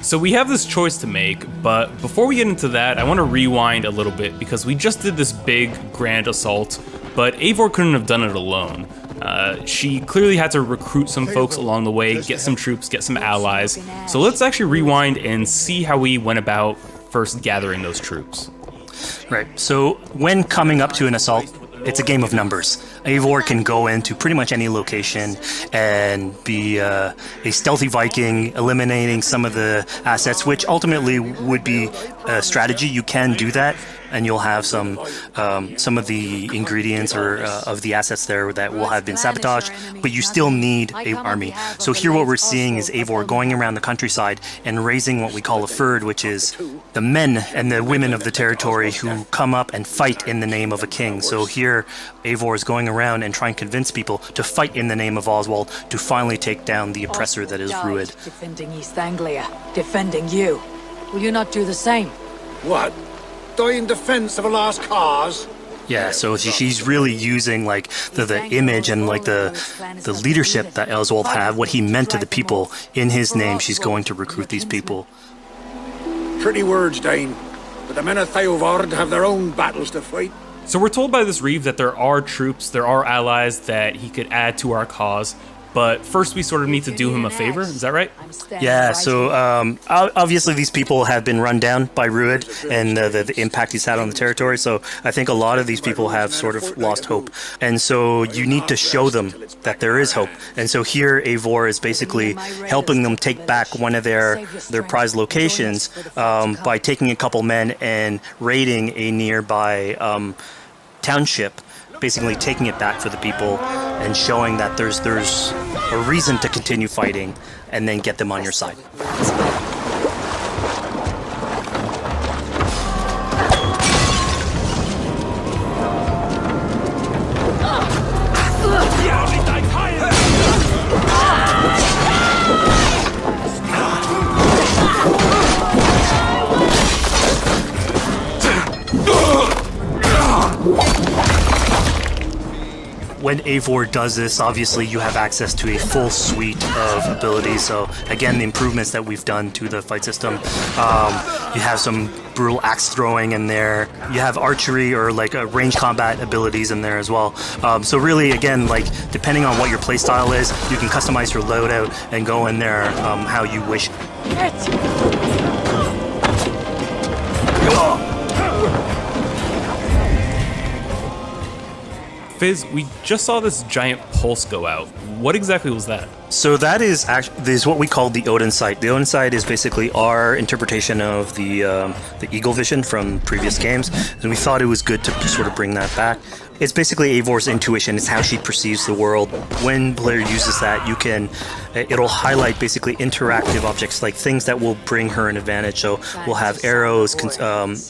So we have this choice to make, but before we get into that, I want to rewind a little bit because we just did this big, grand assault, but Eivor couldn't have done it alone. She clearly had to recruit some folks along the way, get some troops, get some allies. So let's actually rewind and see how we went about first gathering those troops. Right, so when coming up to an assault, it's a game of numbers. Eivor can go into pretty much any location and be a stealthy Viking, eliminating some of the assets, which ultimately would be strategy, you can do that, and you'll have some of the ingredients or of the assets there that will have been sabotaged, but you still need an army. So here what we're seeing is Eivor going around the countryside and raising what we call a fyrd, which is the men and the women of the territory who come up and fight in the name of a king. So here Eivor is going around and trying to convince people to fight in the name of Oswald to finally take down the oppressor that is Rued. Defending East Anglia, defending you. Will you not do the same? What? Die in defense of a lost cause? Yeah, so she's really using like the image and like the leadership that Oswald had, what he meant to the people in his name. She's going to recruit these people. Pretty words, Dane. But the men of Theovard have their own battles to fight. So we're told by this Reeve that there are troops, there are allies that he could add to our cause. But first we sort of need to do him a favor, is that right? Yeah, so obviously these people have been run down by Rued and the impact he's had on the territory, so I think a lot of these people have sort of lost hope. And so you need to show them that there is hope. And so here Eivor is basically helping them take back one of their prized locations by taking a couple men and raiding a nearby township, basically taking it back for the people and showing that there's a reason to continue fighting and then get them on your side. When Eivor does this, obviously you have access to a full suite of abilities. So again, the improvements that we've done to the fight system. You have some brutal axe throwing in there. You have archery or like range combat abilities in there as well. So really, again, like depending on what your playstyle is, you can customize your loadout and go in there how you wish. Fizz, we just saw this giant pulse go out. What exactly was that? So that is what we call the Odin sight. The Odin sight is basically our interpretation of the eagle vision from previous games, and we thought it was good to sort of bring that back. It's basically Eivor's intuition. It's how she perceives the world. When the player uses that, it'll highlight basically interactive objects, like things that will bring her an advantage. So we'll have arrows,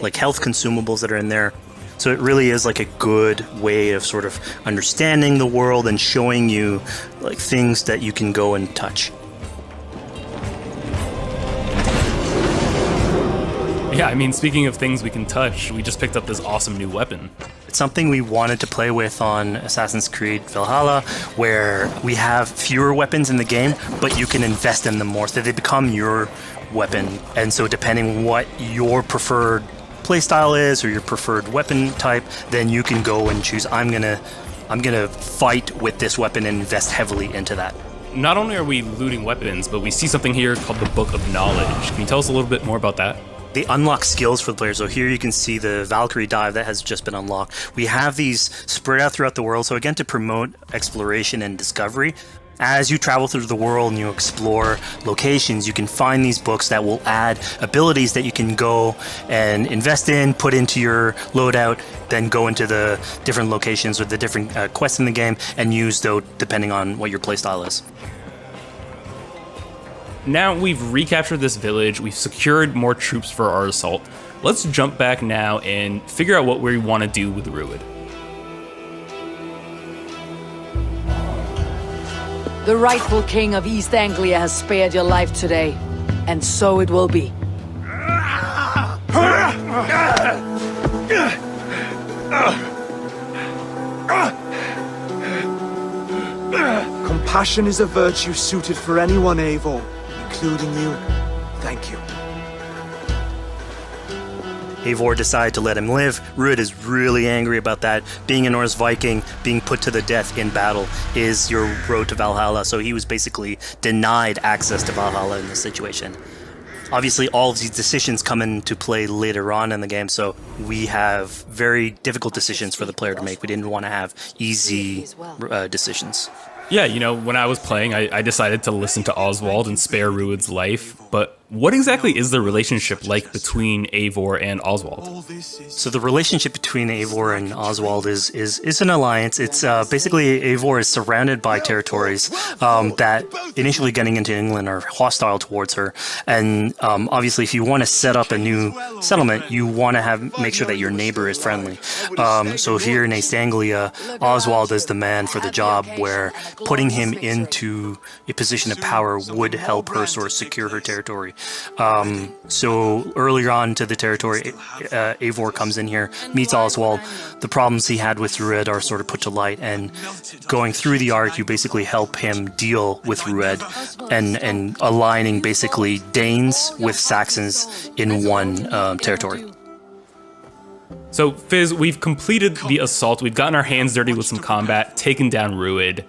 like health consumables that are in there. So it really is like a good way of sort of understanding the world and showing you like things that you can go and touch. Yeah, I mean, speaking of things we can touch, we just picked up this awesome new weapon. It's something we wanted to play with on Assassin's Creed Valhalla, where we have fewer weapons in the game, but you can invest in them more, so they become your weapon. And so depending what your preferred playstyle is or your preferred weapon type, then you can go and choose, I'm gonna fight with this weapon and invest heavily into that. Not only are we looting weapons, but we see something here called the Book of Knowledge. Can you tell us a little bit more about that? They unlock skills for the players. So here you can see the Valkyrie dive that has just been unlocked. We have these spread out throughout the world, so again, to promote exploration and discovery. As you travel through the world and you explore locations, you can find these books that will add abilities that you can go and invest in, put into your loadout, then go into the different locations or the different quests in the game and use those depending on what your playstyle is. Now we've recaptured this village, we've secured more troops for our assault. Let's jump back now and figure out what we want to do with Rued. The rightful king of East Anglia has spared your life today, and so it will be. Compassion is a virtue suited for anyone, Eivor, including you. Thank you. Eivor decided to let him live. Rued is really angry about that. Being a Norse Viking, being put to the death in battle is your road to Valhalla. So he was basically denied access to Valhalla in this situation. Obviously, all of these decisions come into play later on in the game, so we have very difficult decisions for the player to make. We didn't want to have easy decisions. Yeah, you know, when I was playing, I decided to listen to Oswald and spare Rued's life, but What exactly is the relationship like between Eivor and Oswald? So the relationship between Eivor and Oswald is an alliance. It's basically Eivor is surrounded by territories that initially getting into England are hostile towards her, and obviously if you want to set up a new settlement, you want to make sure that your neighbor is friendly. So here in East Anglia, Oswald is the man for the job, where putting him into a position of power would help her sort of secure her territory. So earlier on to the territory, Eivor comes in here, meets Oswald. The problems he had with Rued are sort of put to light, and going through the arc, you basically help him deal with Rued and aligning basically Danes with Saxons in one territory. So, Fizz, we've completed the assault. We've gotten our hands dirty with some combat, taken down Rued.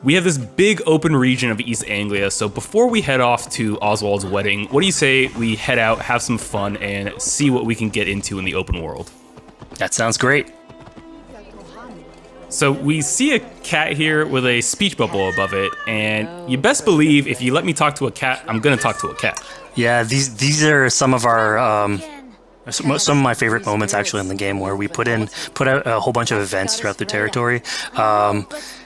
We have this big open region of East Anglia, so before we head off to Oswald's wedding, what do you say we head out, have some fun, and see what we can get into in the open world? That sounds great. So we see a cat here with a speech bubble above it, and you best believe if you let me talk to a cat, I'm gonna talk to a cat. Yeah, these are some of our some of my favorite moments actually in the game, where we put out a whole bunch of events throughout the territory.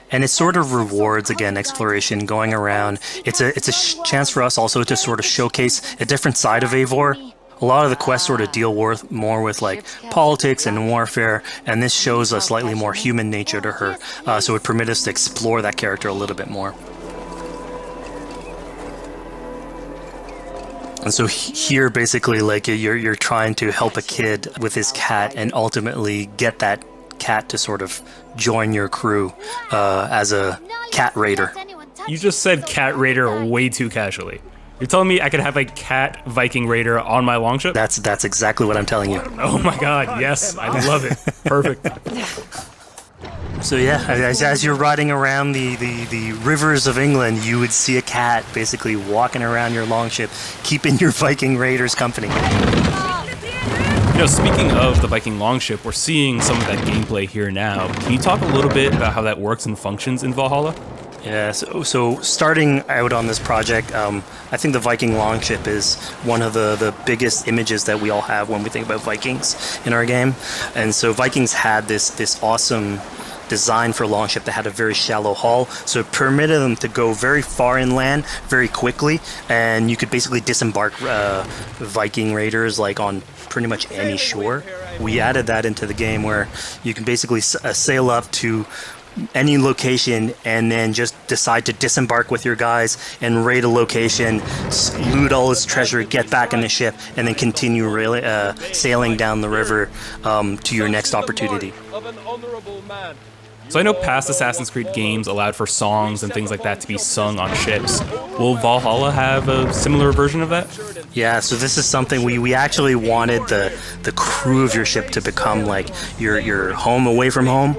And it sort of rewards, again, exploration, going around. It's a chance for us also to sort of showcase a different side of Eivor. A lot of the quests sort of deal more with like politics and warfare, and this shows a slightly more human nature to her. So it permits us to explore that character a little bit more. And so here, basically, like you're trying to help a kid with his cat, and ultimately get that cat to sort of join your crew as a cat raider. You just said cat raider way too casually. You're telling me I could have a cat Viking raider on my longship? That's exactly what I'm telling you. Oh my god, yes, I love it. Perfect. So yeah, as you're riding around the rivers of England, you would see a cat basically walking around your longship, keeping your Viking raiders company. You know, speaking of the Viking longship, we're seeing some of that gameplay here now. Can you talk a little bit about how that works and functions in Valhalla? Yeah, so starting out on this project, I think the Viking longship is one of the biggest images that we all have when we think about Vikings in our game. And so Vikings had this awesome design for longship that had a very shallow hull, so it permitted them to go very far inland very quickly, and you could basically disembark Viking raiders like on pretty much any shore. We added that into the game, where you can basically sail up to any location and then just decide to disembark with your guys and raid a location, loot all its treasure, get back in the ship, and then continue sailing down the river to your next opportunity. So I know past Assassin's Creed games allowed for songs and things like that to be sung on ships. Will Valhalla have a similar version of that? Yeah, so this is something we actually wanted the crew of your ship to become like your home away from home.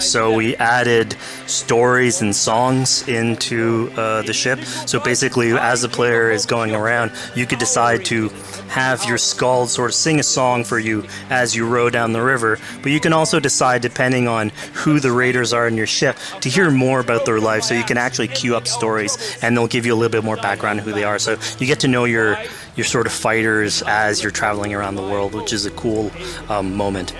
So we added stories and songs into the ship. So basically, as the player is going around, you could decide to have your skald sort of sing a song for you as you row down the river. But you can also decide, depending on who the raiders are in your ship, to hear more about their life. So you can actually queue up stories, and they'll give you a little bit more background on who they are. So you get to know your sort of fighters as you're traveling around the world, which is a cool moment.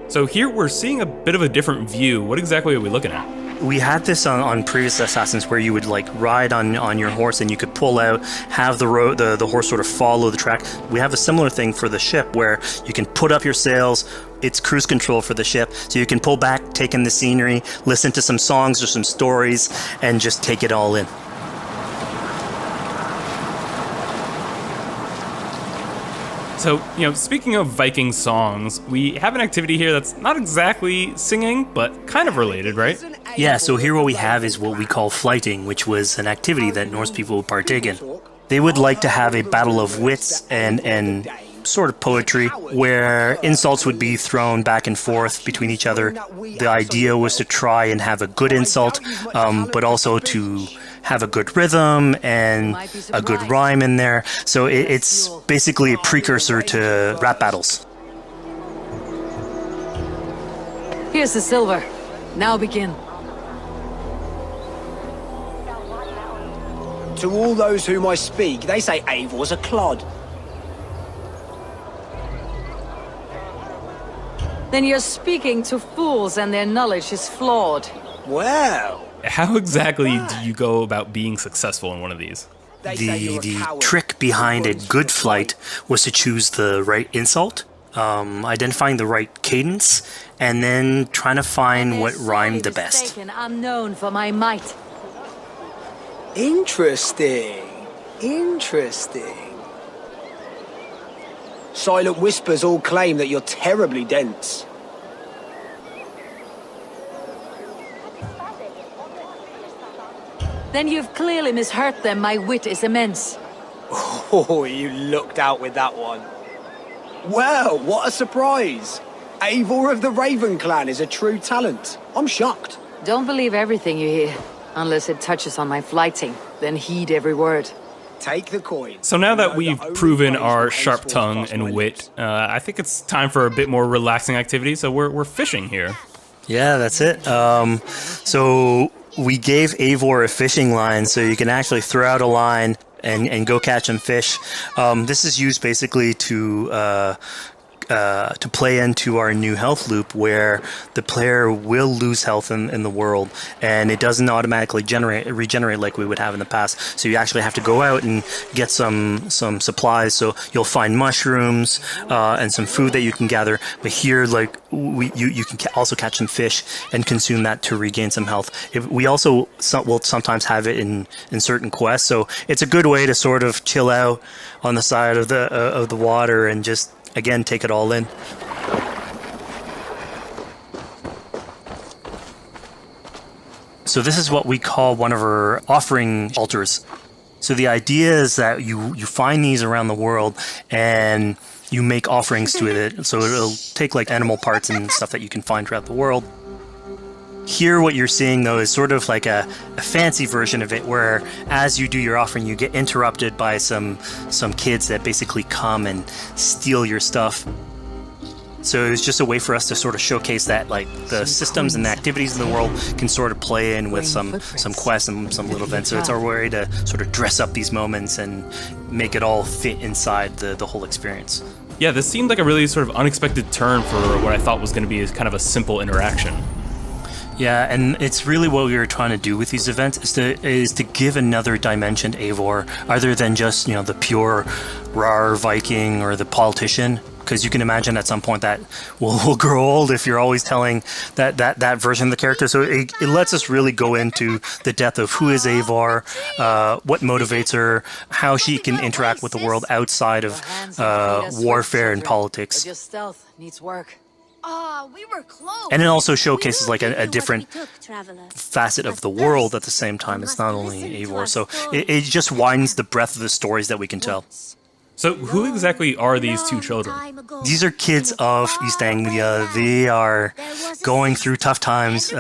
So here we're seeing a bit of a different view. What exactly are we looking at? We had this on previous Assassins, where you would like ride on your horse, and you could pull out, have the horse sort of follow the track. We have a similar thing for the ship, where you can put up your sails. It's cruise control for the ship, so you can pull back, take in the scenery, listen to some songs or some stories, and just take it all in. So, speaking of Viking songs, we have an activity here that's not exactly singing, but kind of related, right? Yeah, so here what we have is what we call flighting, which was an activity that Norse people would partake in. They would like to have a battle of wits and sort of poetry, where insults would be thrown back and forth between each other. The idea was to try and have a good insult, but also to have a good rhythm and a good rhyme in there. So it's basically a precursor to rap battles. Here's the silver. Now begin. To all those whom I speak, they say Eivor's a clod. Then you're speaking to fools and their knowledge is flawed. Well... How exactly do you go about being successful in one of these? The trick behind a good flight was to choose the right insult, identifying the right cadence, and then trying to find what rhymed the best. I'm known for my might. Interesting. Silent whispers all claim that you're terribly dense. Then you've clearly misheard them. My wit is immense. Oh, you looked out with that one. Well, what a surprise. Eivor of the Raven Clan is a true talent. I'm shocked. Don't believe everything you hear, unless it touches on my flighting. Then heed every word. Take the coin. So now that we've proven our sharp tongue and wit, I think it's time for a bit more relaxing activity. So we're fishing here. Yeah, that's it. So we gave Eivor a fishing line, so you can actually throw out a line and go catch some fish. This is used basically to play into our new health loop, where the player will lose health in the world, and it doesn't automatically regenerate like we would have in the past. So you actually have to go out and get some supplies. So you'll find mushrooms and some food that you can gather. But here, like you can also catch some fish and consume that to regain some health. We also will sometimes have it in certain quests. So it's a good way to sort of chill out on the side of the water and just, again, take it all in. So this is what we call one of our offering altars. So the idea is that you find these around the world and you make offerings to it. So it'll take like animal parts and stuff that you can find throughout the world. Here what you're seeing though is sort of like a fancy version of it, where as you do your offering you get interrupted by some kids that basically come and steal your stuff. So it's just a way for us to sort of showcase that like the systems and the activities in the world can sort of play in with some quests and some little events. So it's our way to sort of dress up these moments and make it all fit inside the whole experience. Yeah, this seemed like a really sort of unexpected turn for what I thought was going to be kind of a simple interaction. Yeah, and it's really what we were trying to do with these events is to give another dimension to Eivor, other than just, the pure rar Viking or the politician. Because you can imagine at some point that will grow old if you're always telling that version of the character. So it lets us really go into the depth of who is Eivor, what motivates her, how she can interact with the world outside of warfare and politics. Your stealth needs work. We were close. And it also showcases like a different facet of the world at the same time. It's not only Eivor. So it just widens the breadth of the stories that we can tell. So who exactly are these two children? These are kids of East Anglia. They are going through tough times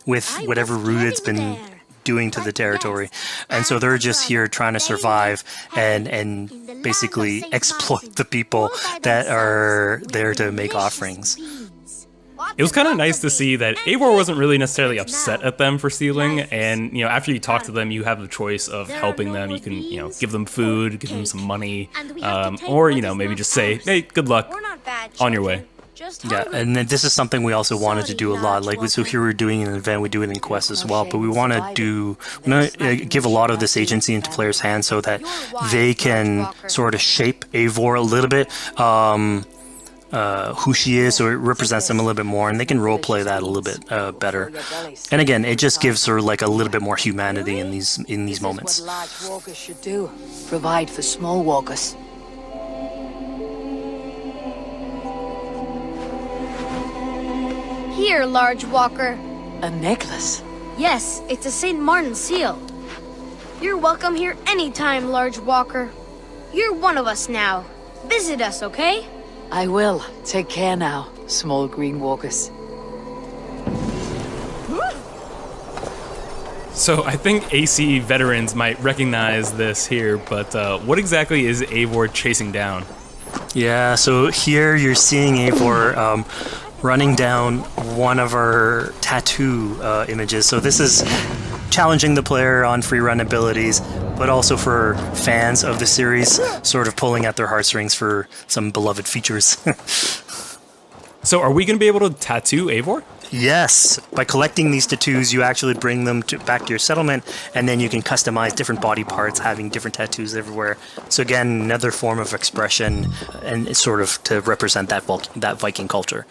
with whatever Rued's been doing to the territory. And so they're just here trying to survive and basically exploit the people that are there to make offerings. It was kind of nice to see that Eivor wasn't really necessarily upset at them for stealing, and after you talk to them, you have the choice of helping them. You can give them food, give them some money, or maybe just say, "Hey, good luck, on your way." Yeah, and then this is something we also wanted to do a lot. Like, so here we're doing an event, we do it in quests as well, but we want to give a lot of this agency into players' hands so that they can sort of shape Eivor a little bit. Who she is, so it represents them a little bit more, and they can roleplay that a little bit better. And again, it just gives her like a little bit more humanity in these moments. This is what large walkers should do. Provide for small walkers. Here, large walker. A necklace? Yes, it's a St. Martin seal. You're welcome here anytime, large walker. You're one of us now. Visit us, okay? I will. Take care now, small green walkers. So I think AC veterans might recognize this here, but what exactly is Eivor chasing down? Yeah, so here you're seeing Eivor running down one of our tattoo images. So this is challenging the player on free run abilities, but also for fans of the series, sort of pulling at their heartstrings for some beloved features. So are we going to be able to tattoo Eivor? Yes. By collecting these tattoos, you actually bring them back to your settlement, and then you can customize different body parts, having different tattoos everywhere. So again, another form of expression, and it's sort of to represent that Viking culture.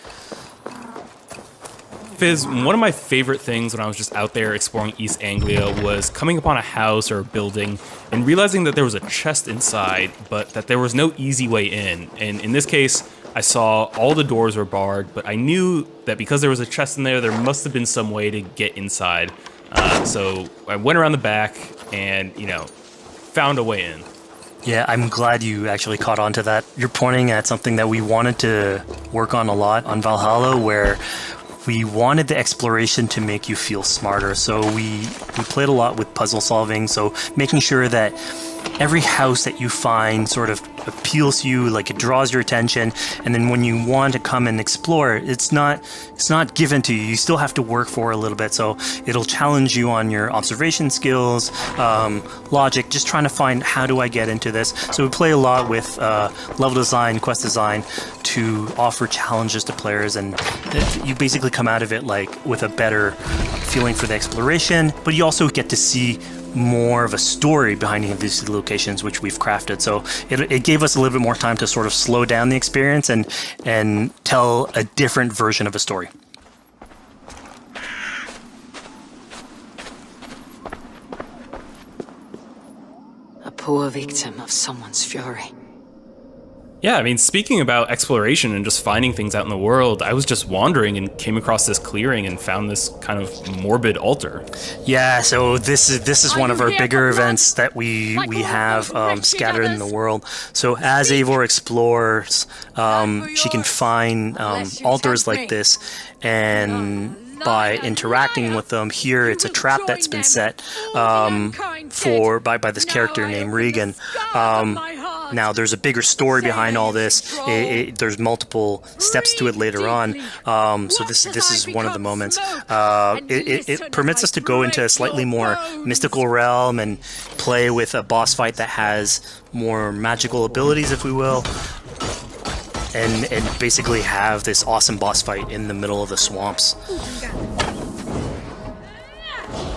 Fizz, one of my favorite things when I was just out there exploring East Anglia was coming upon a house or a building and realizing that there was a chest inside, but that there was no easy way in. And in this case, I saw all the doors were barred, but I knew that because there was a chest in there must have been some way to get inside. So I went around the back and, found a way in. Yeah, I'm glad you actually caught on to that. You're pointing at something that we wanted to work on a lot on Valhalla, where we wanted the exploration to make you feel smarter. So we played a lot with puzzle solving, so making sure that every house that you find sort of appeals to you, like it draws your attention, and then when you want to come and explore, it's not given to you. You still have to work for it a little bit, so it'll challenge you on your observation skills, logic, just trying to find how do I get into this. So we play a lot with level design, quest design to offer challenges to players, and you basically come out of it like with a better feeling for the exploration, but you also get to see more of a story behind any of these locations, which we've crafted. So it gave us a little bit more time to sort of slow down the experience and tell a different version of a story. A poor victim of someone's fury. Yeah, I mean, speaking about exploration and just finding things out in the world, I was just wandering and came across this clearing and found this kind of morbid altar. Yeah, so this is one of our bigger events that we have scattered in the world. So as Eivor explores, she can find altars like this, and by interacting with them, here it's a trap that's been set by this character named Regan. Now, there's a bigger story behind all this. There's multiple steps to it later on. So this is one of the moments. It permits us to go into a slightly more mystical realm and play with a boss fight that has more magical abilities, if we will. And basically have this awesome boss fight in the middle of the swamps.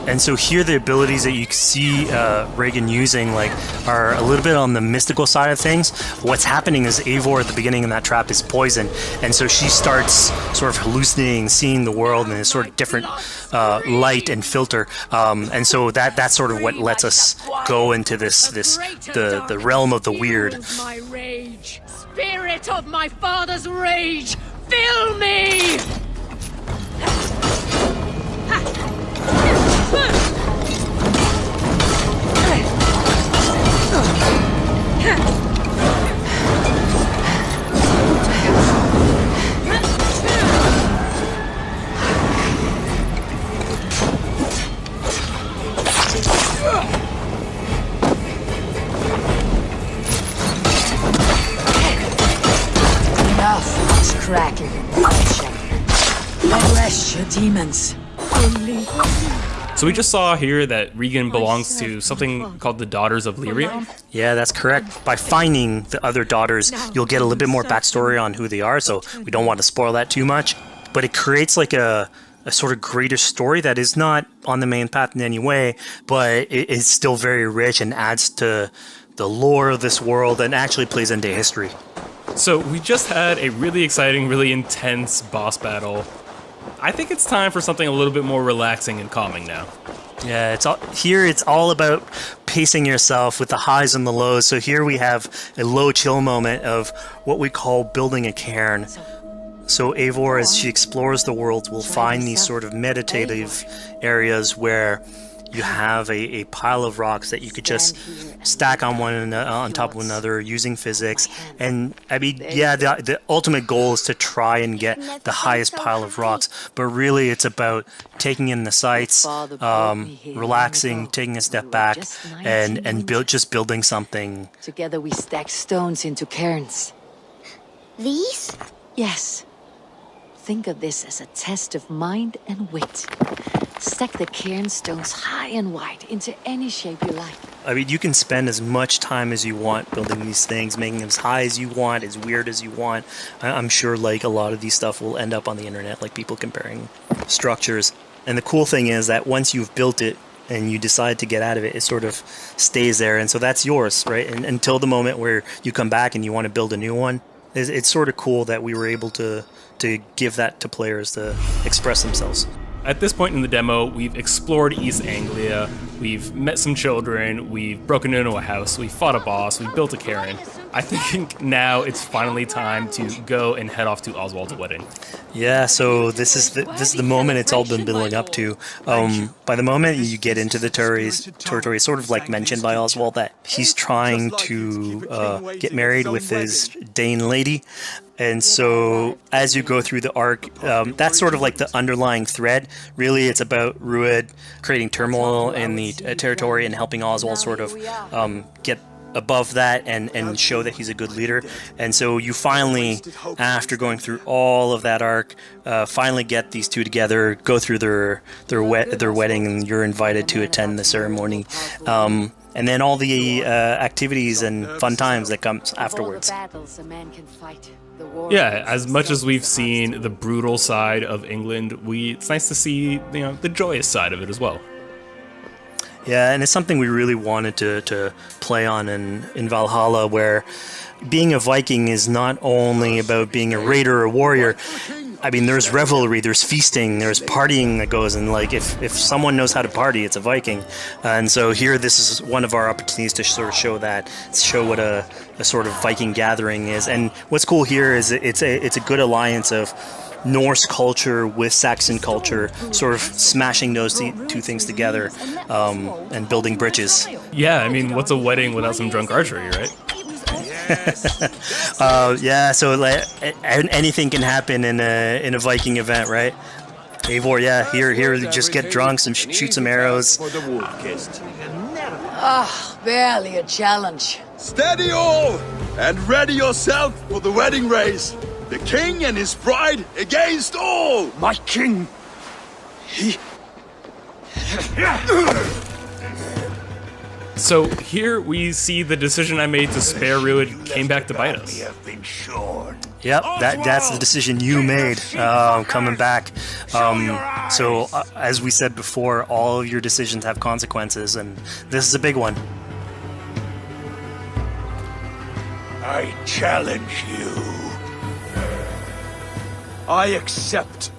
And so here the abilities that you see Regan using are a little bit on the mystical side of things. What's happening is Eivor at the beginning in that trap is poisoned, and so she starts sort of hallucinating, seeing the world in a sort of different light and filter. And so that's sort of what lets us go into the realm of the weird. My rage, spirit of my father's rage, fill me! Enough cracking and punching. Arrest your demons. So we just saw here that Regan belongs to something called the Daughters of Lyrion? Yeah, that's correct. By finding the other daughters, you'll get a little bit more backstory on who they are, so we don't want to spoil that too much. But it creates like a sort of greater story that is not on the main path in any way, but it's still very rich and adds to the lore of this world and actually plays into history. So we just had a really exciting, really intense boss battle. I think it's time for something a little bit more relaxing and calming now. Yeah, it's all about pacing yourself with the highs and the lows. So here we have a low chill moment of what we call building a cairn. So Eivor, as she explores the world, will find these sort of meditative areas where you have a pile of rocks that you could just stack on on top of one another using physics. And I mean, yeah, the ultimate goal is to try and get the highest pile of rocks, but really it's about taking in the sights, relaxing, taking a step back, and building something. Together we stack stones into cairns. These? Yes. Think of this as a test of mind and wit. Stack the cairn stones high and wide into any shape you like. I mean, you can spend as much time as you want building these things, making them as high as you want, as weird as you want. I'm sure like a lot of these stuff will end up on the internet, like people comparing structures. And the cool thing is that once you've built it and you decide to get out of it, it sort of stays there. And so that's yours, right? And until the moment where you come back and you want to build a new one. It's sort of cool that we were able to give that to players to express themselves. At this point in the demo, we've explored East Anglia, we've met some children, we've broken into a house, we fought a boss, we built a cairn. I think now it's finally time to go and head off to Oswald's wedding. Yeah, so this is the moment it's all been building up to. By the moment you get into the territory, it's sort of like mentioned by Oswald that he's trying to get married with his Dane lady. And so as you go through the arc, that's sort of like the underlying thread. Really, it's about Rued creating turmoil in the territory and helping Oswald sort of get above that and show that he's a good leader. And so you finally, after going through all of that arc, finally get these two together, go through their wedding, and you're invited to attend the ceremony. And then all the activities and fun times that comes afterwards. Yeah, as much as we've seen the brutal side of England, it's nice to see the joyous side of it as well. Yeah, and it's something we really wanted to play on in Valhalla, where being a Viking is not only about being a raider or a warrior. I mean, there's revelry, there's feasting, there's partying that goes, and like if someone knows how to party, it's a Viking. And so here, this is one of our opportunities to sort of show what a sort of Viking gathering is. And what's cool here is it's a good alliance of Norse culture with Saxon culture, sort of smashing those two things together and building bridges. Yeah, I mean, what's a wedding without some drunk archery, right? Yeah, so like, anything can happen in a Viking event, right? Eivor, yeah, here, just get drunk, shoot some arrows. Barely a challenge. Steady all, and ready yourself for the wedding race. The king and his bride against all! My king! He... So here we see the decision I made to spare Rued came back to bite us. Yep, that's the decision you made coming back. So as we said before, all of your decisions have consequences, and this is a big one. I challenge you. I accept.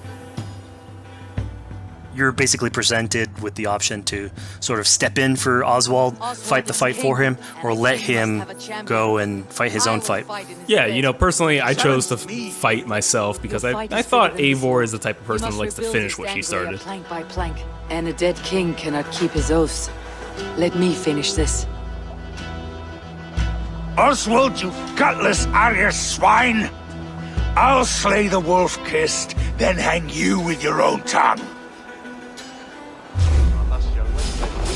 You're basically presented with the option to sort of step in for Oswald, fight the fight for him, or let him go and fight his own fight. Yeah, personally, I chose to fight myself because I thought Eivor is the type of person who likes to finish what she started. Plank by plank, and a dead king cannot keep his oaths. Let me finish this. Oswald, you gutless Irish swine! I'll slay the wolf-kissed, then hang you with your own tongue.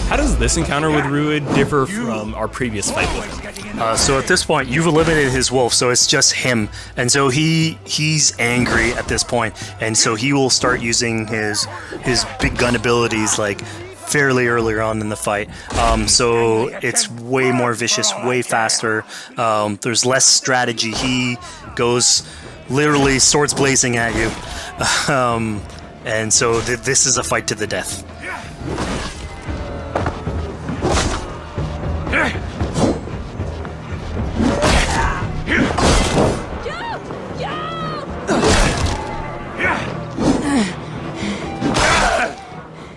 How does this encounter with Rued differ from our previous fight with him? So at this point, you've eliminated his wolf, so it's just him. And so he's angry at this point, and so he will start using his big gun abilities like fairly earlier on in the fight. So it's way more vicious, way faster. There's less strategy. He goes literally swords blazing at you. And so this is a fight to the death.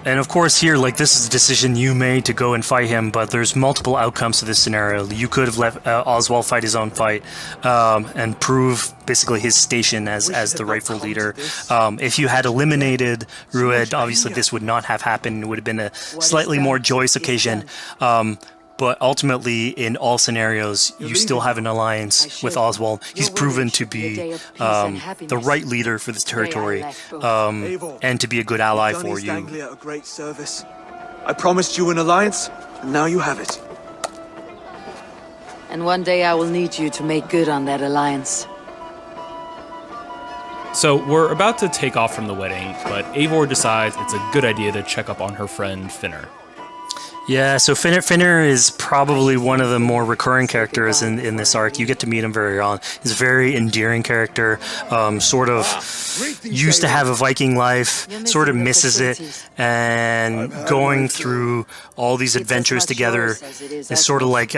And of course here, like, this is a decision you made to go and fight him, but there's multiple outcomes to this scenario. You could have let Oswald fight his own fight and prove basically his station as the rightful leader. If you had eliminated Rued, obviously this would not have happened. It would have been a slightly more joyous occasion. But ultimately, in all scenarios, you still have an alliance with Oswald. He's proven to be the right leader for this territory and to be a good ally for you. A great service. I promised you an alliance, and now you have it. And one day I will need you to make good on that alliance. So we're about to take off from the wedding, but Eivor decides it's a good idea to check up on her friend Finner. Yeah, so Finner is probably one of the more recurring characters in this arc. You get to meet him very early on. He's a very endearing character, sort of used to have a Viking life, sort of misses it, and going through all these adventures together is sort of like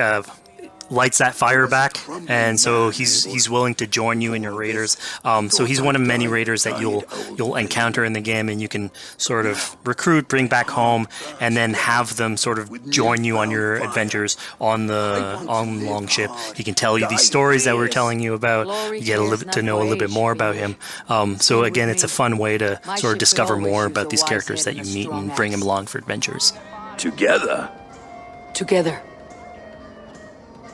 lights that fire back, and so he's willing to join you in your raiders. So he's one of many raiders that you'll encounter in the game, and you can sort of recruit, bring back home, and then have them sort of join you on your adventures on the longship. He can tell you these stories that we're telling you about. You get to know a little bit more about him. So again, it's a fun way to sort of discover more about these characters that you meet and bring them along for adventures. Together.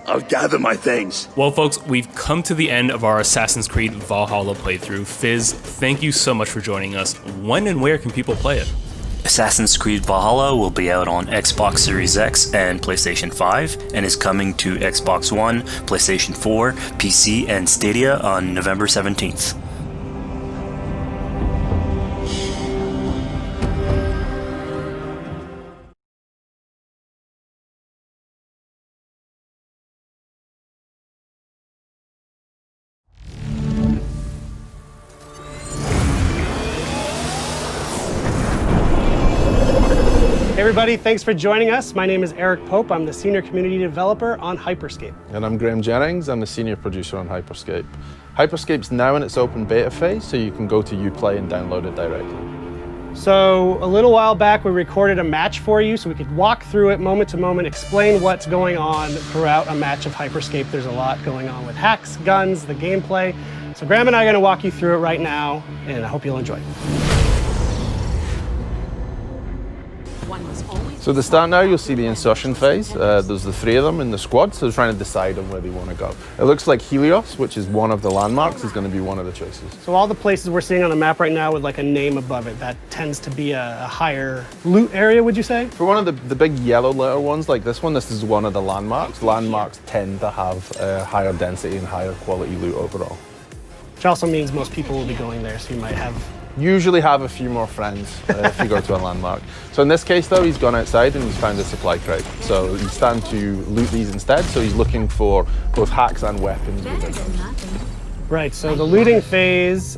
I'll gather my things. Well, folks, we've come to the end of our Assassin's Creed Valhalla playthrough. Fizz, thank you so much for joining us. When and where can people play it? Assassin's Creed Valhalla will be out on Xbox Series X and PlayStation 5, and is coming to Xbox One, PlayStation 4, PC, and Stadia on November 17th. Hey everybody, thanks for joining us. My name is Eric Pope. I'm the Senior Community Developer on Hyperscape. And I'm Graham Jennings. I'm the Senior Producer on Hyperscape. Hyperscape's now in its open beta phase, so you can go to Uplay and download it directly. So a little while back, we recorded a match for you so we could walk through it moment to moment, explain what's going on throughout a match of Hyperscape. There's a lot going on with hacks, guns, the gameplay. So Graham and I are going to walk you through it right now, and I hope you'll enjoy it. So at the start now, you'll see the insertion phase. There's the three of them in the squad, so they're trying to decide on where they want to go. It looks like Helios, which is one of the landmarks, is going to be one of the choices. So all the places we're seeing on the map right now with like a name above it, that tends to be a higher loot area, would you say? For one of the big yellow letter ones like this one, this is one of the landmarks. Landmarks tend to have higher density and higher quality loot overall. Which also means most people will be going there, so you might have usually have a few more friends if you go to a landmark. So in this case though, he's gone outside and he's found a supply crate. So he's starting to loot these instead, so he's looking for both hacks and weapons within those. Right, so the looting phase,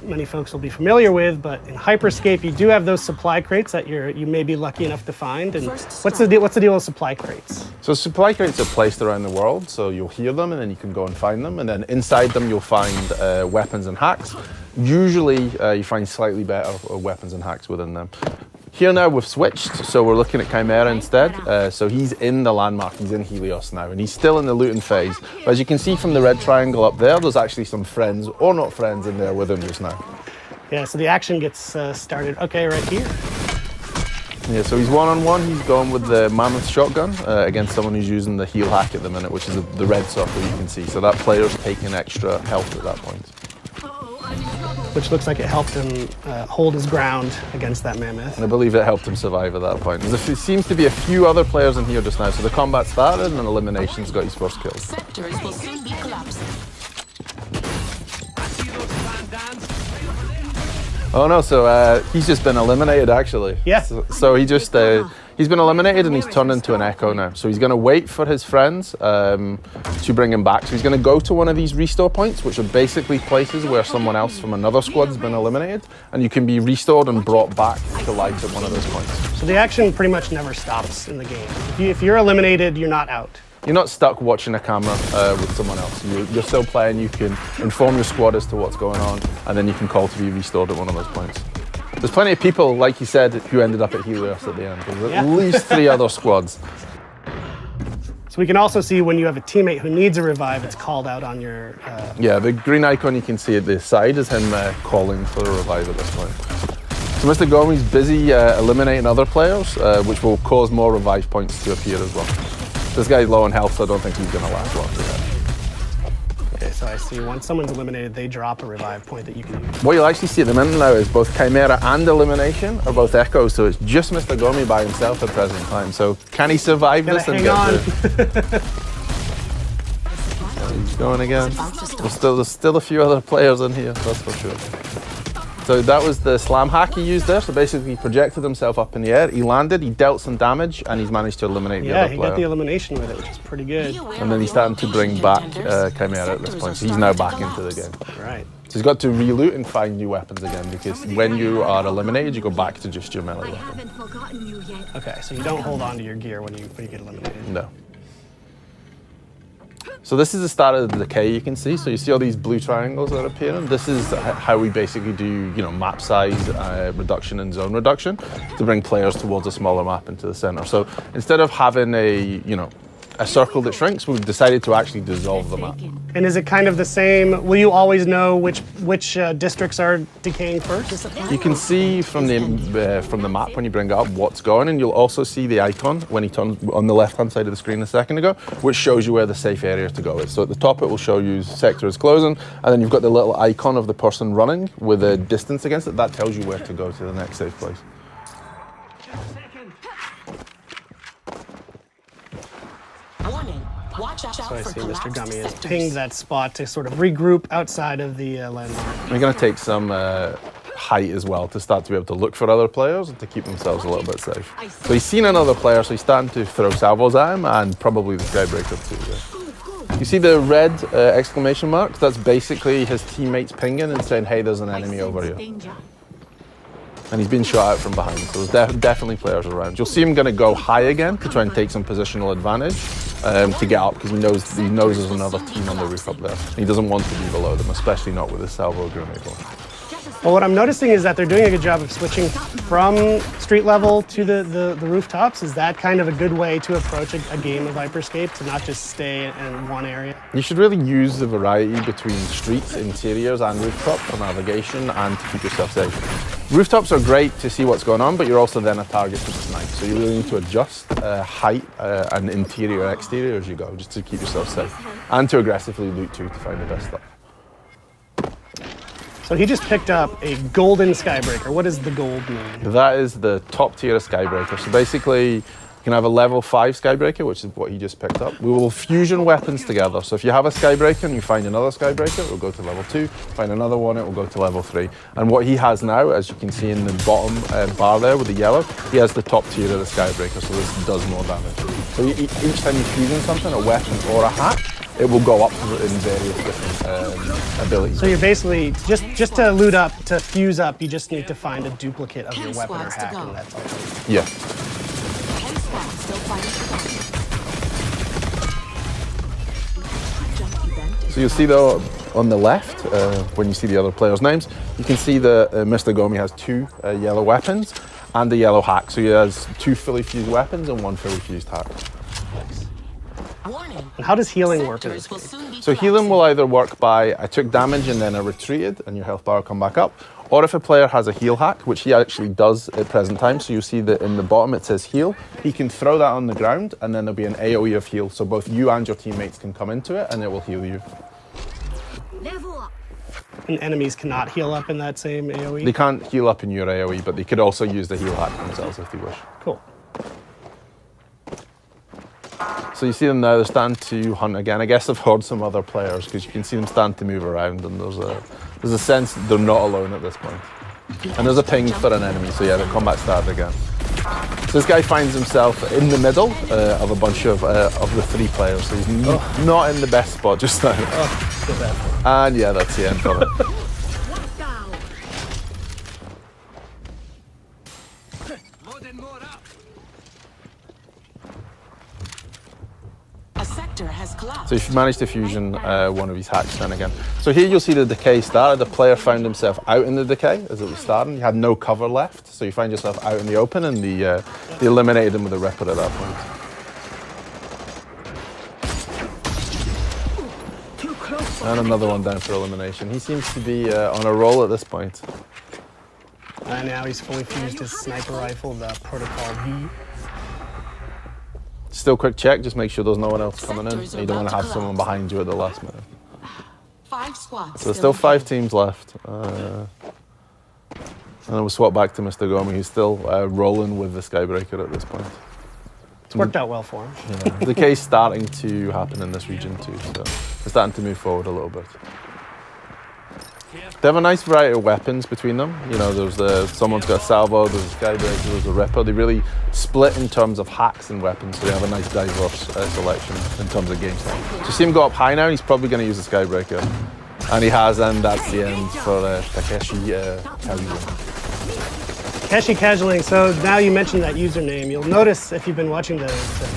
many folks will be familiar with, but in Hyperscape you do have those supply crates that you may be lucky enough to find. And what's the deal with supply crates? So supply crates are placed around the world, so you'll hear them and then you can go and find them, and then inside them you'll find weapons and hacks. Usually you find slightly better weapons and hacks within them. Here now we've switched, so we're looking at Chimera instead. So he's in the landmark, he's in Helios now, and he's still in the looting phase. But as you can see from the red triangle up there, there's actually some friends, or not friends, in there with him just now. Yeah, so the action gets started, okay, right here. Yeah, so he's one-on-one, he's going with the Mammoth shotgun against someone who's using the heal hack at the minute, which is the red circle you can see. So that player's taking extra health at that point. Which looks like it helped him hold his ground against that mammoth. And I believe it helped him survive at that point. There seems to be a few other players in here just now, so the combat started and elimination's got his first kill. Sectors will soon be collapsing. Oh no, so he's just been eliminated actually. Yeah. So he just, he's been eliminated and he's turned into an echo now. So he's going to wait for his friends to bring him back. So he's going to go to one of these restore points, which are basically places where someone else from another squad's been eliminated, and you can be restored and brought back to life at one of those points. So the action pretty much never stops in the game. If you're eliminated, you're not out. You're not stuck watching a camera with someone else. You're still playing, you can inform your squad as to what's going on, and then you can call to be restored at one of those points. There's plenty of people, like you said, who ended up at Helios at the end. There's at least 3 other squads. So we can also see when you have a teammate who needs a revive, it's called out on your... Yeah, the green icon you can see at the side is him calling for a revive at this point. So Mr. Gomi's busy eliminating other players, which will cause more revive points to appear as well. This guy's low on health, so I don't think he's going to last long for that. Okay, so I see once someone's eliminated, they drop a revive point that you can use. What you'll actually see at the minute now is both Chimera and Elimination are both echoes, so it's just Mr. Gomi by himself at present time. So can he survive this and get through? He's going again. There's still a few other players in here, that's for sure. So that was the slam hack he used there. So basically he projected himself up in the air, he landed, he dealt some damage, and he's managed to eliminate the other player. Yeah, he got the elimination with it, which is pretty good. And then he's starting to bring back Chimera at this point, so he's now back into the game. Right. So he's got to reloot and find new weapons again, because when you are eliminated, you go back to just your melee weapon. Okay, so you don't hold on to your gear when you get eliminated. No. So this is the start of the decay you can see. So you see all these blue triangles that are appearing. This is how we basically do, map size reduction and zone reduction to bring players towards a smaller map into the center. So instead of having a circle that shrinks, we've decided to actually dissolve the map. And is it kind of the same? Will you always know which districts are decaying first? You can see from the map when you bring it up what's going, and you'll also see the icon when he turns on the left-hand side of the screen a second ago, which shows you where the safe area to go is. So at the top it will show you sector is closing, and then you've got the little icon of the person running with a distance against it. That tells you where to go to the next safe place. So I see Mr. Gummy has pinged that spot to sort of regroup outside of the landmark. We're going to take some height as well to start to be able to look for other players and to keep themselves a little bit safe. So he's seen another player, so he's starting to throw salvos at him, and probably the Skybreaker too. You see the red exclamation mark? That's basically his teammates pinging and saying, hey, there's an enemy over here. And he's been shot out from behind, so there's definitely players around. You'll see him going to go high again to try and take some positional advantage to get up, because he knows there's another team on the roof up there. And he doesn't want to be below them, especially not with his salvo grenade launcher. Well, what I'm noticing is that they're doing a good job of switching from street level to the rooftops. Is that kind of a good way to approach a game of Hyperscape, to not just stay in one area? You should really use the variety between streets, interiors, and rooftop for navigation and to keep yourself safe. Rooftops are great to see what's going on, but you're also then a target to snipe. So you really need to adjust height and interior, exterior as you go, just to keep yourself safe. And to aggressively loot too, to find the best stuff. So he just picked up a golden Skybreaker. What does the gold mean? That is the top tier of Skybreaker. So basically, you can have a level 5 Skybreaker, which is what he just picked up. We will fusion weapons together. So if you have a Skybreaker and you find another Skybreaker, it will go to level 2. Find another one, it will go to level 3. And what he has now, as you can see in the bottom bar there with the yellow, he has the top tier of the Skybreaker, so this does more damage. So each time you fusion something, a weapon or a hack, it will go up in various different abilities. So you're basically, just to loot up, to fuse up, you just need to find a duplicate of your weapon or hack, and that's all. Yeah. So you'll see though, on the left, when you see the other players' names, you can see that Mr. Gomi has 2 yellow weapons and a yellow hack. So he has 2 fully fused weapons and 1 fully fused hack. And how does healing work in this game? So healing will either work by, I took damage and then I retreated and your health bar will come back up, or if a player has a heal hack, which he actually does at present time, so you see that in the bottom it says heal, he can throw that on the ground and then there'll be an AoE of heal, so both you and your teammates can come into it and it will heal you. And enemies cannot heal up in that same AoE? They can't heal up in your AoE, but they could also use the heal hack themselves if they wish. Cool. So you see them now, they're starting to hunt again. I guess I've heard some other players, because you can see them starting to move around, and there's a sense that they're not alone at this point. And there's a ping for an enemy, so yeah, the combat started again. So this guy finds himself in the middle of a bunch of the 3 players, so he's not in the best spot just now. And yeah, that's the end for it. So if you manage to fusion one of his hacks then again. So here you'll see the decay started. The player found himself out in the decay as it was starting. He had no cover left, so you find yourself out in the open, and they eliminated him with a Ripper at that point. And another one down for elimination. He seems to be on a roll at this point. And now he's fully fused his sniper rifle, the Protocol V. Still quick check, just make sure there's no one else coming in. You don't want to have someone behind you at the last minute. 5 squads. So there's still 5 teams left. And then we'll swap back to Mr. Gomi, who's still rolling with the Skybreaker at this point. It's worked out well for him. Yeah. The case starting to happen in this region too, so we're starting to move forward a little bit. They have a nice variety of weapons between them. You know, someone's got a salvo, there's a skybreaker, there's a ripper. They really split in terms of hacks and weapons, so they have a nice diverse selection in terms of game style. So you see him go up high now, and he's probably going to use the skybreaker. And he has, and that's the end for Takeshi Kazuya. Takeshi Casualing, so now you mentioned that username. You'll notice if you've been watching the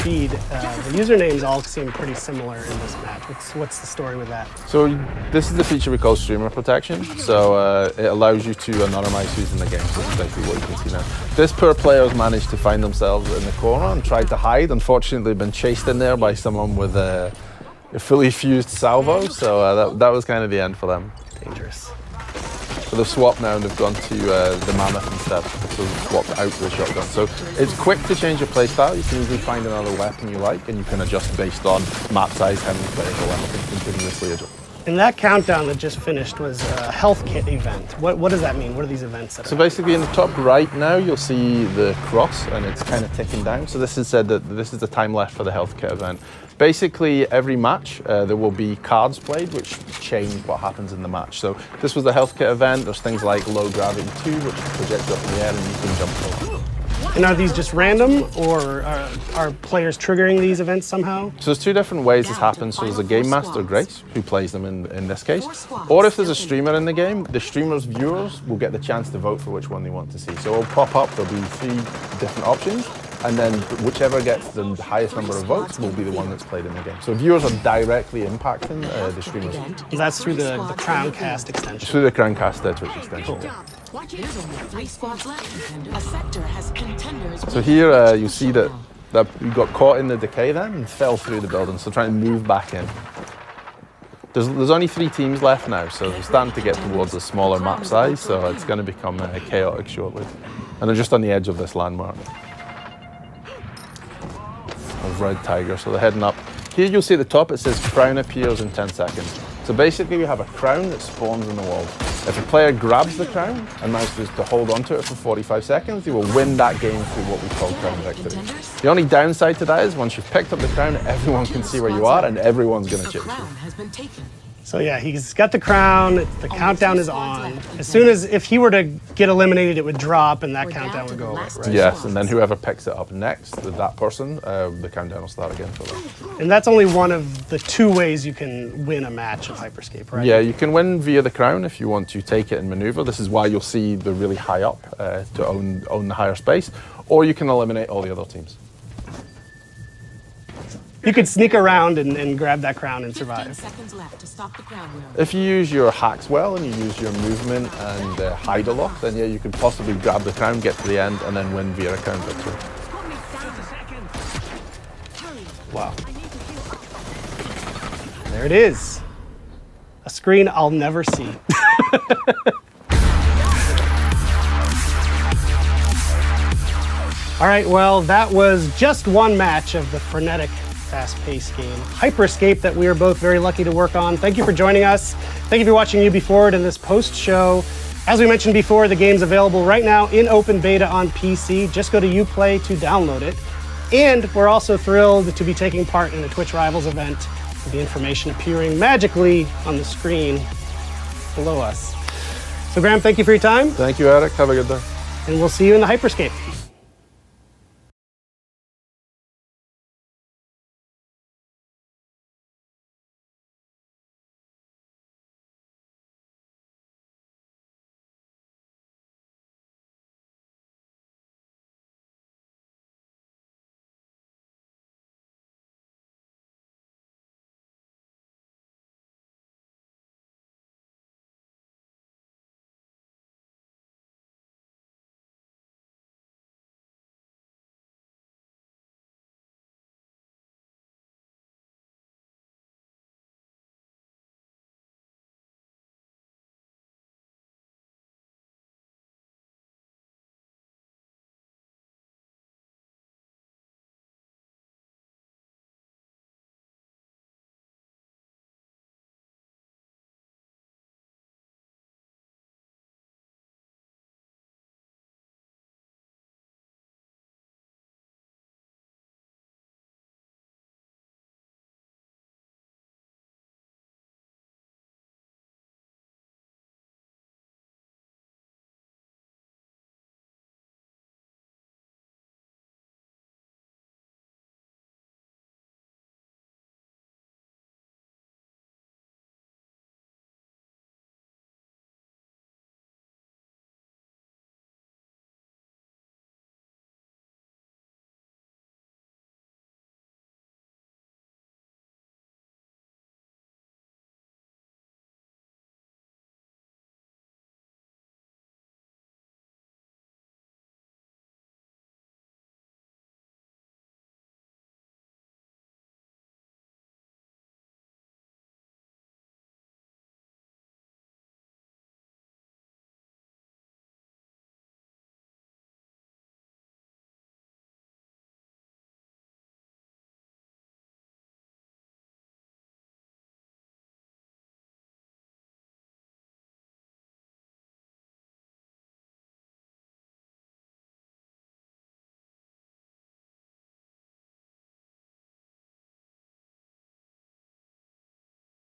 feed, the usernames all seem pretty similar in this match. What's the story with that? So this is the feature we call streamer protection. So it allows you to anonymize who's in the game. So this is basically what you can see now. This poor player has managed to find themselves in the corner and tried to hide. Unfortunately, they've been chased in there by someone with a fully fused salvo. So that was kind of the end for them. Dangerous. So they've swapped now and they've gone to the mammoth instead. So they've swapped out to the shotgun. So it's quick to change your playstyle. You can easily find another weapon you like, and you can adjust based on map size, how many players are left, and continuously adjust. And that countdown that just finished was a health kit event. What does that mean? What are these events? So basically in the top right now, you'll see the cross and it's kind of ticking down. So this is said that this is the time left for the health kit event. Basically every match, there will be cards played which change what happens in the match. So this was the health kit event. There's things like low gravity 2, which projects up in the air and you can jump over. And are these just random, or are players triggering these events somehow? So there's two different ways this happens. So there's a game master, Grace, who plays them in this case. Or if there's a streamer in the game, the streamer's viewers will get the chance to vote for which one they want to see. So it'll pop up, there'll be 3 different options, and then whichever gets the highest number of votes will be the one that's played in the game. So viewers are directly impacting the streamers. And that's through the Crowncast extension? Through the Crowncast Twitch extension. Cool. There's only 3 squads left. A sector has contenders. So here you see that we got caught in the decay then and fell through the building, so trying to move back in. There's only 3 teams left now, so we're starting to get towards a smaller map size, so it's going to become chaotic shortly. And they're just on the edge of this landmark of Red Tiger, so they're heading up. Here you'll see at the top it says crown appears in 10 seconds. So basically we have a crown that spawns in the wall. If a player grabs the crown and manages to hold onto it for 45 seconds, they will win that game through what we call crown victory. The only downside to that is once you've picked up the crown, everyone can see where you are and everyone's going to chase you. So yeah, he's got the crown, the countdown is on. As soon as, if he were to get eliminated, it would drop and that countdown would go away, right? Yes, and then whoever picks it up next, with that person, the countdown will start again for them. And that's only one of the 2 ways you can win a match of Hyperscape, right? Yeah, you can win via the crown if you want to take it and maneuver. This is why you'll see the really high up to own the higher space, or you can eliminate all the other teams. You could sneak around and grab that crown and survive. 15 seconds left to stop the crown wheel. If you use your hacks well and you use your movement and hide a lot, then yeah, you could possibly grab the crown, get to the end, and then win via a crown victory. Wow. There it is. A screen I'll never see. All right, well, that was just one match of the frenetic, fast-paced game, Hyperscape, that we are both very lucky to work on. Thank you for joining us. Thank you for watching UB Forward in this post-show. As we mentioned before, the game's available right now in open beta on PC. Just go to Uplay to download it. And we're also thrilled to be taking part in the Twitch Rivals event, with the information appearing magically on the screen below us. So Graham, thank you for your time. Thank you, Eric. Have a good day. And we'll see you in the Hyperscape.